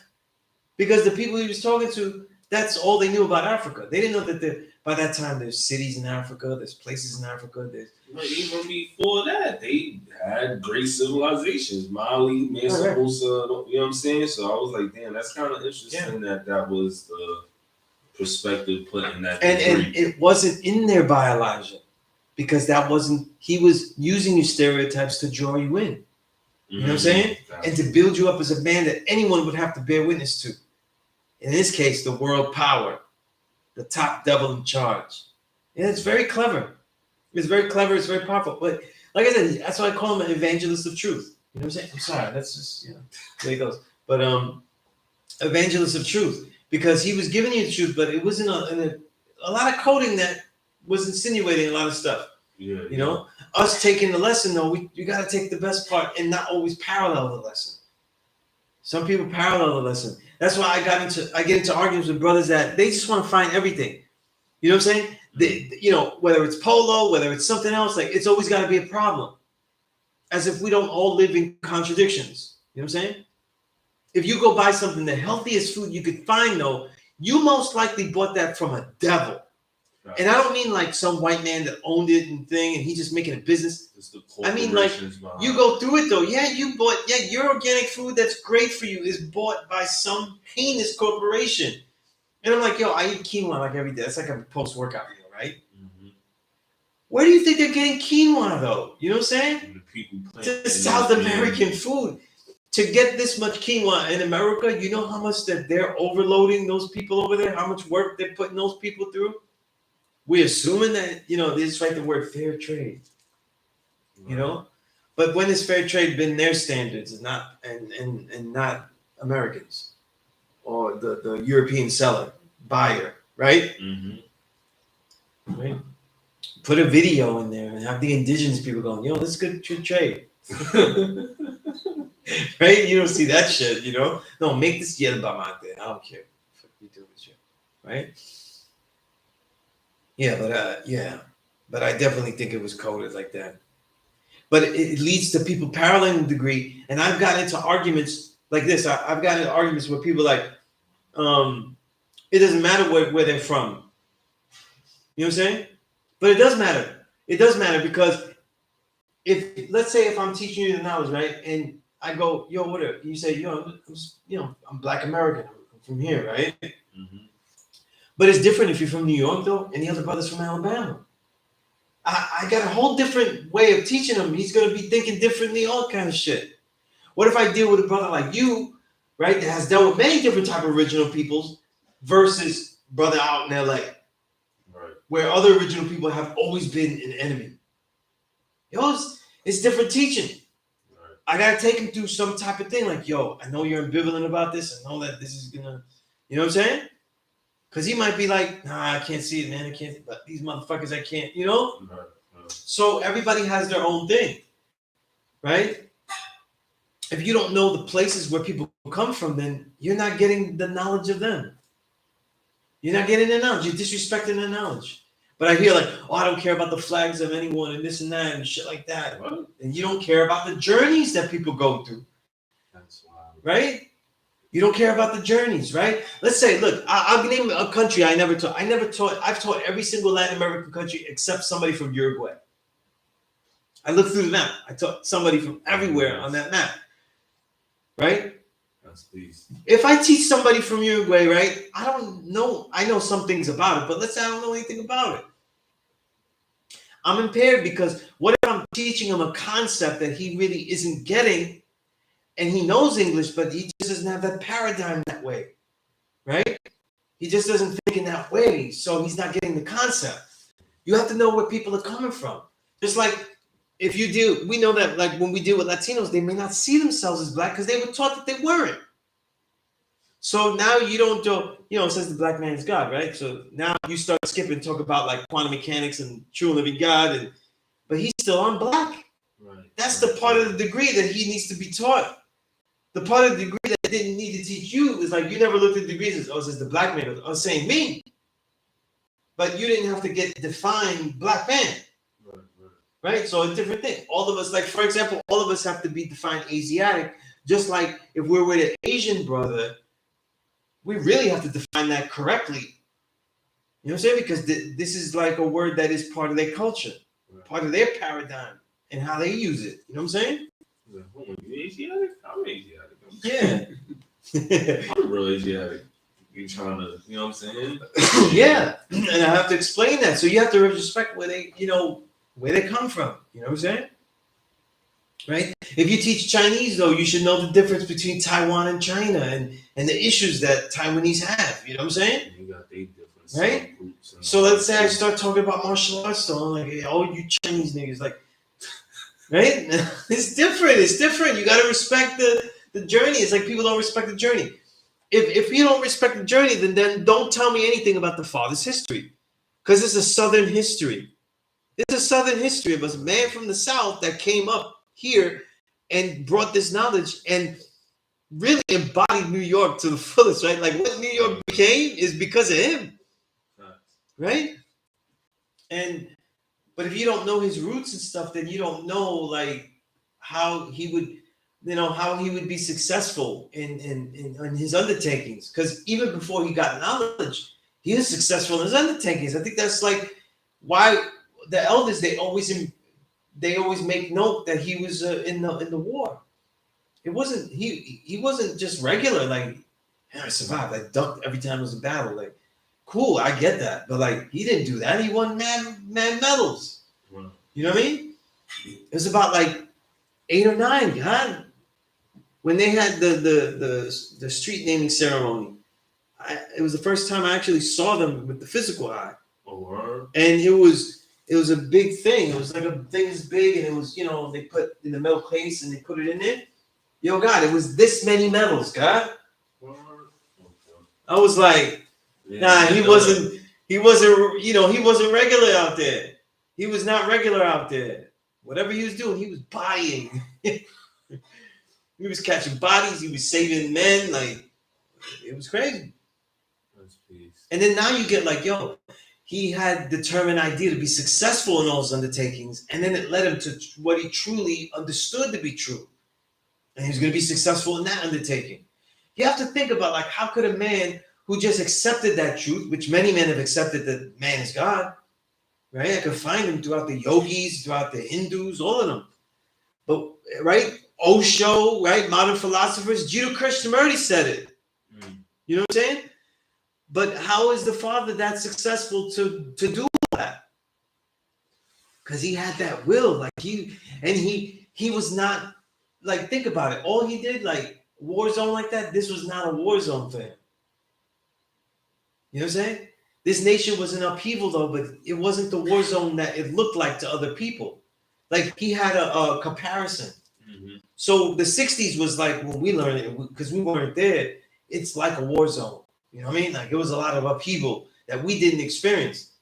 Because the people he was talking to, that's all they knew about Africa. They didn't know that by that time there's cities in Africa, there's places in Africa.
Even before that, they had great civilizations. Mali, Mansa Musa, you know what I'm saying? So I was like, damn, that's kind of interesting that was the perspective put in that.
And it wasn't in there by Elijah. Because that wasn't, he was using your stereotypes to draw you in. You know what I'm saying? And to build you up as a man that anyone would have to bear witness to. In this case, the world power, the top devil in charge. And it's very clever. It's very clever. It's very powerful. But like I said, that's why I call him an evangelist of truth. You know what I'm saying? I'm sorry. That's just, there he goes. But evangelist of truth. Because he was giving you the truth, but it was in a lot of coding that was insinuating a lot of stuff.
Yeah,
you know, us taking the lesson though, you got to take the best part and not always parallel the lesson. Some people parallel the lesson. That's why I get into arguments with brothers that they just want to find everything. You know what I'm saying? Whether it's polo, whether it's something else, like it's always got to be a problem. As if we don't all live in contradictions. You know what I'm saying? If you go buy something, the healthiest food you could find though, you most likely bought that from a devil. Right. And I don't mean like some white man that owned it and he's just making a business. I mean like you go through it though. Yeah, your organic food that's great for you is bought by some heinous corporation. And I'm like, yo, I eat quinoa like every day. That's like a post-workout meal, right? Mm-hmm. Where do you think they're getting quinoa though? You know what I'm saying? To South American food. To get this much quinoa in America, you know how much that they're overloading those people over there? How much work they're putting those people through? We're assuming that, they just write the word fair trade, but when has fair trade been their standards and not Americans or the European buyer, right? Mm-hmm. Right? Put a video in there and have the indigenous people going, this is good trade. Right? You don't see that shit, No, make this yerba mate. I don't care. What you do with you, right? Yeah, but I definitely think it was coded like that. But it leads to people paralleling the degree, and I've gotten into arguments like this. I've gotten into arguments where people like, it doesn't matter where they're from. You know what I'm saying? But it does matter. It does matter because let's say if I'm teaching you the knowledge, right, and I go, yo, what are you say, I'm Black American. I'm from here, right? Mm-hmm. But it's different if you're from New York, though, and the other brother's from Alabama. I got a whole different way of teaching him. He's going to be thinking differently, all kind of shit. What if I deal with a brother like you, right, that has dealt with many different type of original peoples versus brother out in L.A., right, where other original people have always been an enemy? It's different teaching. Right. I got to take him through some type of thing like, I know you're ambivalent about this. I know that this is going to, you know what I'm saying? Because he might be like, nah, I can't see it, man. I can't. But these motherfuckers, I can't, Right. So everybody has their own thing, right? If you don't know the places where people come from, then you're not getting the knowledge of them. You're not getting their knowledge. You're disrespecting their knowledge. But I hear like, I don't care about the flags of anyone and this and that and shit like that. What? And you don't care about the journeys that people go through. That's wild. Right? You don't care about the journeys, right? Let's say, look, I'll name a country I never taught. I've taught every single Latin American country except somebody from Uruguay. I looked through the map. I taught somebody from everywhere on that map, right? That's please. If I teach somebody from Uruguay, right, I don't know. I know some things about it, but let's say I don't know anything about it. I'm impaired because what if I'm teaching him a concept that he really isn't getting? And he knows English, but he just doesn't have that paradigm that way, right? He just doesn't think in that way, so he's not getting the concept. You have to know where people are coming from. Just like if you deal, we know that like when we deal with Latinos, they may not see themselves as black because they were taught that they weren't. So now you don't do, it says the black man is God, right? So now you start skipping, talk about like quantum mechanics and true and living God, but he's still on black.
Right.
That's the part of the degree that he needs to be taught. The part of the degree that didn't need to teach you is like you never looked at degrees as, it says the black man. I was saying me. But you didn't have to get defined black man. Right? So a different thing. All of us, like for example, all of us have to be defined Asiatic. Just like if we're with an Asian brother, we really have to define that correctly. You know what I'm saying? Because this is like a word that is part of their culture, part of their paradigm, and how they use it. You know what I'm saying?
You Asiatic? I'm Asiatic.
Yeah.
I'm real Asiatic. You trying to, you know what I'm saying?
Yeah. And I have to explain that. So you have to respect where they, where they come from. You know what I'm saying? Right? If you teach Chinese, though, you should know the difference between Taiwan and China and the issues that Taiwanese have. You know what I'm saying?
You got their different
right? So let's say I start talking about martial arts, so I'm like, hey, all you Chinese niggas, like, right? It's different. It's different. You got to respect the journey. It's like people don't respect the journey. If you don't respect the journey, then don't tell me anything about the father's history, because it's a Southern history. It's a Southern history of a man from the South that came up here and brought this knowledge and really embodied New York to the fullest, right? Like what New York became is because of him, right? But if you don't know his roots and stuff, then you don't know like how he would, how he would be successful in his undertakings. Because even before he got knowledge, he was successful in his undertakings. I think that's like why the elders they always make note that he was in the war. It wasn't he wasn't just regular like I survived. I ducked every time it was a battle. Like cool, I get that, but like he didn't do that. He won mad medals.
Wow.
You know what I mean? It was about like 8 or 9, God. When they had the street naming ceremony, it was the first time I actually saw them with the physical eye.
Oh, wow.
And it was a big thing. It was like a thing this big, and it was they put in the metal case and they put it in there. Yo, God, it was this many medals, God. I was like, nah, he wasn't he wasn't regular out there. He was not regular out there. Whatever he was doing, he was bodying. He was catching bodies. He was saving men. Like, it was crazy. And then now you get like, yo, he had determined idea to be successful in all his undertakings. And then it led him to what he truly understood to be true. And he was going to be successful in that undertaking. You have to think about like, how could a man who just accepted that truth, which many men have accepted that man is God, right? I could find him throughout the yogis, throughout the Hindus, all of them. But, right? Osho, right? Modern philosophers, Jiddu Krishnamurti said it. You know what I'm saying? But how is the father that successful to do that? Because he had that will. Like he was not, like, think about it. All he did, like, war zone like that, this was not a war zone for him. You know what I'm saying? This nation was in upheaval, though, but it wasn't the war zone that it looked like to other people. Like, he had a comparison.
Mm-hmm.
So the 60s was like, when we learned it, because we weren't there, it's like a war zone. You know what I mean? Like, it was a lot of upheaval that we didn't experience.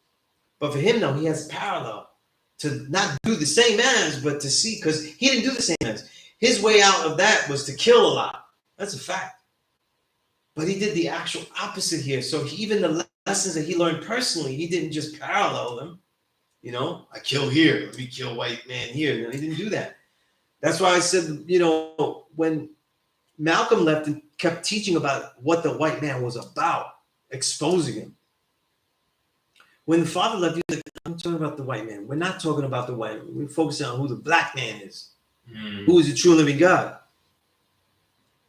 But for him, though, he has parallel to not do the same as, but to see, because he didn't do the same as. His way out of that was to kill a lot. That's a fact. But he did the actual opposite here. So even the lessons that he learned personally, he didn't just parallel them. I kill here. Let me kill white man here. No, he didn't do that. That's why I said, when Malcolm left and kept teaching about what the white man was about, exposing him. When the father left, he was like, I'm talking about the white man. We're not talking about the white man. We're focusing on who the black man is. Who is the true living God.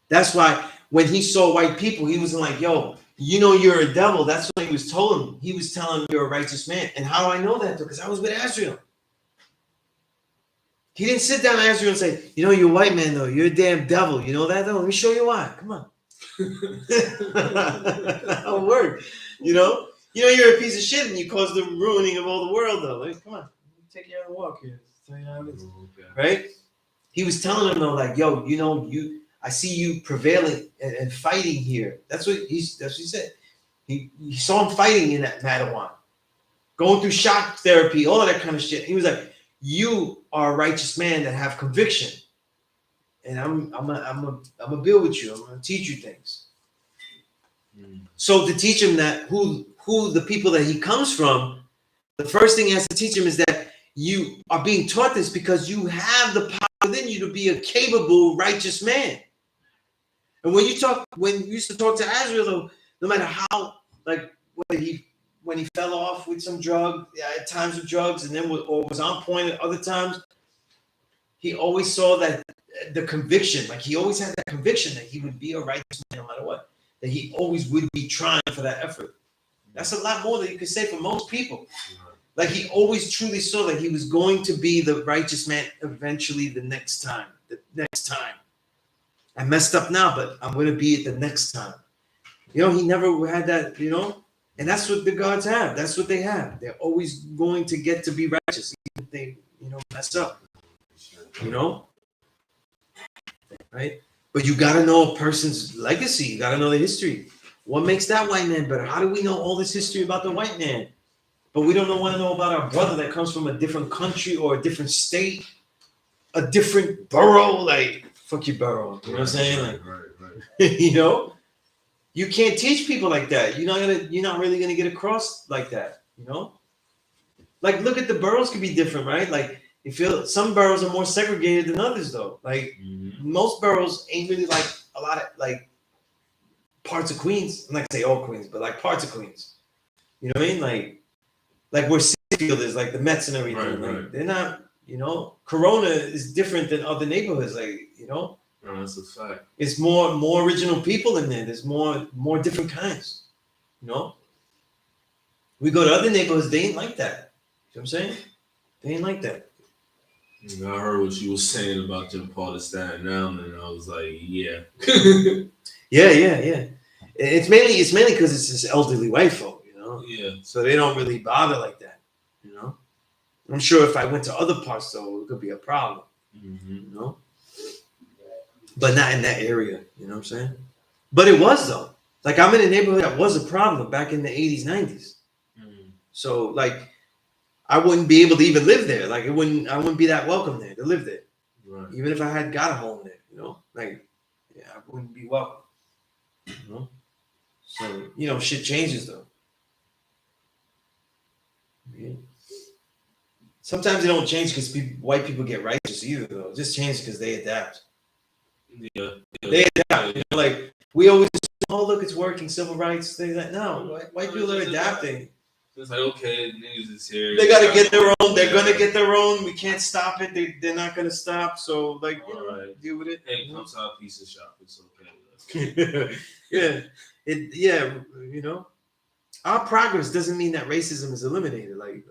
That's why when he saw white people, he wasn't like, yo, you're a devil. That's what he was told him. He was telling him you're a righteous man. And how do I know that? Because I was with Azrael. He didn't sit down with Azrael and say, you're a white man, though. You're a damn devil. You know that, though? Let me show you why. Come on. That'll work. You're a piece of shit and you caused the ruining of all the world, though. Like, come on. Take you on a walk here. tell you how it is.
Okay.
Right? He was telling him though, like, yo, I see you prevailing and fighting here. That's what he said. He saw him fighting in that Madawan, going through shock therapy, all of that kind of shit. He was like, you are a righteous man that have conviction. And I'm gonna build with you. I'm gonna teach you things. So to teach him that who the people that he comes from, the first thing he has to teach him is that you are being taught this because you have the power within you to be a capable, righteous man. And when you used to talk to Azrael, though, no matter how, like, when he fell off with some drug, at times with drugs, and then or was on point at other times, he always saw that the conviction, like he always had that conviction that he would be a righteous man no matter what, that he always would be trying for that effort. That's a lot more than you could say for most people. Like he always truly saw that he was going to be the righteous man eventually the next time. I messed up now, but I'm going to be it the next time. He never had that, and that's what the gods have. That's what they have. They're always going to get to be righteous, even if they, mess up, right? But you got to know a person's legacy. You got to know the history. What makes that white man better? How do we know all this history about the white man? But we don't want to know about our brother that comes from a different country or a different state, a different borough. Like, fuck your borough. You know what I'm saying? Right. You can't teach people like that. You're not really gonna get across like that. Like look at the boroughs could be different, right? Like you feel some boroughs are more segregated than others, though. Like most boroughs ain't really like a lot of like parts of Queens. I'm not gonna say all Queens, but like parts of Queens. You know what I mean? Like where Seafield is, like the Mets and everything. Like they're not. Corona is different than other neighborhoods. Like
No, that's a fact.
It's more original people in there. There's more different kinds. We go to other neighborhoods, they ain't like that. You know what I'm saying? They ain't like that.
I heard what you were saying about your part of Staten Island, and I was like, yeah.
yeah. It's mainly because it's this elderly white folk,
Yeah.
So they don't really bother like that, I'm sure if I went to other parts, though, it could be a problem, But not in that area, you know what I'm saying? But it was, though. Like, I'm in a neighborhood that was a problem back in the 80s, 90s. So, like, I wouldn't be able to even live there. Like, I wouldn't be that welcome there to live there.
Right.
Even if I had got a home there, Like, yeah, I wouldn't be welcome. So, shit changes, though. Yeah. Sometimes it don't change because white people get righteous either, though. It just changes because they adapt.
Yeah.
They adapt. Like we always, look, it's working, civil rights, things like no. White people are adapting.
It's like, okay, news is here.
They gotta get their own. They're gonna get their own. We can't stop it. They're not gonna stop. So deal with it.
Hey, comes out a piece of shop. It's okay.
Yeah. Our progress doesn't mean that racism is eliminated. Like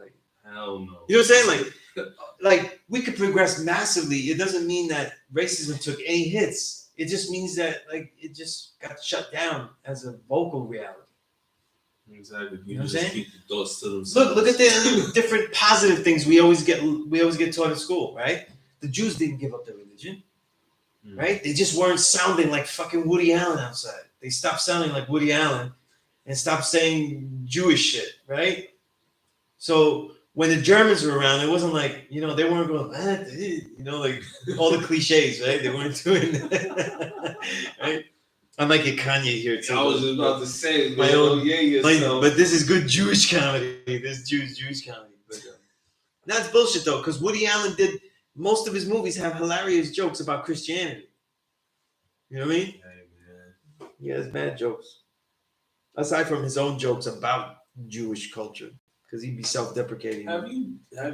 hell no.
You know what I'm saying? Like we could progress massively. It doesn't mean that racism took any hits. It just means that it just got shut down as a vocal reality.
Exactly.
You know what I'm saying?
Keep the thoughts to themselves.
Look at the different positive things we always get taught in school, right? The Jews didn't give up their religion, right? They just weren't sounding like fucking Woody Allen outside. They stopped sounding like Woody Allen and stopped saying Jewish shit, right? So when the Germans were around, it wasn't like, they weren't going, like all the cliches, right? They weren't doing that, right? I might get Kanye here too.
I was just about to say,
but this is good Jewish comedy. This Jewish comedy. But that's bullshit though, because Woody Allen did most of his movies have hilarious jokes about Christianity. You know what I mean?
Hey, man.
He has bad jokes. Aside from his own jokes about Jewish culture. Because he'd be self-deprecating.
Have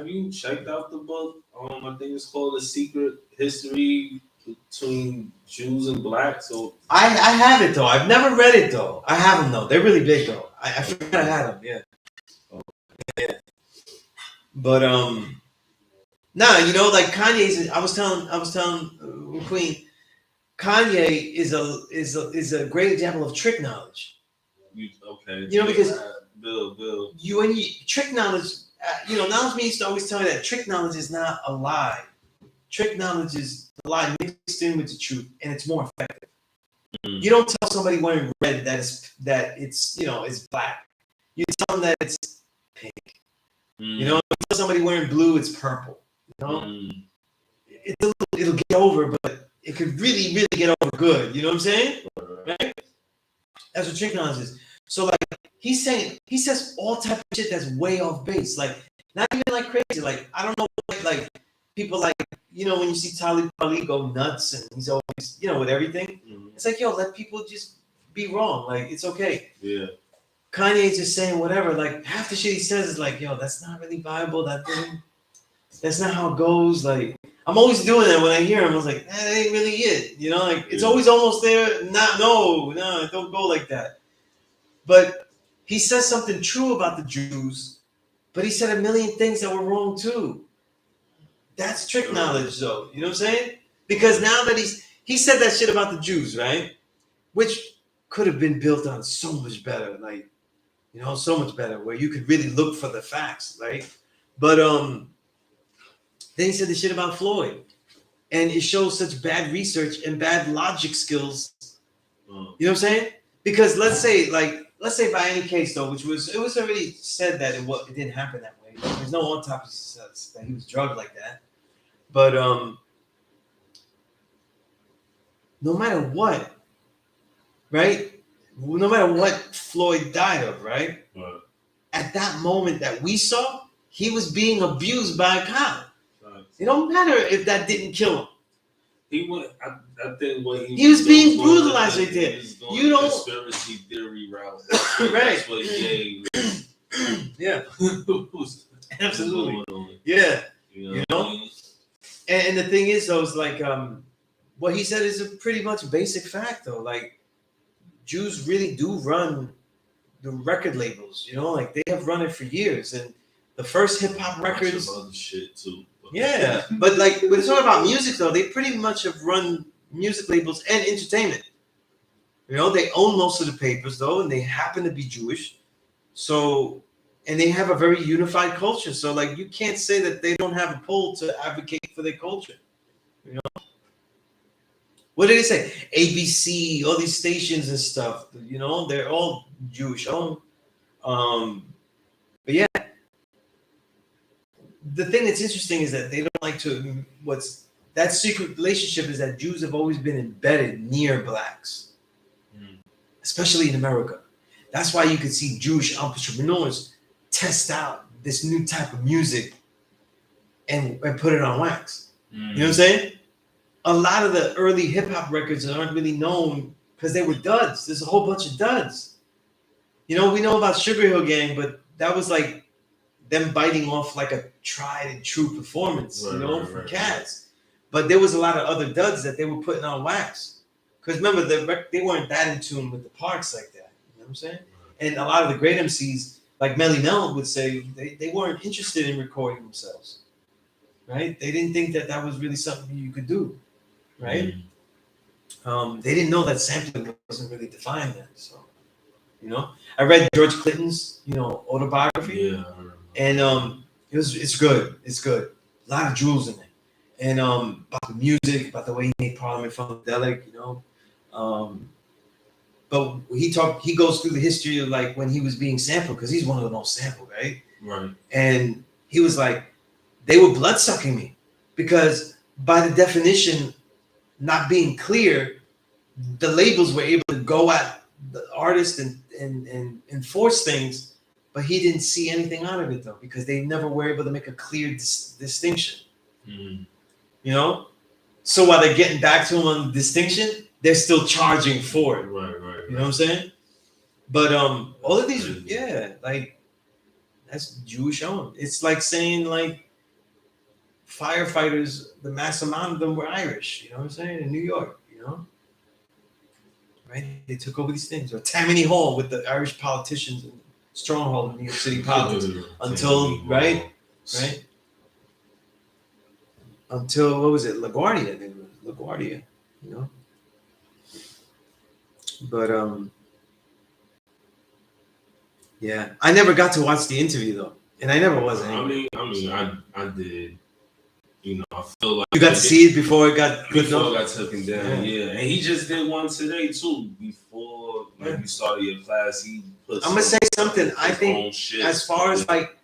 you checked out the book? I think it's called The Secret History Between Jews and Blacks. So
I have it though. I've never read it though. I have them though. They're really big though. I forgot I had them. Yeah.
Oh.
Yeah. But like Kanye's. I was telling Queen, Kanye is a great example of trick knowledge.
Okay.
Because
Bill.
Trick knowledge knowledge me used to always tell me that trick knowledge is not a lie. Trick knowledge is the lie mixed in with the truth, and it's more effective. You don't tell somebody wearing red that it's it's black. You tell them that it's pink. You tell somebody wearing blue, it's purple. It'll get over, but it could really, really get over good. You know what I'm saying? Right? That's what trick knowledge is. So like he says all type of shit that's way off base. Like not even like crazy. Like I don't know like people like when you see Talib Kweli go nuts and he's always with everything. It's like let people just be wrong. Like it's okay.
Yeah.
Kanye's just saying whatever. Like half the shit he says is like that's not really viable. That's not how it goes. Like I'm always doing that when I hear him. I was like, that ain't really it. Like it's always almost there. No, don't go like that. But he says something true about the Jews, but he said a million things that were wrong too. That's trick knowledge, though. You know what I'm saying? Because now that he said that shit about the Jews, right? Which could have been built on so much better, like so much better, where you could really look for the facts, right? But then he said the shit about Floyd, and it shows such bad research and bad logic skills. You know what I'm saying? Because let's say by any case though, it was already said that it didn't happen that way. There's no autopsy says that he was drugged like that. But no matter what, right? No matter what Floyd died of, right? At that moment that we saw, he was being abused by a cop. It don't matter if that didn't kill him.
I think what
he was being brutalized right there. You don't
conspiracy theory route,
right?
That's what Ye
yeah, absolutely. Yeah, And the thing is, though, is like what he said is a pretty much basic fact, though. Like Jews really do run the record labels. Like they have run it for years, and the first hip hop records.
Other shit too.
Yeah, but when it's all about music, though, they pretty much have run music labels and entertainment. They own most of the papers, though, and they happen to be Jewish. So, and they have a very unified culture. So, like, you can't say that they don't have a pull to advocate for their culture. What did they say? ABC, all these stations and stuff. They're all Jewish owned. But yeah. The thing that's interesting is that they don't like to. That secret relationship is that Jews have always been embedded near blacks, especially in America. That's why you could see Jewish entrepreneurs test out this new type of music and put it on wax. You know what I'm saying? A lot of the early hip hop records aren't really known because they were duds. There's a whole bunch of duds. We know about Sugar Hill Gang, but that was like them biting off like a tried and true performance, from cats. But there was a lot of other duds that they were putting on wax. Because remember, they weren't that in tune with the parts like that. You know what I'm saying? And a lot of the great MCs, like Melly Mel would say, they weren't interested in recording themselves. Right? They didn't think that was really something you could do. Right? They didn't know that sampling wasn't really defined then. So, I read George Clinton's, autobiography.
Yeah.
And it's good. It's good. A lot of jewels in it. And about the music, about the way he made Parliament funkadelic, but he goes through the history of like when he was being sampled, because he's one of the most sampled, right?
Right.
And he was like, they were blood sucking me because by the definition, not being clear, the labels were able to go at the artist and enforce things. But he didn't see anything out of it, though, because they never were able to make a clear distinction. So while they're getting back to him on the distinction, they're still charging for it.
Right.
You know what I'm saying? But all of these, like that's Jewish owned. It's like saying like firefighters, the mass amount of them were Irish. You know what I'm saying? In New York, right? They took over these things. Or Tammany Hall with the Irish politicians. Stronghold in New York City politics until until what was it, LaGuardia? I think it was LaGuardia, But yeah, I never got to watch the interview though. And I never was anyway.
I did. You know, I feel like
You got to see it before it got good
before
enough?
it got taken down. Yeah. And he just did one today too. Before like you started your class, he put.
I'm gonna say something. I think as far as like.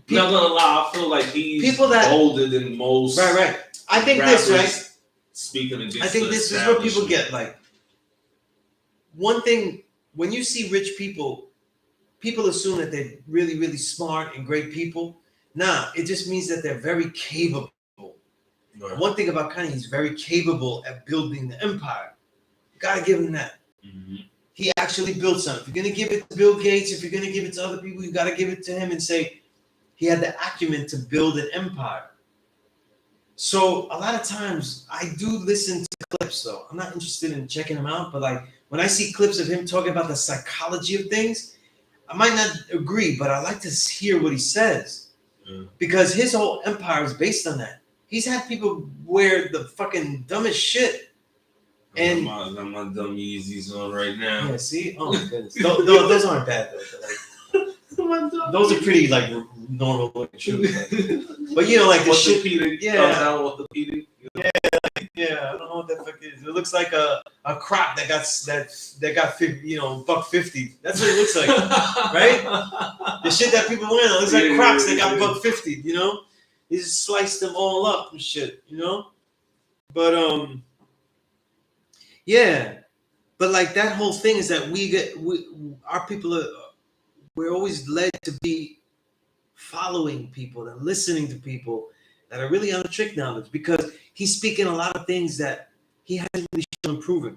Not gonna lie, I feel like he's bolder than most.
Right. I think this, right?
Speaking against
I think this is where people get like. One thing, when you see rich people, people assume that they're really, really smart and great people. Nah, it just means that they're very capable. Right. One thing about Kanye, he's very capable at building the empire. You gotta give him that. Mm-hmm. He actually built something. If you're gonna give it to Bill Gates, if you're gonna give it to other people, you gotta give it to him and say he had the acumen to build an empire. So a lot of times I do listen to clips though. I'm not interested in checking them out, but like when I see clips of him talking about the psychology of things, I might not agree, but I like to hear what he says. Because his whole empire is based on that. He's had people wear the fucking dumbest shit. And
I got my dumb Yeezys on right now.
Yeah, see? Oh my goodness. Those aren't bad though. Like, those are pretty like normal looking shoes. But you know, like the shit. Yeah, orthopedic. Yeah, I don't know what that fuck is. It looks like a crop that got $1.50. That's what it looks like, right? The shit that people wear looks like crops that got $1.50. You know, he just sliced them all up and shit. You know, but yeah, but like that whole thing is that our people we're always led to be following people and listening to people that are really on the trick knowledge, because he's speaking a lot of things that he hasn't really shown proven.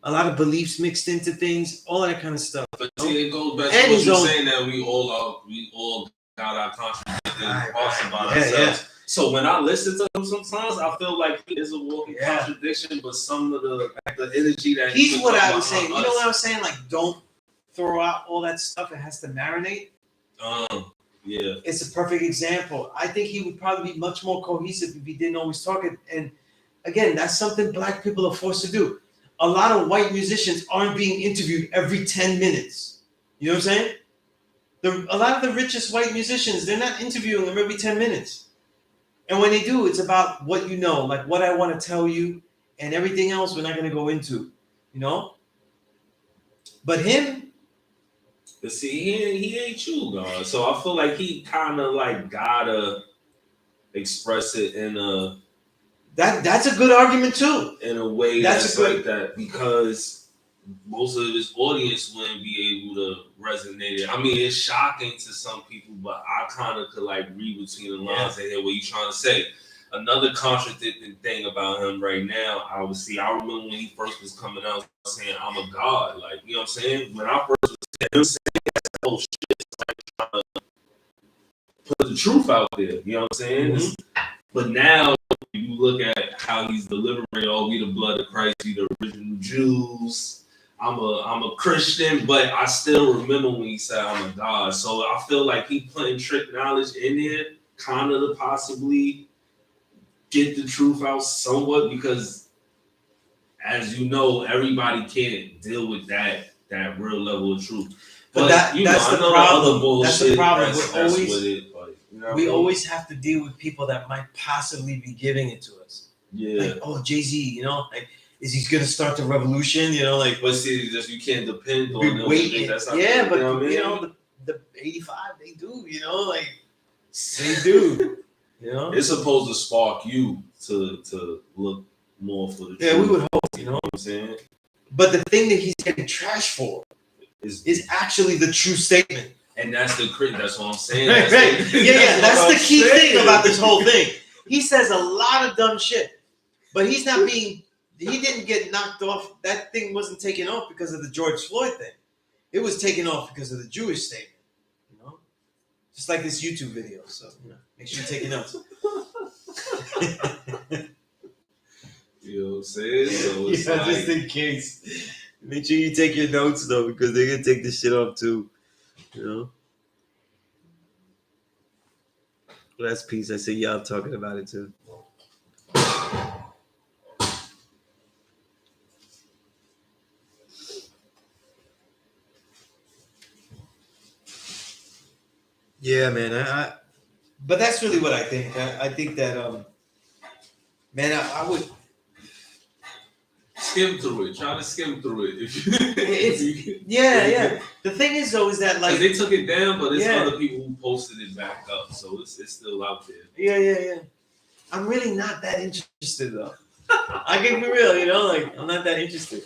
A lot of beliefs mixed into things, all that kind of stuff.
But see, it goes back to what you're saying, that we all got our contradicting parts about ourselves. Yeah. So when I listen to him sometimes, I feel like he is a walking contradiction, but some of the energy that
he's what I was saying. You know what I was saying? Like, don't throw out all that stuff. It has to marinate.
Yeah.
It's a perfect example. I think he would probably be much more cohesive if he didn't always talk it. And again, that's something black people are forced to do. A lot of white musicians aren't being interviewed every 10 minutes. You know what I'm saying? A lot of the richest white musicians, they're not interviewing them every 10 minutes. And when they do, it's about what you know, like what I want to tell you, and everything else we're not going to go into, you know? But him,
but see, he ain't you, God. So I feel like he kind of like gotta express it in a
that's a good argument too.
In a way that's like that, because most of his audience wouldn't be able to resonate it. I mean, it's shocking to some people, but I kind of could like read between the lines and hear what he's trying to say. Another contradicting thing about him right now, I remember when he first was coming out saying, "I'm a god," like, you know what I'm saying? When I first was him saying that whole shit, like trying to put the truth out there, you know what I'm saying? Mm-hmm. But now you look at how he's delivering, "Oh, we the blood of Christ, we the original Jews. I'm a Christian," but I still remember when he said, "I'm a god." So I feel like he putting trick knowledge in there, kind of to possibly get the truth out somewhat, because as you know, everybody can't deal with that real level of truth. But that's the problem. That's the problem. We always have to deal with people that might possibly be giving it to us. Yeah.
Like, oh, Jay-Z, you know, like, is he going to start the revolution? You know, like,
but see, just you can't depend on them.
Yeah, but you know, the 85, they do. You know, like they do. You know,
it's supposed to spark you to look more for the truth.
Yeah, we would hope. You know what
I'm saying?
But the thing that he's getting trash for is actually the true statement.
And that's what I'm saying.
Right. That's the key thing about this whole thing. He says a lot of dumb shit, but he didn't get knocked off. That thing wasn't taken off because of the George Floyd thing. It was taken off because of the Jewish statement. You know, just like this YouTube video. So, you know, make sure you take your notes.
You know what I'm saying? So it's like,
just in case. Make sure you take your notes though, because they're gonna take this shit off too. You know. Last piece, I see y'all talking about it too. Yeah, man. But that's really what I think. I think that man, I would.
Skim through it. Try to skim through it.
Yeah. The thing is though, is that like
they took it down, but there's
Yeah.
other people who posted it back up, so it's still out there.
Yeah. I'm really not that interested though. I can be real, you know, like I'm not that interested.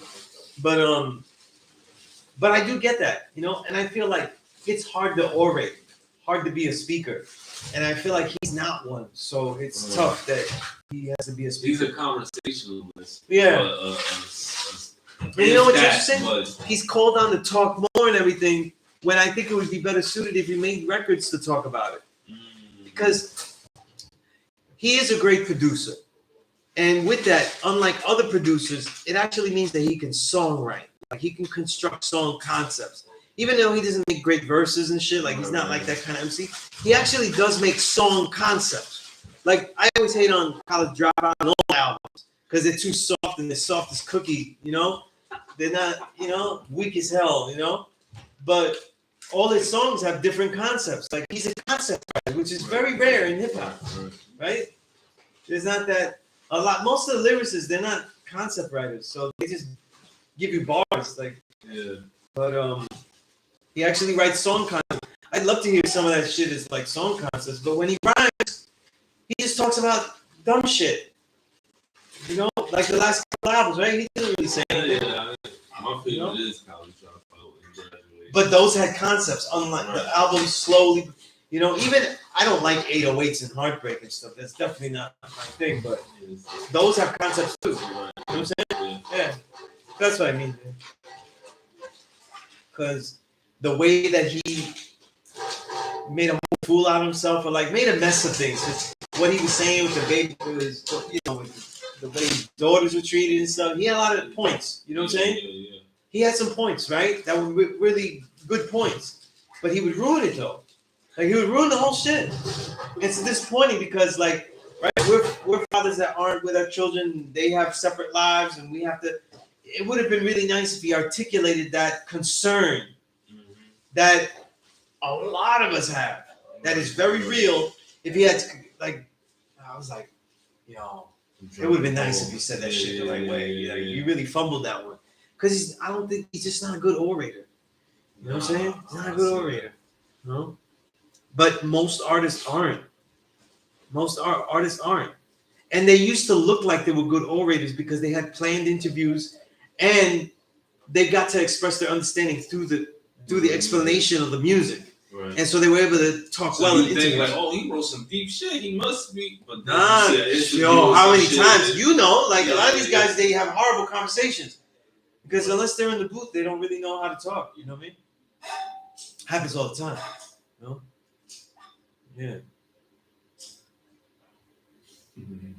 But I do get that, you know, and I feel like it's hard to orate, hard to be a speaker. And I feel like he's not one. So it's tough that he has to be a speaker.
He's a conversationalist.
Yeah. And you know what's interesting?
But
he's called on to talk more and everything when I think it would be better suited if he made records to talk about it. Because he is a great producer. And with that, unlike other producers, it actually means that he can songwrite. Like he can construct song concepts. Even though he doesn't make great verses and shit, like he's not like that kind of MC, he actually does make song concepts. Like I always hate on College Dropout and all albums because they're too soft and they're soft as cookie, you know? They're not, you know, weak as hell, you know? But all his songs have different concepts. Like he's a concept writer, which is very rare in hip hop, right? There's not that a lot. Most of the lyricists, they're not concept writers, so they just give you bars, like.
yeah.
But he actually writes song concepts. I'd love to hear some of that shit as like song concepts, but when he rhymes, he just talks about dumb shit. You know, like the last couple albums, right? He didn't really say anything.
Yeah. My favorite is College Dropout and Graduation.
But those had concepts, unlike the albums slowly. You know, even I don't like 808s and Heartbreak and stuff. That's definitely not my thing. But those have concepts too. You know what I'm saying? Yeah, that's what I mean. Because the way that he made a fool out of himself, or like made a mess of things. Just what he was saying with the baby, was, you know, with the way his daughters were treated and stuff. He had a lot of points. You know what I'm saying?
Yeah.
He had some points, right? That were really good points. But he would ruin it though. Like he would ruin the whole shit. It's disappointing because, like, right, we're fathers that aren't with our children. They have separate lives, and we have to. It would have been really nice if he articulated that concern that a lot of us have. That is very real. If he had, to, like, I was like, you know, it would have been nice if he said that shit the right way. Like, you really fumbled that one. Because I don't think he's just not a good orator. You know what I'm saying? He's not a good orator. No. But most artists aren't. Most artists aren't. And they used to look like they were good orators because they had planned interviews and they got to express their understanding through the explanation of the music. Right. And so they were able to talk
so
well in
interviews.
interviews.
Like, oh, he wrote some deep shit. He must be. But
Yo, how many times? You know, like a lot of these guys, they have horrible conversations. Because unless they're in the booth, they don't really know how to talk. You know what I mean? Happens all the time. You know? Yeah. Mm-hmm.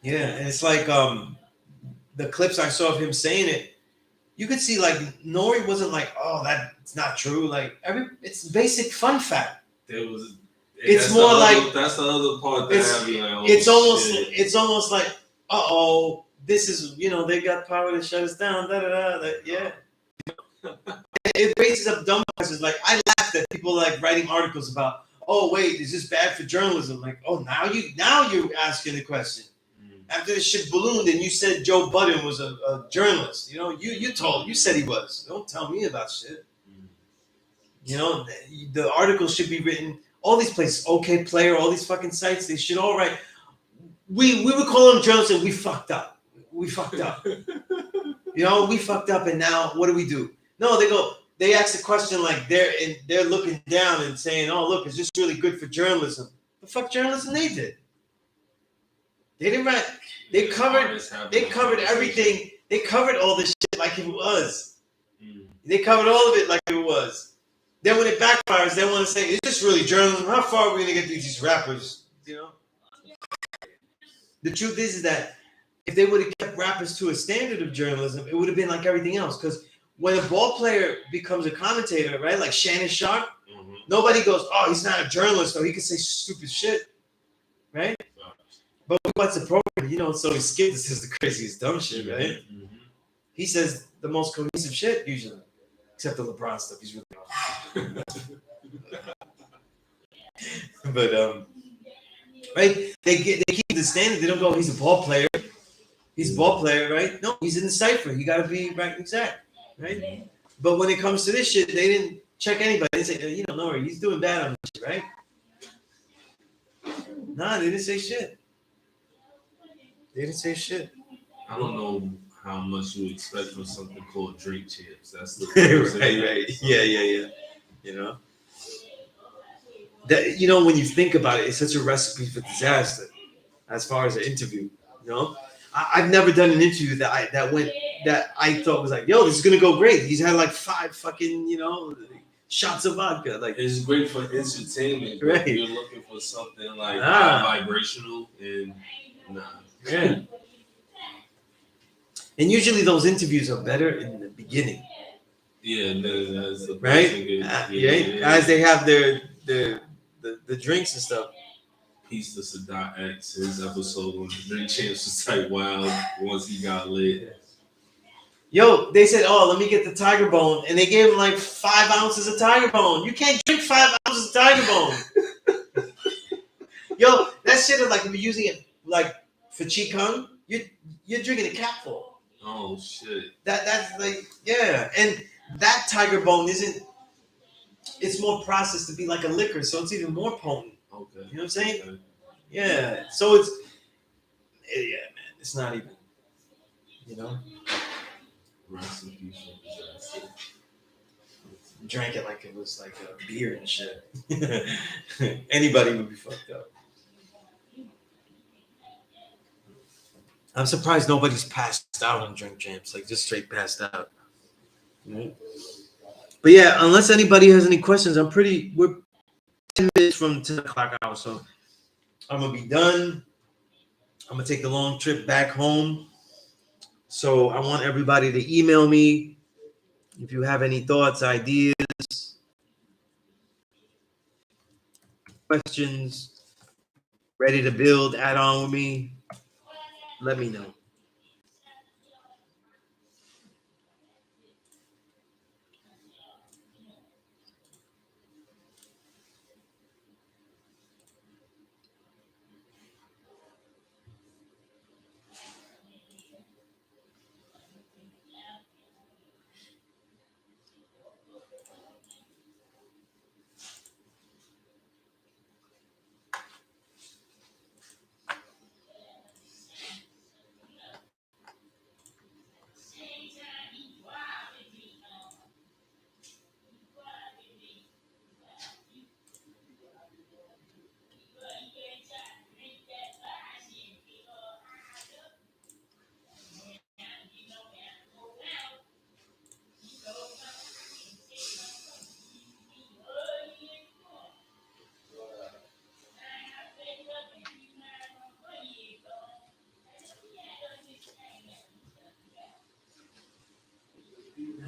Yeah, and it's like the clips I saw of him saying it, you could see like Nori wasn't like, oh, that's not true. Like it's basic fun fact. It's more like
that's the other part that like,
it's almost like, uh-oh, this is, you know, they got power to shut us down. Yeah. It raises up dumb questions. Like I laughed at people like writing articles about, oh wait, is this bad for journalism? Like, oh, now you're asking the question. After the shit ballooned and you said Joe Budden was a journalist, you know, you said he was. Don't tell me about shit. You know, the article should be written. All these places, OK Player, all these fucking sites, they should all write. We would call them journalists and we fucked up. We fucked up. You know, we fucked up, and now what do we do? No, they ask the question like they're looking down and saying, oh, look, is this really good for journalism? The fuck journalism they did. They didn't write. They covered everything. They covered all this shit like it was. They covered all of it like it was. Then when it backfires, they want to say, is this really journalism? How far are we going to get these rappers? You know? The truth is that if they would have kept rappers to a standard of journalism, it would have been like everything else. Because when a ball player becomes a commentator, right, like Shannon Sharp, nobody goes, oh, he's not a journalist, so he can say stupid shit, right? But what's the program? You know, so his kid says the craziest dumb shit, right? He says the most cohesive shit usually, except the LeBron stuff. He's really But right? They keep the standard. They don't go, he's a ball player. He's a ball player, right? No, he's in the cipher. You got to be right and exact, right? But when it comes to this shit, they didn't check anybody. They say, no worry, he's doing bad on this shit, right? Nah, they didn't say shit. They didn't say shit.
I don't know how much you expect from something called Drink Champs. That's the
right. Yeah. That when you think about it, it's such a recipe for disaster. As far as an interview, I've never done an interview that I thought was like, yo, this is gonna go great. He's had like 5 fucking shots of vodka. Like,
it's great for entertainment.
Right.
You're looking for something like high vibrational and
Yeah. And usually those interviews are better in the beginning.
Yeah, as the
right. As they have the drinks and stuff.
Peace to Sadat X. His episode when the Drink Champs was type wild once he got lit.
Yo, they said, oh, let me get the tiger bone. And they gave him like 5 ounces of tiger bone. You can't drink 5 ounces of tiger bone. Yo, that shit is like if you're using it like for Qigong, you're drinking a capful.
Oh shit.
That's like, yeah. And that tiger bone it's more processed to be like a liquor, so it's even more potent.
Okay.
You know what I'm saying?
Okay.
Yeah. So man, it's not even,
Recipe for disaster.
Drank it like it was like a beer and shit. Anybody would be fucked up. I'm surprised nobody's passed out on Drink Champs, like just straight passed out. Right? But yeah, unless anybody has any questions, we're 10 minutes from 10 o'clock hour, so I'm gonna be done. I'm gonna take the long trip back home. So I want everybody to email me if you have any thoughts, ideas, questions, ready to build, add on with me. Let me know.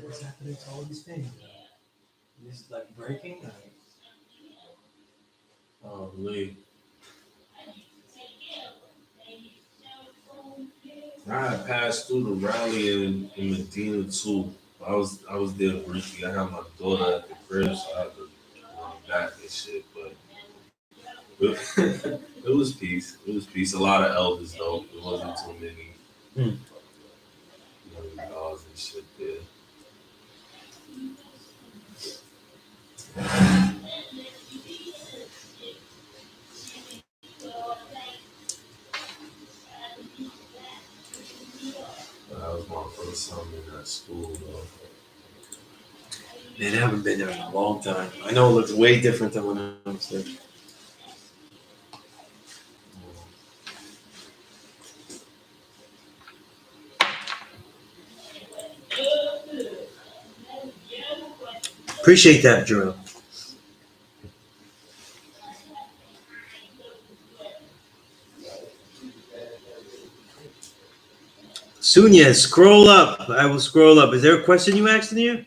What's happening to all these things? Is it like breaking?
Oh, Lee. I had passed through the rally in Medina too. I was there briefly. I had my daughter at the crib, so I had to run back and shit. But it was peace. It was peace. A lot of elders though. It wasn't too many dogs and shit there. That was my first summer at school though.
They haven't been there in a long time. I know it looks way different than when I was there. Appreciate that, Jerome. Sunez, scroll up. I will scroll up. Is there a question you asked in here?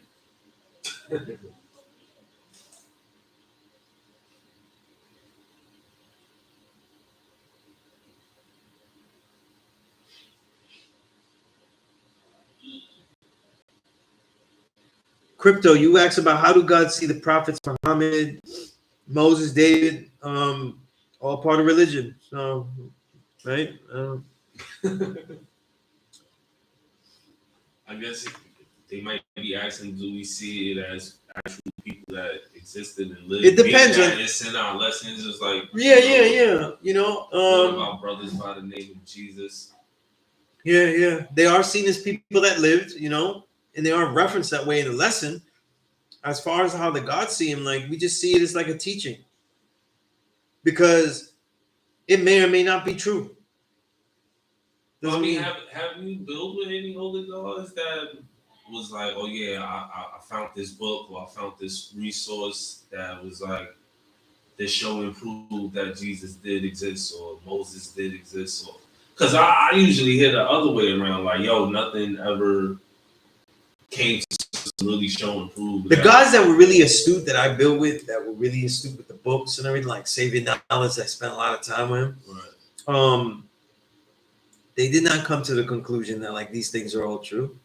Crypto, you asked about how do God see the prophets Muhammad, Moses, David, all part of religion. So, right?
I guess they might be asking, do we see it as actual people that existed and lived?
It depends on.
It's in our lessons. It's like
Yeah. You know,
one of our brothers by the name of Jesus.
Yeah. They are seen as people that lived, you know, and they are referenced that way in the lesson. As far as how the gods see him, like we just see it as like a teaching, because it may or may not be true.
I mean, have you built with any holy gods that was like, oh yeah, I found this book or I found this resource that was like this show and prove that Jesus did exist or Moses did exist, or because I usually hear the other way around, like yo, nothing ever came to really show and prove.
The guys that were really astute that I built with, that were really astute with the books and everything, like Saving Knowledge, I spent a lot of time with him.
Right.
They did not come to the conclusion that like these things are all true.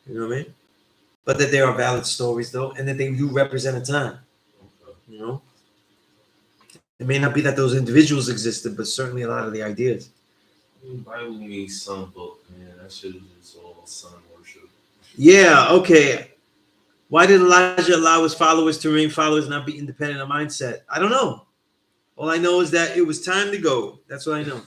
You know what I mean? But that they are valid stories though, and that they do represent a time.
Okay.
You know? It may not be that those individuals existed, but certainly a lot of the ideas.
Bible means son book, man. That shit is just all son worship.
Yeah, okay. Why did Elijah allow his followers to remain followers and not be independent of mindset? I don't know. All I know is that it was time to go. That's what I know.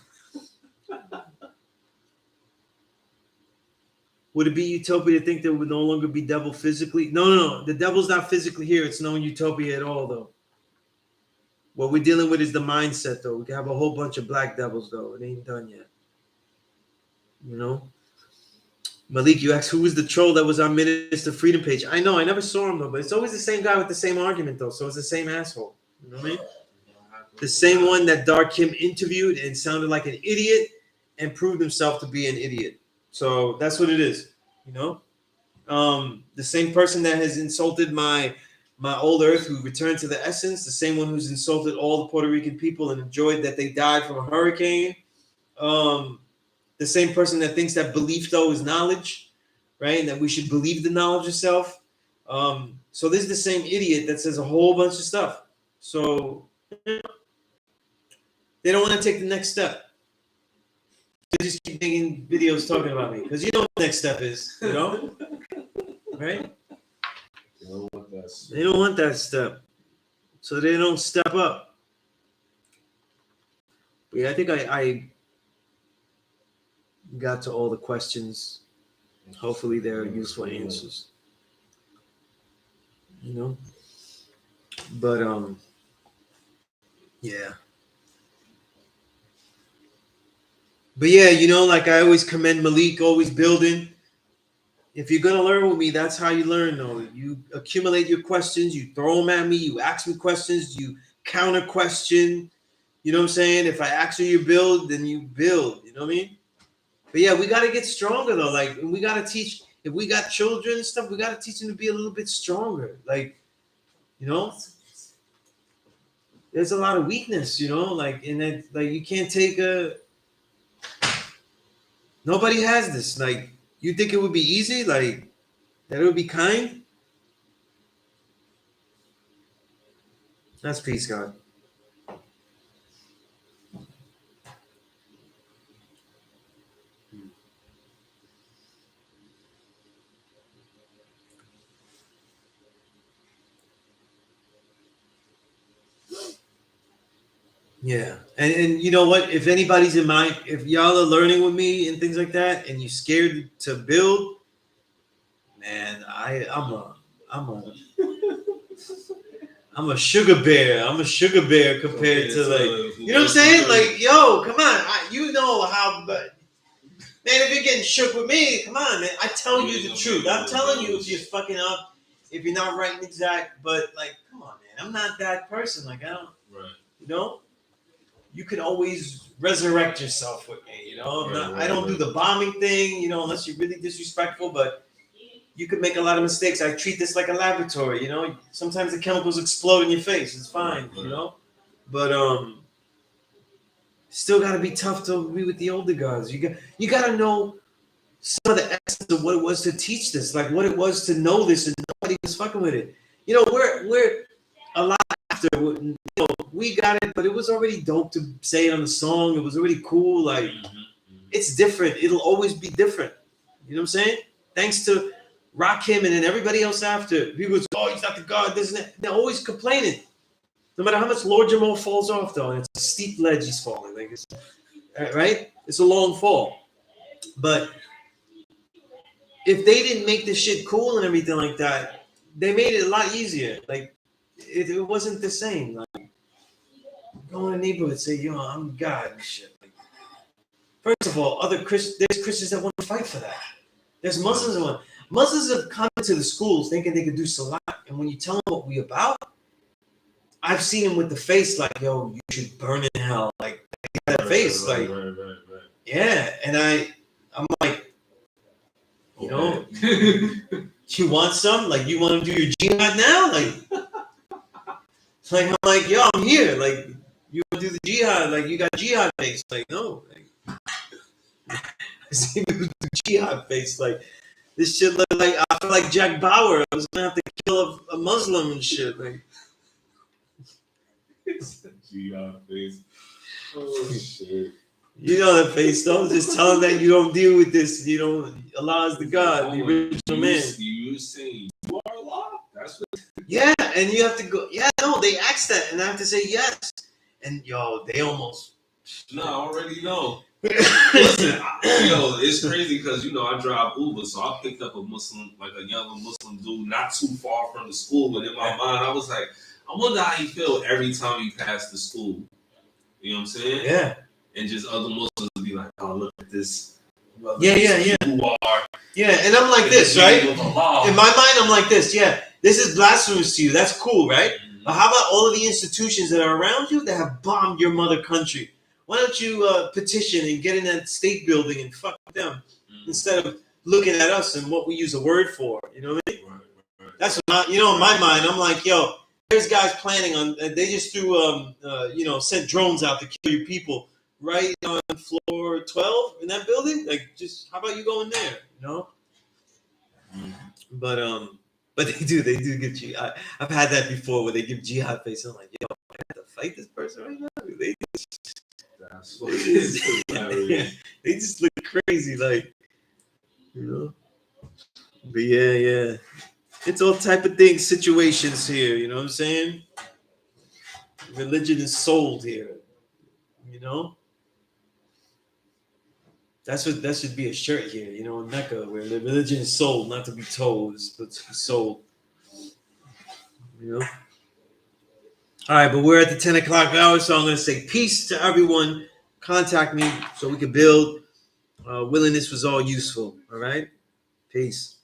Would it be utopia to think there would no longer be devil physically? No. The devil's not physically here. It's no utopia at all, though. What we're dealing with is the mindset, though. We can have a whole bunch of black devils, though. It ain't done yet. You know? Malik, you asked who was the troll that was on Minister Freedom page. I know, I never saw him, though, but it's always the same guy with the same argument, though. So it's the same asshole. You know what I mean? The same one that Dark Kim interviewed and sounded like an idiot and proved himself to be an idiot. So that's what it is, you know. The same person that has insulted my old Earth, who returned to the essence, the same one who's insulted all the Puerto Rican people and enjoyed that they died from a hurricane. The same person that thinks that belief though is knowledge, right? And that we should believe the knowledge itself. So this is the same idiot that says a whole bunch of stuff. So they don't want to take the next step. They just keep making videos talking about me because you know what the next step is, you know, right?
They don't want that.
They don't want that step, so they don't step up. But yeah, I think I got to all the questions. Hopefully, they're useful answers. You know, but yeah. But yeah, you know, like I always commend Malik, always building. If you're going to learn with me, that's how you learn, though. You accumulate your questions, you throw them at me, you ask me questions, you counter question. You know what I'm saying? If I ask you to build, then you build. You know what I mean? But yeah, we got to get stronger, though. Like, we got to teach, if we got children and stuff, we got to teach them to be a little bit stronger. Like, you know? There's a lot of weakness, you know? Like, and then, like, you can't take a... Nobody has this. Like, you think it would be easy? Like, that it would be kind? That's peace, God. Yeah. And you know what? If anybody's in my, if y'all are learning with me and things like that, and you're scared to build, man, I'm a sugar bear. I'm a sugar bear compared to like, you know what I'm saying? Like, yo, come on. You know how, but man, if you're getting shook with me, come on, man. I tell you the truth. I'm telling you if you're fucking up, if you're not writing exact, but like, come on, man. I'm not that person. Like, I don't,
Right.
You know? You can always resurrect yourself with me, you know? I don't do the bombing thing, you know, unless you're really disrespectful, but you could make a lot of mistakes. I treat this like a laboratory, you know? Sometimes the chemicals explode in your face. It's fine, you know? But still got to be tough to be with the older guys. You got to know some of the essence of what it was to teach this, like what it was to know this and know nobody was fucking with it. You know, we're a lot after. You know, we got it, but it was already dope to say it on the song. It was already cool. Like, it's different. It'll always be different. You know what I'm saying? Thanks to Rakim and then everybody else after. People go, oh, he's not the God, this and that. They're always complaining. No matter how much Lord Jamal falls off, though, and it's a steep ledge he's falling. Like, it's, right? It's a long fall. But if they didn't make this shit cool and everything like that, they made it a lot easier. Like, it wasn't the same. Like, go in the neighborhood and say, yo, I'm God and shit. Like, first of all, there's Christians that want to fight for that. There's Muslims that want. Muslims have come to the schools thinking they could do salat, and when you tell them what we about, I've seen them with the face like, yo, you should burn in hell. Like, that face. Like, yeah. And I'm like, you know, you want some? Like, you want to do your jihad now? Like I'm like, yo, I'm here. Like, you want to do the jihad? Like, you got jihad face. Like, no. Like, I see people do jihad face. Like, this shit look like, I feel like Jack Bauer. I was gonna have to kill a Muslim and shit. Like,
jihad face. Oh shit.
You know that face, though. Just tell them that you don't deal with this. You don't. Allah is the God, the original man.
You say you are Allah? That's what.
Yeah, and you have to go. Yeah, no, they asked that, and I have to say yes. And yo, they almost.
No, I already know. Listen, yo, it's crazy because you know I drive Uber, so I picked up a Muslim, like a younger Muslim dude, not too far from the school. But in my mind, I was like, I wonder how he feel every time he passed the school. You know what I'm saying?
Yeah.
And just other Muslims would be like, oh, look at this.
Yeah.
Who are?
Yeah, and I'm like this, right? In my mind, I'm like this. Yeah, this is blasphemous to you. That's cool, right? Mm-hmm. But how about all of the institutions that are around you that have bombed your mother country? Why don't you petition and get in that state building and fuck them instead of looking at us and what we use a word for? You know what I mean? Right. That's what in my mind, I'm like, yo, there's guys planning on. They just threw, sent drones out to kill your people right on floor 12 in that building. Like, just how about you go in there? You know? But they do get you. I've had that before where they give jihad face. I'm like, yo, I have to fight this person right now. That's what it is. They just look crazy, like, you know. But yeah, it's all type of things, situations here. You know what I'm saying? Religion is sold here. You know. That should be a shirt here. You know, in Mecca, where the religion is sold, not to be told, but to be sold. You know. All right, but we're at the 10 o'clock hour, so I'm going to say peace to everyone. Contact me so we can build. Willingness was all useful. All right? Peace.